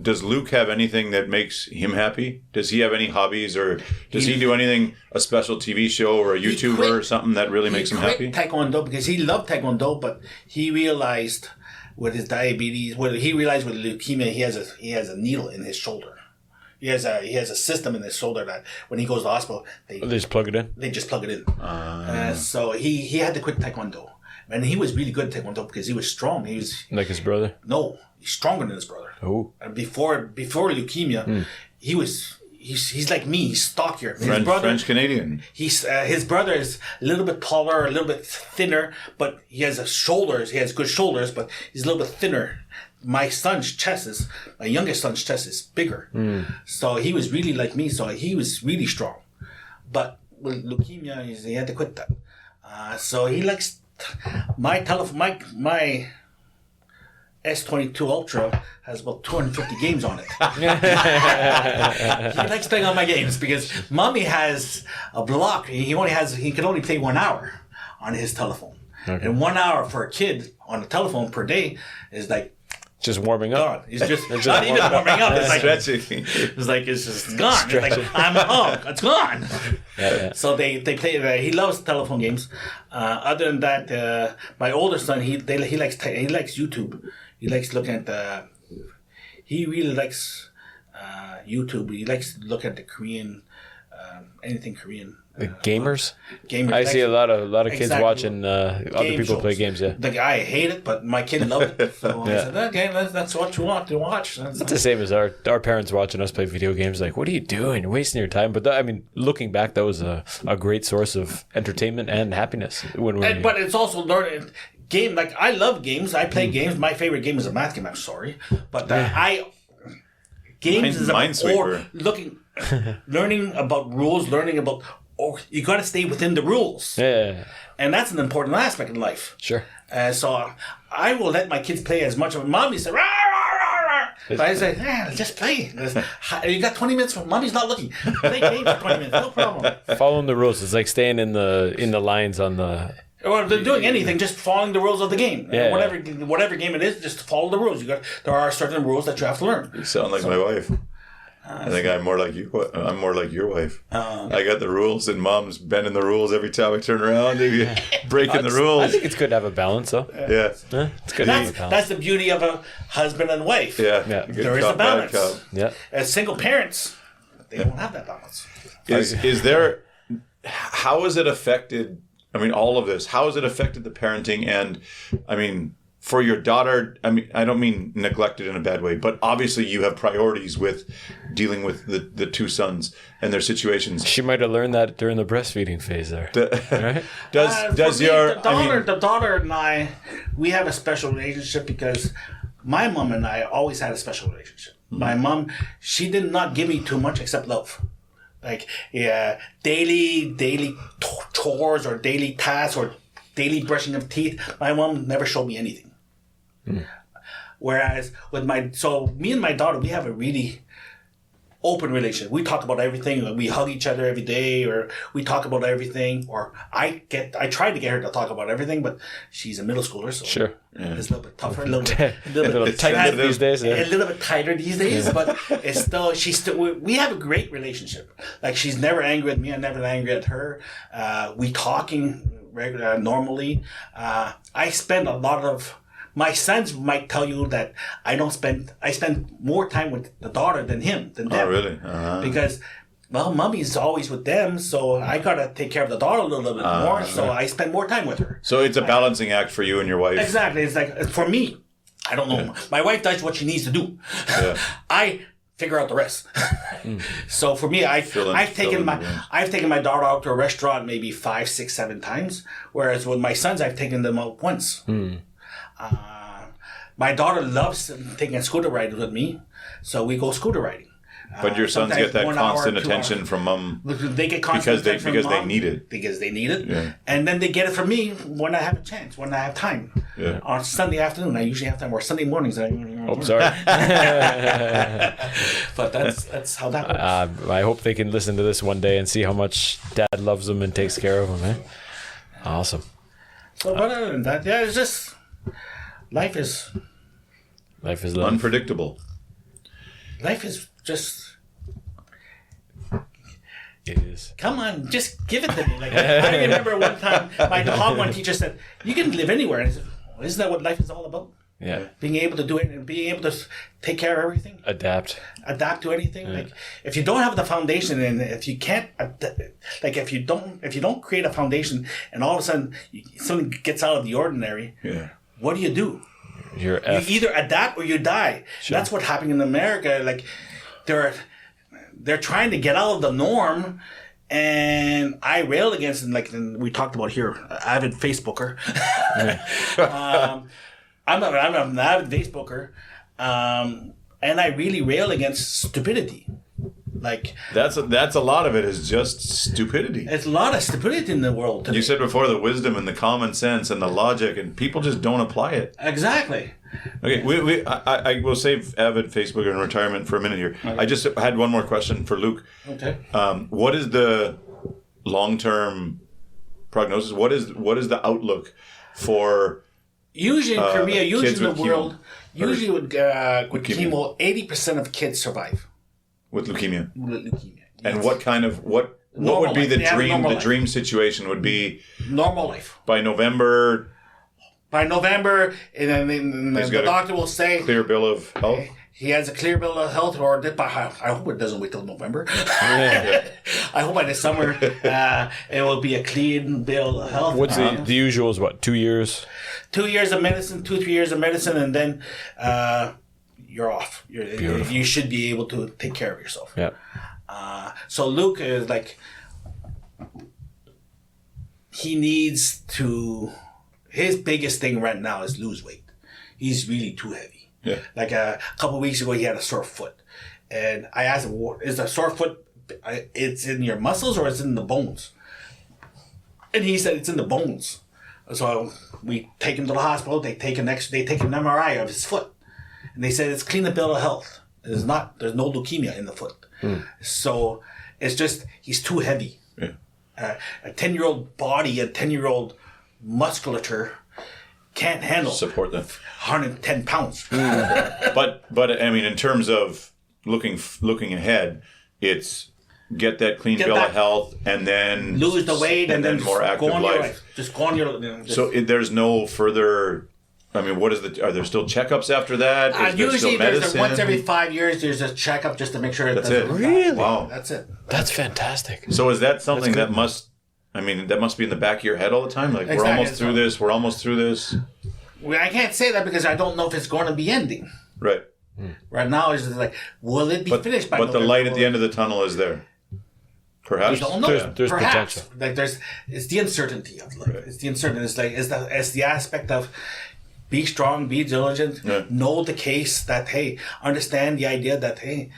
Does Luke have anything that makes him happy? Does he have any hobbies, or does he do anything, a special TV show or a YouTuber or something that really makes him happy? He quit Taekwondo because he loved Taekwondo, but he realized with his diabetes, with leukemia, he has a needle in his shoulder. He has a system in his shoulder that when he goes to the hospital, they just plug it in. They just plug it in. So he had to quit Taekwondo, and he was really good at Taekwondo because he was strong. He was like his brother. No, he's stronger than his brother. Oh, and before leukemia, he's like me. He's stockier. French Canadian. His brother is a little bit taller, a little bit thinner, but he has shoulders. He has good shoulders, but he's a little bit thinner. My youngest son's chest is bigger. So he was really like me. So he was really strong. But with leukemia, he had to quit that. So he likes my S22 Ultra has about 250 games on it. He likes playing on my games because Mommy has a block. He can only play 1 hour on his telephone. Okay. And 1 hour for a kid on the telephone per day is like just warming up. He's just not even warming up. It's like it's just gone. It's like it's gone. So they play. He loves telephone games. Other than that, my older son he likes YouTube. He likes looking at he really likes YouTube. He likes to look at the Korean, anything Korean. The gamers? I see a lot of kids watching other people shows. Play games, yeah. The guy hate it, but my kid loved it. So I said, okay, that's what you want to watch. It's the same as our parents watching us play video games. Like, what are you doing? You're wasting your time. But looking back, that was a great source of entertainment and happiness. But it's also learning. Game, like I love games. I play games. My favorite game is a math game. I'm sorry, but games is about learning about rules, you got to stay within the rules. Yeah, and that's an important aspect in life. Sure. So I will let my kids play as much of. Mommy said, rah, rah, rah. But I say, just play. You got 20 minutes. Mommy's not looking. Play games for 20 minutes. No problem. Following the rules. It's like staying in the lines on the. Or they're doing anything, just following the rules of the game. Yeah, whatever game it is, just follow the rules. There are certain rules that you have to learn. You sound like my wife. I think I'm more like you. I'm more like your wife. I got the rules, and Mom's bending the rules every time I turn around. Breaking the rules. I think it's good to have a balance, though. Yeah. It's good to have a balance. That's the beauty of a husband and wife. Yeah. There is a balance. Yeah. As single parents, they don't have that balance. Is there? How has it affected? I mean, all of this. How has it affected the parenting? And I mean, for your daughter, I mean, I don't mean neglected in a bad way, but obviously you have priorities with dealing with the two sons and their situations. She might have learned that during the breastfeeding phase there. Right? The daughter and I, we have a special relationship because my mom and I always had a special relationship. Mm-hmm. My mom, she did not give me too much except love. Like daily chores or daily tasks or daily brushing of teeth. My mom never showed me anything. Whereas with me and my daughter, we have a really open relationship. We talk about everything. We hug each other every day, or we talk about everything. Or I try to get her to talk about everything, but she's a middle schooler, so sure. It's a little bit tougher, a little bit tighter these days. Yeah. A little bit tighter these days, but it's still. We have a great relationship. Like she's never angry at me. I'm never angry at her. We talking normally. I spend a lot of. My sons might tell you that I spend more time with the daughter than them. Oh, really? Uh-huh. Because, well, mommy's always with them, so I gotta take care of the daughter a little bit more. So I spend more time with her. So it's a balancing act for you and your wife. Exactly. It's like for me. I don't know. Yeah. My wife does what she needs to do. Yeah. I figure out the rest. So for me, I've taken my daughter out to a restaurant maybe 5, 6, 7 times, whereas with my sons, I've taken them out once. My daughter loves taking a scooter ride with me, so we go scooter riding. But your sons get that constant attention from mom. They get constant attention because they need it. Because they need it, and then they get it from me when I have a chance, when I have time. Yeah. On Sunday afternoon, I usually have time, or Sunday mornings. Sorry. But that's how that works. I hope they can listen to this one day and see how much Dad loves them and takes care of them. Eh? Awesome. So, but other than that, it's just life is unpredictable. Life is just. It is. Come on, just give it to me. Like I remember one time my Hogwarts teacher said, "You can live anywhere." And I said, well, "Isn't that what life is all about?" Yeah. Being able to do it and being able to take care of everything. Adapt to anything. Yeah. Like if you don't have the foundation and if you can't, like if you don't create a foundation and all of a sudden something gets out of the ordinary, what do? You either adapt or you die. Sure. That's what's happening in America. Like they're trying to get out of the norm, and I rail against it. Like we talked about here, avid Facebooker. I'm an avid Facebooker, and I really rail against stupidity. Like that's a lot of it is just stupidity. It's a lot of stupidity in the world today. You said before the wisdom and the common sense and the logic, and people just don't apply it. Exactly. Okay, I will save avid Facebooker in retirement for a minute here. Okay. I just had one more question for Luke. Okay. What is the long-term prognosis? What is the outlook for? Usually in Korea, usually in the world, usually with chemo, 80% of kids survive. With leukemia. Yes. And what would be the dream situation would be normal life by November. By November, and then the doctor will say clear bill of health. He has a clear bill of health, or I hope it doesn't wait till November. I hope by the summer it will be a clean bill of health. What's the usual is what, 2 years? 2 years of medicine, 2-3 years of medicine, and then you're off. You should be able to take care of yourself. Yeah. So Luke is like, he needs to. His biggest thing right now is lose weight. He's really too heavy. Yeah. Like a couple of weeks ago, he had a sore foot, and I asked him, "Is the sore foot? It's in your muscles or it's in the bones?" And he said it's in the bones. So we take him to the hospital. They take an MRI of his foot, and they said it's clean the bill of health. There's no leukemia in the foot. So it's just he's too heavy. Yeah. A 10-year-old body, a 10-year-old musculature can't handle support them 110 pounds. But I mean, in terms of looking ahead, it's get that clean bill of health and then lose the weight and then more active go on life. your life. Just go on your. So there's no further. I mean, are there still checkups after that? Is there usually, still medicine? once every 5 years, there's a checkup just to make sure That's it. Really? Wow. That's it. That's fantastic. So is that something that must? I mean, that must be in the back of your head all the time. Like we're Exactly. almost through this. We're almost through this. Well, I can't say that because I don't know if it's going to be ending. Right. Right now, it's just like, will it be finished by But the November? light at the end of the tunnel is there. Perhaps. We don't know. There's Perhaps. potential. Like it's the uncertainty of life. It's the uncertainty. It's the aspect of be strong, be diligent, know the case that, hey, understand the idea that, hey,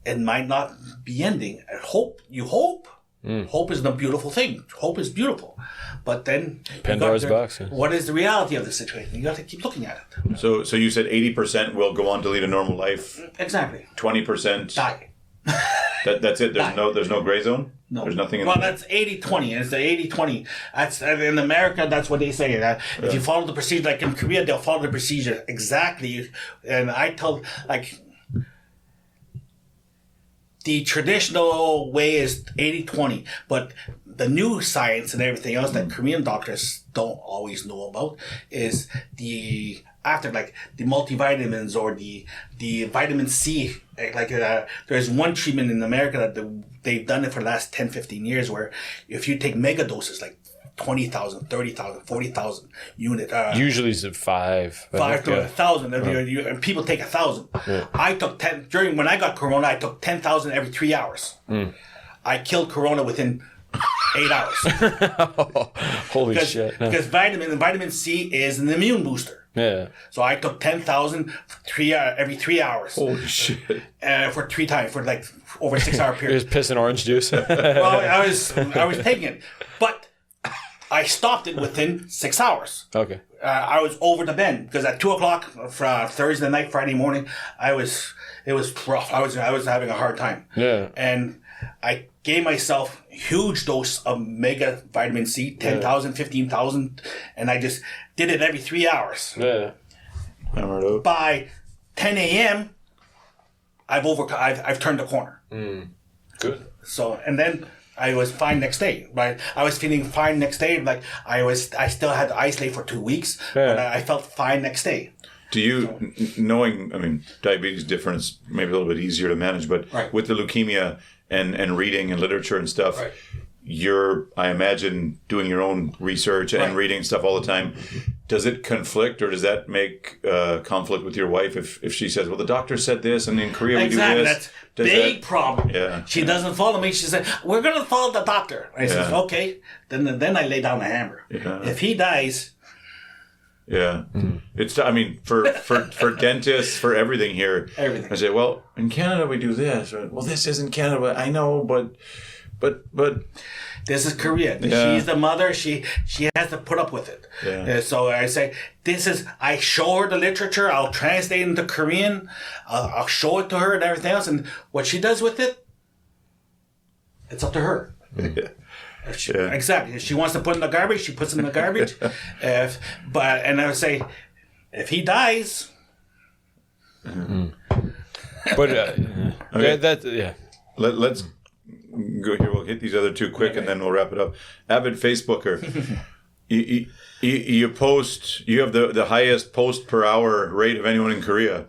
it might not be ending. Hope. Hope is a beautiful thing. Hope is beautiful. But then Pandora's box. Yeah. What is the reality of the situation? You got to keep looking at it. So you said 80% will go on to lead a normal life. Exactly. 20% Die. That's it. There's no gray zone. No. There's nothing. Well, that's 80-20. It's the 80-20. That's in America. That's what they say. If you follow the procedure, like in Korea, they'll follow the procedure exactly. And I tell the traditional way is 80-20, but the new science and everything else that Korean doctors don't always know about is the multivitamins or the vitamin C. There's one treatment in America that they've done it for the last 10, 15 years where if you take mega doses like 20,000, 30,000, 40,000 unit. Usually it's 5. 5 to 1,000. And people take 1,000. Yeah. I took 10 when I got Corona. I took 10,000 every 3 hours. I killed Corona within 8 hours. Holy shit! Because vitamin C is an immune booster. Yeah. So I took 10,000 every 3 hours. Holy shit! For 3 times for like over a 6 hour period. You're just pissing orange juice. Well, I was taking it, but I stopped it within 6 hours. Okay. I was over the bend because at 2:00 for Thursday night, Friday morning, it was rough. I was having a hard time. Yeah. And I gave myself a huge dose of mega vitamin C, 10,000, 15,000, and I just did it every 3 hours. Yeah. By 10 a.m., I've turned the corner. Good. So, and then I was fine next day. Right? I was feeling fine next day. Like I still had to isolate for 2 weeks, but I felt fine next day. Do you, knowing, I mean, diabetes different, it's maybe a little bit easier to manage, but with the leukemia and reading and literature and stuff, you're, I imagine, doing your own research and reading stuff all the time. Does it conflict or does that make conflict with your wife if she says, well, the doctor said this and in Korea we do this? That's big problem. Yeah. She doesn't follow me. She said, we're going to follow the doctor. I said, okay. Then I lay down the hammer. Yeah. If he dies... Yeah. It's, I mean, for dentists, for everything here. Everything. I say, well, in Canada we do this. Or, well, this isn't Canada. I know, but... This is Korea. Yeah. She's the mother. She has to put up with it. Yeah. So I say, I show her the literature. I'll translate it into Korean. I'll show it to her and everything else. And what she does with it, it's up to her. Yeah. Exactly. If she wants to put in the garbage, she puts it in the garbage. And I would say, if he dies... But, okay. Let's go here. We'll hit these other two quick and then we'll wrap it up. Avid Facebooker. You post, you have the highest post per hour rate of anyone in Korea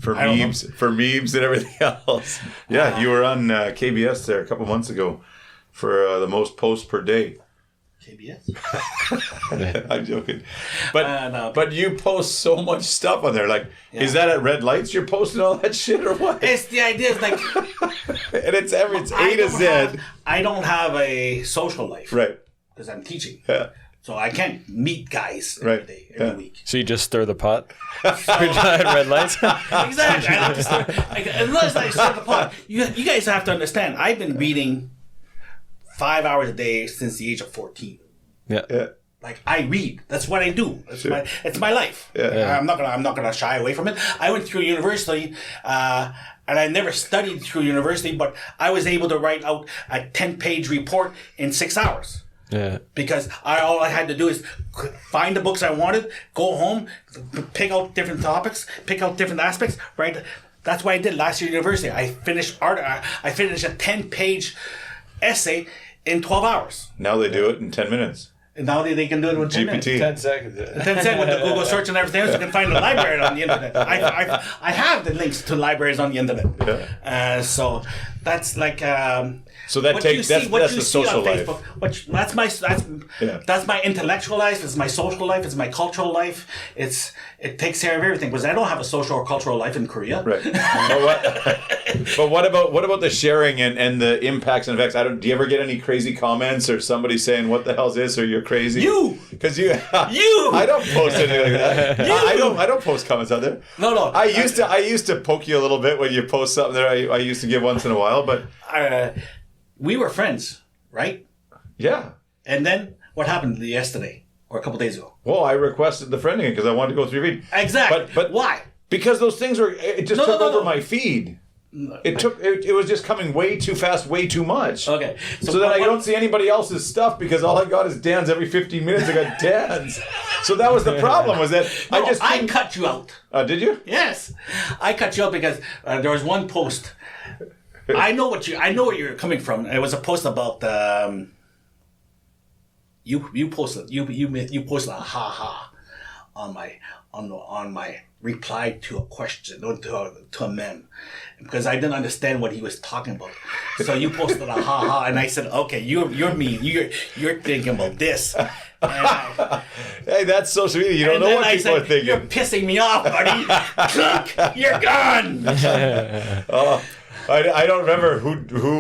for memes and everything else. Yeah, you were on KBS there a couple months ago for the most posts per day. KBS? I'm joking. But you post so much stuff on there. Like, is that at red lights you're posting all that shit or what? It's the idea. It's like... and it's A to Z. I don't have a social life. Right. Because I'm teaching. Yeah. So I can't meet guys every day, every week. So you just stir the pot? At red lights? Exactly. Unless I stir the pot. You guys have to understand, I've been reading 5 hours a day since the age of 14. Yeah. Like I read. That's what I do. It's my life. Yeah. I'm not gonna shy away from it. I went through university, and I never studied through university, but I was able to write out a 10-page report in 6 hours. Yeah. Because all I had to do is find the books I wanted, go home, pick out different topics, pick out different aspects, write That's what I did last year at university. I finished I finished a 10-page essay in 12 hours. Now they do it in 10 minutes. And now they can do it with 10 minutes. 10 seconds. 10 seconds with the Google search and everything else. You can find the library on the internet. I have the links to libraries on the internet. Yeah. So that's like. So that takes that's the social life. That's my intellectual life. It's my social life. It's my cultural life. It takes care of everything because I don't have a social or cultural life in Korea. Right. But what about the sharing and the impacts and effects? Do you ever get any crazy comments or somebody saying what the hell's this or you're crazy? Because you I don't post anything like that. I don't post comments out there. No. I used to poke you a little bit when you post something there. I used to give once in a while, but we were friends, right? Yeah. And then what happened yesterday or a couple days ago? Well, I requested the friending because I wanted to go through your feed. Exactly. But why? Because those things it took over my feed. It was just coming way too fast, way too much. Okay. So then I don't see anybody else's stuff because all I got is Dan's every 15 minutes. I got Dan's. So that was the problem. Was that I cut you out. Did you? Yes, I cut you out because there was one post. I know where you're coming from. It was a post about you posted a ha on my reply to a question to a meme because I didn't understand what he was talking about. So you posted a ha and I said, okay, you're mean. You're thinking about this. Hey, that's social media. You don't know what people are thinking. You're pissing me off, buddy. Click, you're gone. I don't remember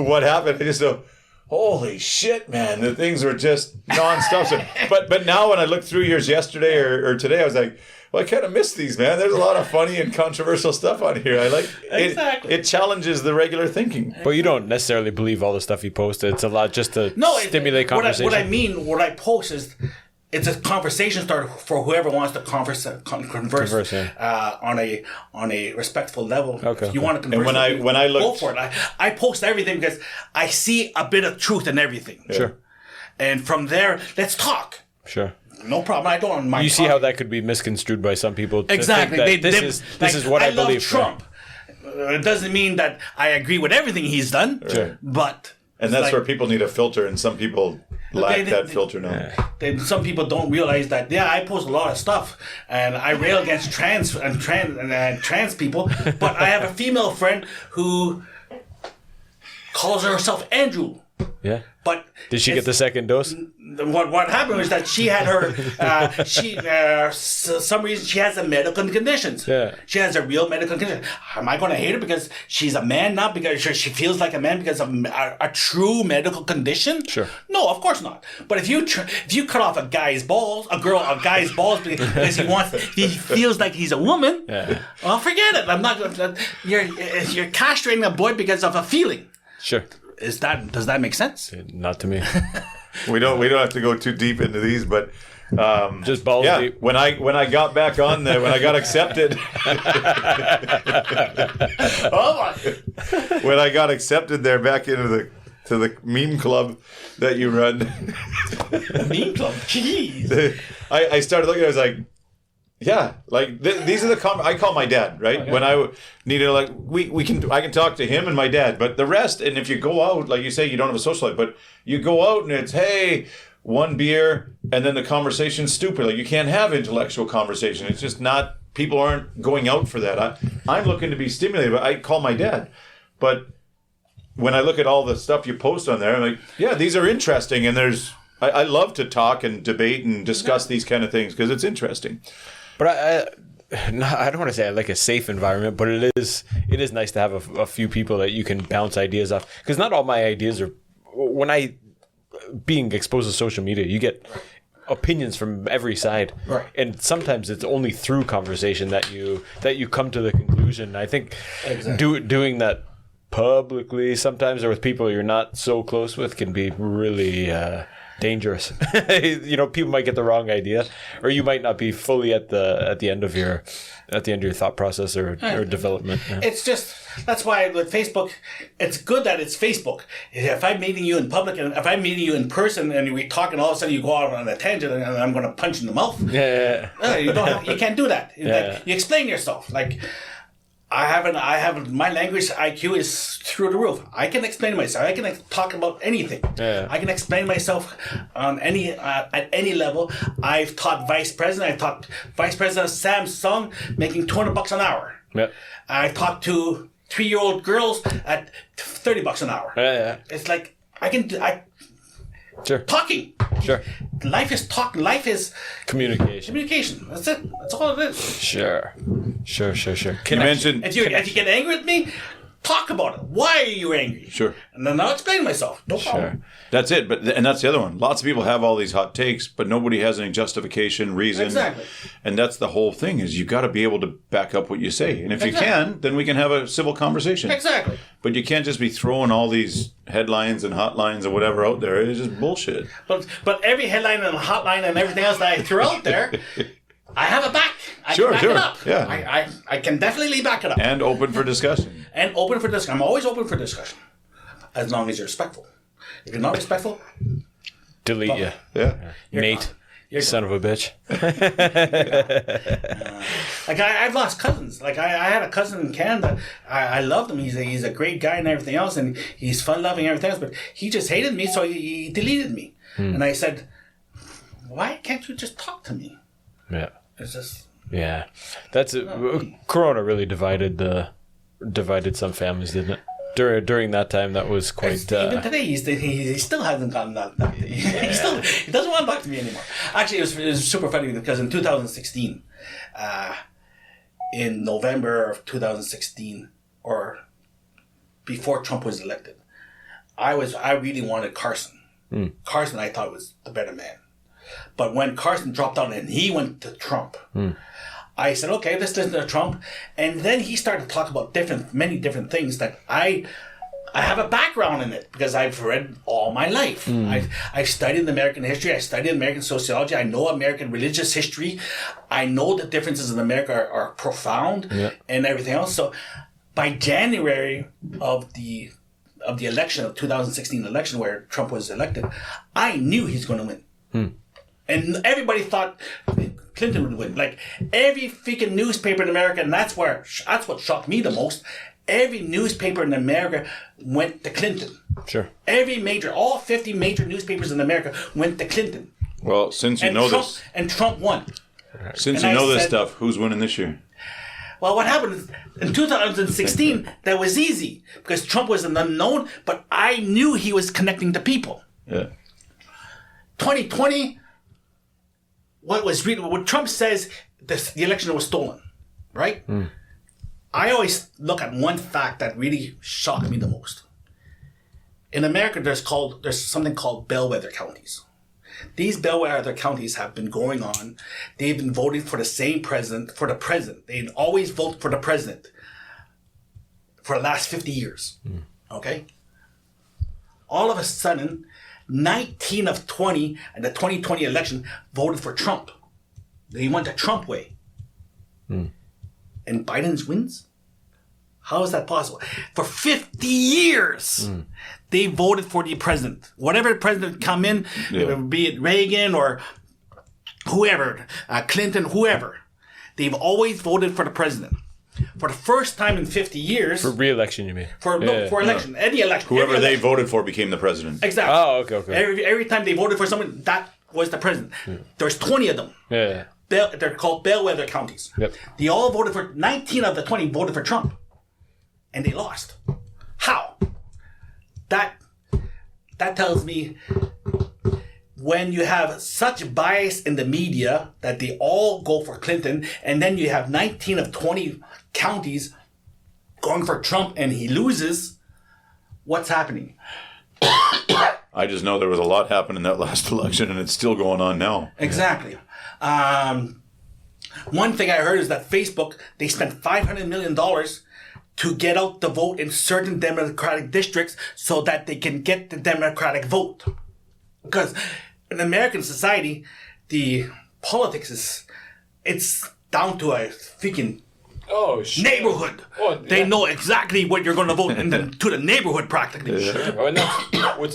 what happened. I just know, holy shit, man, the things were just nonstop. So, but now when I looked through yours yesterday or today, I was like, well, I kind of miss these, man. There's a lot of funny and controversial stuff on here. I like exactly. It challenges the regular thinking. But you don't necessarily believe all the stuff you posted. It's a lot just to stimulate conversation. What I post is it's a conversation starter for whoever wants to converse on a respectful level. Okay. If you want to converse, and when I look, go for it. I post everything because I see a bit of truth in everything. Sure. And from there, let's talk. Sure. No problem. I don't mind. You see how that could be misconstrued by some people. Exactly. This is what I believe. Trump. It doesn't mean that I agree with everything he's done. Sure. But and that's where people need a filter, and some people lack that filter now. Some people don't realize that. Yeah, I post a lot of stuff, and I rail against trans people. But I have a female friend who calls herself Andrew. Yeah. But did she get the second dose? What happened was that she had her some reason she has a medical conditions. Yeah. She has a real medical condition. Am I going to hate her because she's a man, not because she feels like a man because of a true medical condition? Sure. No, of course not. But if you cut off a guy's balls because he feels like he's a woman, well, forget it. I'm not. You're castrating a boy because of a feeling. Sure. Does that make sense? Not to me. We don't have to go too deep into these, but just balls deep. When I got back on there, when I got accepted, when I got accepted there back into the meme club that you run, meme club, jeez. I started looking. I was like, yeah, like these are the I call my dad, right? Okay. When I needed I can talk to him and my dad, but the rest. And if you go out, like you say, you don't have a social life, but you go out and it's hey, one beer, and then the conversation's stupid. Like you can't have intellectual conversation. It's just not. People aren't going out for that. I'm looking to be stimulated. But I call my dad, but when I look at all the stuff you post on there, I'm like, yeah, these are interesting, and I love to talk and debate and discuss these kind of things because it's interesting. But I don't want to say I like a safe environment, but it is nice to have a few people that you can bounce ideas off. Because not all my ideas are. When being exposed to social media, you get opinions from every side, right? And sometimes it's only through conversation that you come to the conclusion. I think doing that publicly sometimes or with people you're not so close with can be really dangerous. People might get the wrong idea, or you might not be fully at the end of your thought process or development. Yeah. It's just that's why with Facebook, it's good that it's Facebook. If I'm meeting you in public and if I'm meeting you in person and we're talking, all of a sudden you go out on a tangent and I'm going to punch in the mouth. Yeah. You can't do that. Yeah. You explain yourself. Like I haven't. My language IQ is through the roof. I can explain myself. I can talk about anything. Yeah. I can explain myself on at any level. I've taught vice president. I've taught vice president of Samsung making $200 an hour. Yeah. I talked to 3-year-old girls at $30 an hour. Yeah. It's like I can do. Sure. Talking. Sure. Life is talking. Life is Communication. That's it. That's all it is. Sure. You mentioned If you get angry with me, talk about it. Why are you angry? Sure. And then I'll explain myself. No problem. That's it. And that's the other one. Lots of people have all these hot takes, but nobody has any justification, reason. Exactly. And that's the whole thing is you got to be able to back up what you say. And if you can, then we can have a civil conversation. Exactly. But you can't just be throwing all these headlines and hotlines and whatever out there. It's just bullshit. But every headline and hotline and everything else that I throw out there, I have a back. I can back it up. Yeah. I can definitely back it up. And open for discussion. And open for discussion. I'm always open for discussion. As long as you're respectful. If you're not respectful, Delete you. Yeah. Nate. You're Son of a bitch. Like I've lost cousins. Like I had a cousin in Canada. I loved him. He's a great guy and everything else, and he's fun loving and everything else. But he just hated me, so he deleted me. And I said, "Why can't you just talk to me?" Yeah. It's just That's Corona really divided some families, didn't it? During that time, that was quite. Even today, he still hasn't gotten that. He doesn't want to talk to me anymore. Actually, it was super funny because in 2016, in November of 2016, or before Trump was elected, I really wanted Carson. Carson, I thought was the better man. But when Carson dropped out and he went to Trump, I said, okay, let's listen to Trump. And then he started to talk about many different things that I have a background in it because I've read all my life. I've studied American history. I studied American sociology. I know American religious history. I know the differences in America are profound and everything else. So by January of the election, of 2016 election where Trump was elected, I knew he's going to win. And everybody thought Clinton would win. Like every freaking newspaper in America, and that's what shocked me the most. Every newspaper in America went to Clinton. Sure. All 50 major newspapers in America went to Clinton. Well, since you know this, and Trump won. Since you know this stuff, who's winning this year? Well, what happened in 2016? That was easy because Trump was an unknown, but I knew he was connecting to people. Yeah. 2020. What Trump says, the election was stolen, right? I always look at one fact that really shocked me the most. In America, there's something called bellwether counties. These bellwether counties have been going on. They've been voting for the same president, for the president. They always vote for the president for the last 50 years. Okay? All of a sudden, 19 of 20 in the 2020 election voted for Trump. They went the Trump way. And Biden wins? How is that possible? For 50 years, they voted for the president. Whatever president come in, be it Reagan or whoever, Clinton, whoever, they've always voted for the president. For the first time in 50 years. For re-election, you mean? For election. Any election. Whoever they voted for became the president. Exactly. Oh, okay. Every time they voted for someone, that was the president. There's 20 of them. Yeah. They're called bellwether counties. Yep. They all voted for, 19 of the 20 voted for Trump. And they lost. How? That tells me when you have such bias in the media that they all go for Clinton, and then you have 19 of 20 counties going for Trump and he loses, what's happening? I just know there was a lot happened in that last election and it's still going on now. Exactly. One thing I heard is that Facebook, they spent $500 million to get out the vote in certain Democratic districts so that they can get the Democratic vote. Because in American society, the politics it's down to a freaking neighborhood. They know exactly what you're going to vote to the neighborhood practically. Oh, and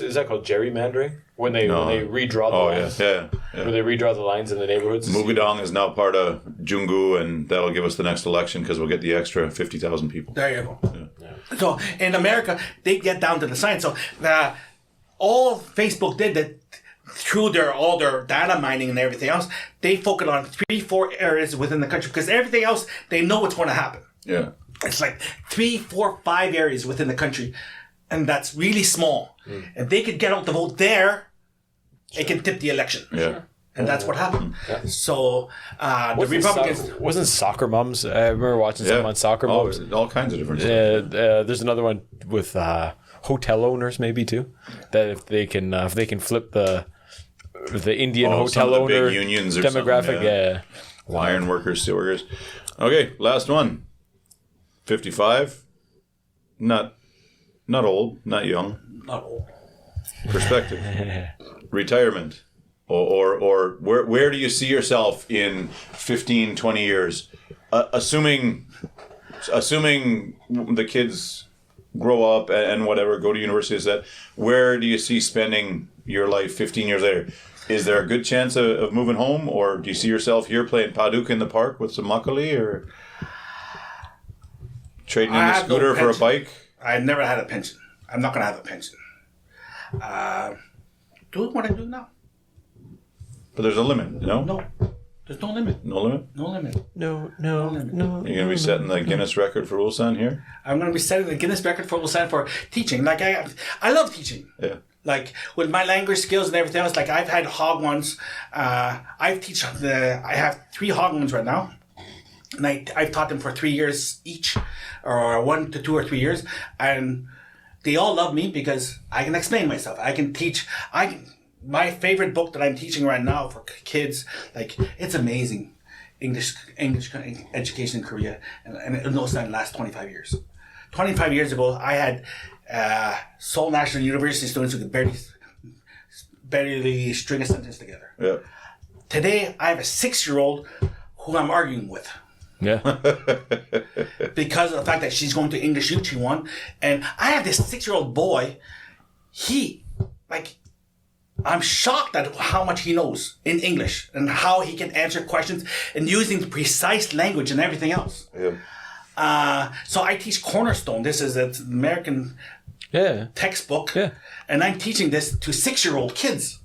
is that called gerrymandering? when they redraw the lines. Yeah. When they redraw the lines in the neighborhoods. Mugadong is now part of Jungu, and that'll give us the next election because we'll get the extra 50,000 people. There you go. Yeah. So in America, they get down to the science. So all Facebook did that through all their data mining and everything else, they focus on 3-4 areas within the country because everything else they know what's going to happen. Yeah. It's like 3, 4, 5 areas within the country, and that's really small. If they could get out the vote there, it can tip the election. Yeah. And that's what happened. Yeah. So the Republicans... Wasn't Soccer Moms? I remember watching some on Soccer Moms. All kinds of different stuff. There's another one with hotel owners maybe too. That if they can flip the Indian hotel owner big unions or demographic. Yeah. Iron workers, steel workers. Okay, last one. 55. Not old, not young. Not old. Perspective. Retirement. Or where do you see yourself in 15, 20 years? Assuming the kids grow up and whatever, go to university, where do you see spending your life 15 years later? Is there a good chance of moving home, or do you see yourself here playing Paduk in the park with some makali, or trading in a scooter for a bike? I never had a pension. I'm not going to have a pension. Doing what I do now. But there's a limit, no? No. There's no limit. No limit? No limit. No. You're going to be setting the Guinness record for Ulsan here? I'm going to be setting the Guinness record for Ulsan for teaching. Like, I love teaching. Yeah. Like, with my language skills and everything else, like, I've had hog ones. I have 3 hog ones right now. And I've taught them for 3 years each, or 1 to 2 or 3 years. And they all love me because I can explain myself. I can teach. My favorite book that I'm teaching right now for kids, like, it's amazing. English education in Korea. And it knows that in the last 25 years. 25 years ago, I had Seoul National University students who could barely string a sentence together. Yeah. Today, I have a 6-year-old who I'm arguing with. Yeah. Because of the fact that she's going to English UT1. And I have this 6-year-old boy. I'm shocked at how much he knows in English and how he can answer questions and using precise language and everything else. Yeah. So I teach Cornerstone. This is an American textbook. Yeah. And I'm teaching this to 6-year-old kids.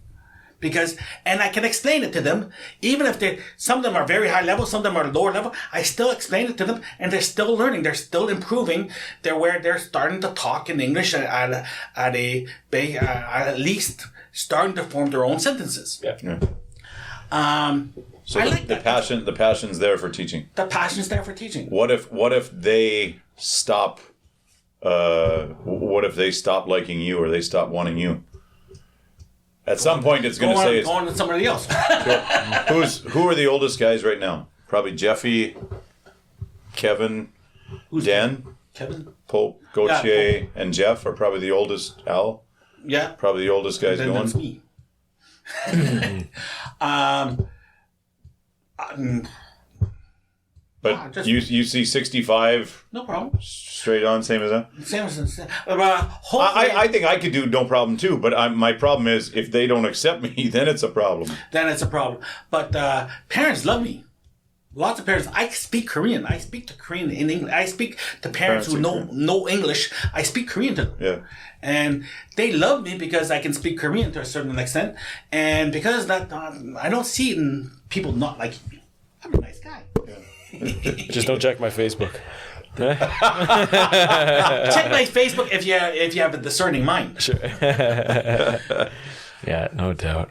And I can explain it to them, even if some of them are very high level, some of them are lower level. I still explain it to them, and they're still learning. They're still improving. They're starting to talk in English at least starting to form their own sentences. Yeah. So the passion's there for teaching. The passion's there for teaching. What if they stop? What if they stop liking you, or they stop wanting you? At some point, it's going to say... Go on to somebody else. Who are the oldest guys right now? Probably Jeffy, Kevin, Dan, Kevin, Pope, Gauthier, and Jeff are probably the oldest. Al? Yeah. Probably the oldest guys going. That's me. But you see 65... No problem. Straight on, same as that? Same as... I think I could do no problem too, but my problem is if they don't accept me, then it's a problem. But parents love me. Lots of parents. I speak Korean. I speak to Korean in English. I speak to parents who know English. I speak Korean to them. Yeah. And they love me because I can speak Korean to a certain extent. And because of that, I don't see it in people not liking me. I'm a nice guy. Yeah. Just don't check my Facebook. Check my Facebook if you have a discerning mind. Sure. Yeah, no doubt.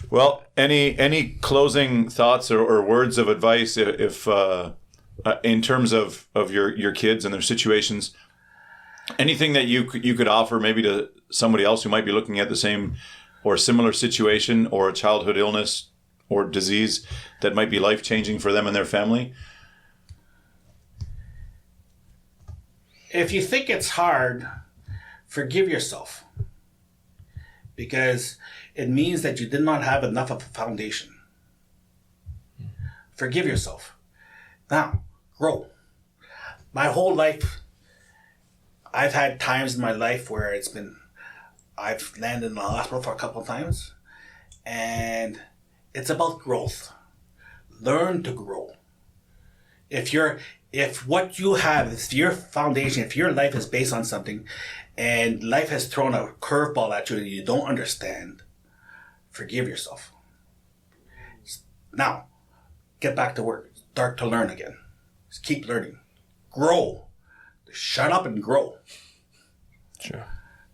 Well, any closing thoughts or words of advice if in terms of your kids and their situations? Anything that you could offer maybe to somebody else who might be looking at the same or similar situation or a childhood illness or disease that might be life-changing for them and their family? If you think it's hard, forgive yourself. Because it means that you did not have enough of a foundation. Forgive yourself. Now, grow. My whole life, I've had times in my life where it's been I've landed in the hospital for a couple of times, and it's about growth. Learn to grow. If what you have is your foundation, if your life is based on something, and life has thrown a curveball at you that you don't understand, forgive yourself. Now, get back to work. Start to learn again. Just keep learning. Grow. Shut up and grow. Sure.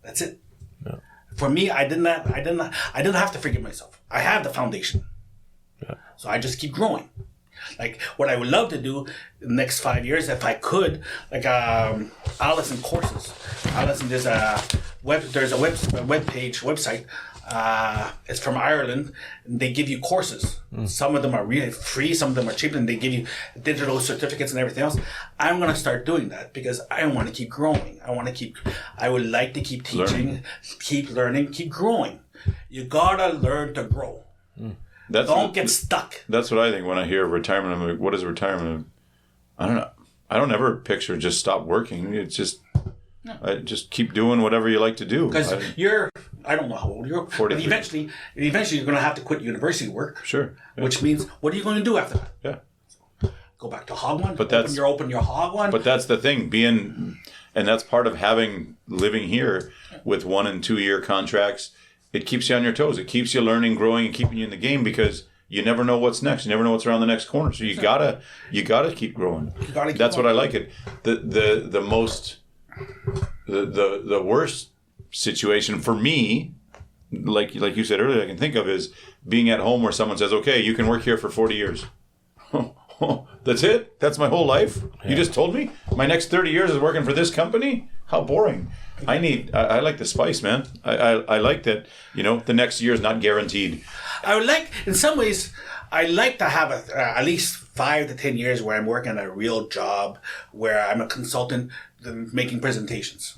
That's it. Yeah. For me, I didn't have to forgive myself. I have the foundation. Yeah. So I just keep growing. Like what I would love to do in the next 5 years, if I could, like Allison courses. Allison, there's a website. It's from Ireland. And they give you courses. Some of them are really free. Some of them are cheap, and they give you digital certificates and everything else. I'm gonna start doing that because I want to keep growing. I would like to keep teaching, keep learning, keep growing. You gotta learn to grow. Don't get stuck. That's what I think when I hear retirement. I'm like, what is retirement? I don't know. I don't ever picture just stop working. It's just, I just keep doing whatever you like to do. Because I don't know how old you're, 43. but eventually you're going to have to quit university work. Sure. Yeah. Which means, what are you going to do after that? Yeah. Go back to hog one? But open your hog one? But that's the thing, and that's part of living here with 1 and 2 year contracts. It keeps you on your toes. It keeps you learning, growing, and keeping you in the game because you never know what's next. You never know what's around the next corner. So you gotta keep growing. That's what I like it. The worst situation for me, like you said earlier, I can think of is being at home where someone says, "Okay, you can work here for 40 years." That's it? That's my whole life? Yeah. You just told me? My next 30 years is working for this company? How boring. I like the spice, man. I like that, the next year is not guaranteed. In some ways, I like to have at least 5 to 10 years where I'm working a real job, where I'm a consultant making presentations.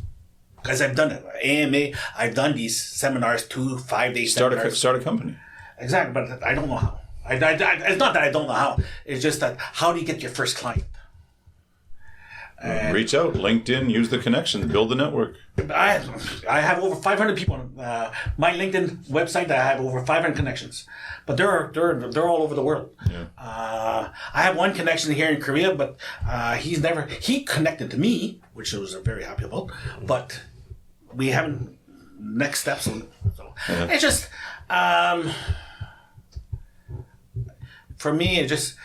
Because I've done it. AMA, I've done these seminars, 2-5 day seminars. Start a company. Exactly, but I don't know how. It's not that I don't know how. It's just that how do you get your first client? Reach out, LinkedIn, use the connections, build the network. I have over 500 people on my LinkedIn website. I have over 500 connections, but they're all over the world. Yeah. I have one connection here in Korea, but he connected to me, which I was very happy about. But we haven't next steps. So it's just for me. It just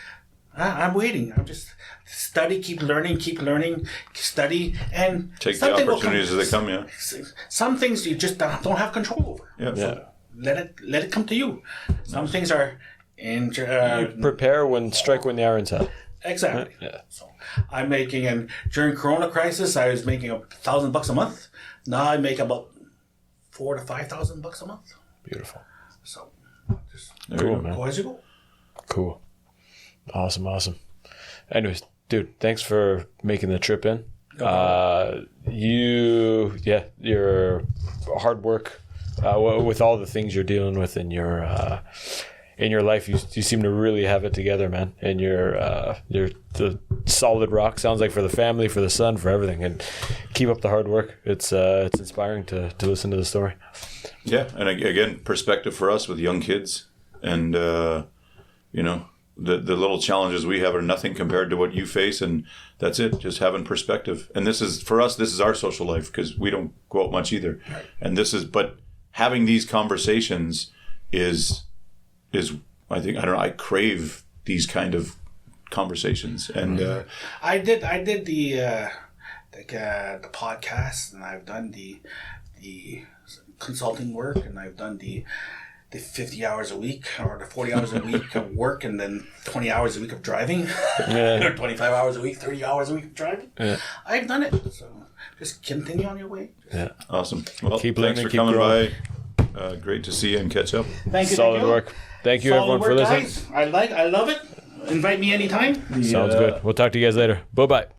I'm waiting. I'm just. Study, keep learning, study, and take the opportunities as they come. Yeah. Some things you just don't have control over. Yeah. So let it come to you. Some things are in. You prepare strike when the iron's hot. Exactly. Yeah. So I'm making, and during Corona crisis, I was making $1,000 a month. Now I make about $4,000 to $5,000 a month. Beautiful. So just cool, man. Go as you go. Cool. Awesome. Anyways, dude, thanks for making the trip in. Your hard work with all the things you're dealing with in your life. You seem to really have it together, man. And you're the solid rock. Sounds like for the family, for the son, for everything. And keep up the hard work. It's inspiring to listen to the story. Yeah, and again, perspective for us with young kids, and The little challenges we have are nothing compared to what you face, and that's it. Just having perspective, and this is our social life because we don't go out much either. Right. And but having these conversations is I think I crave these kind of conversations, and I did the podcast, and I've done the consulting work, and I've done the 50 hours a week or the 40 hours a week of work, and then 20 hours a week of driving, or 25 hours a week, 30 hours a week of driving. Yeah. I've done it. So just continue on your way. Yeah. Awesome. Well, keep thanks learning, for keep coming growing. by. Great to see you and catch up. Thank you. Solid work. Thank you, everyone, for listening. Guys. I love it. Invite me anytime. Sounds good. We'll talk to you guys later. Bye-bye.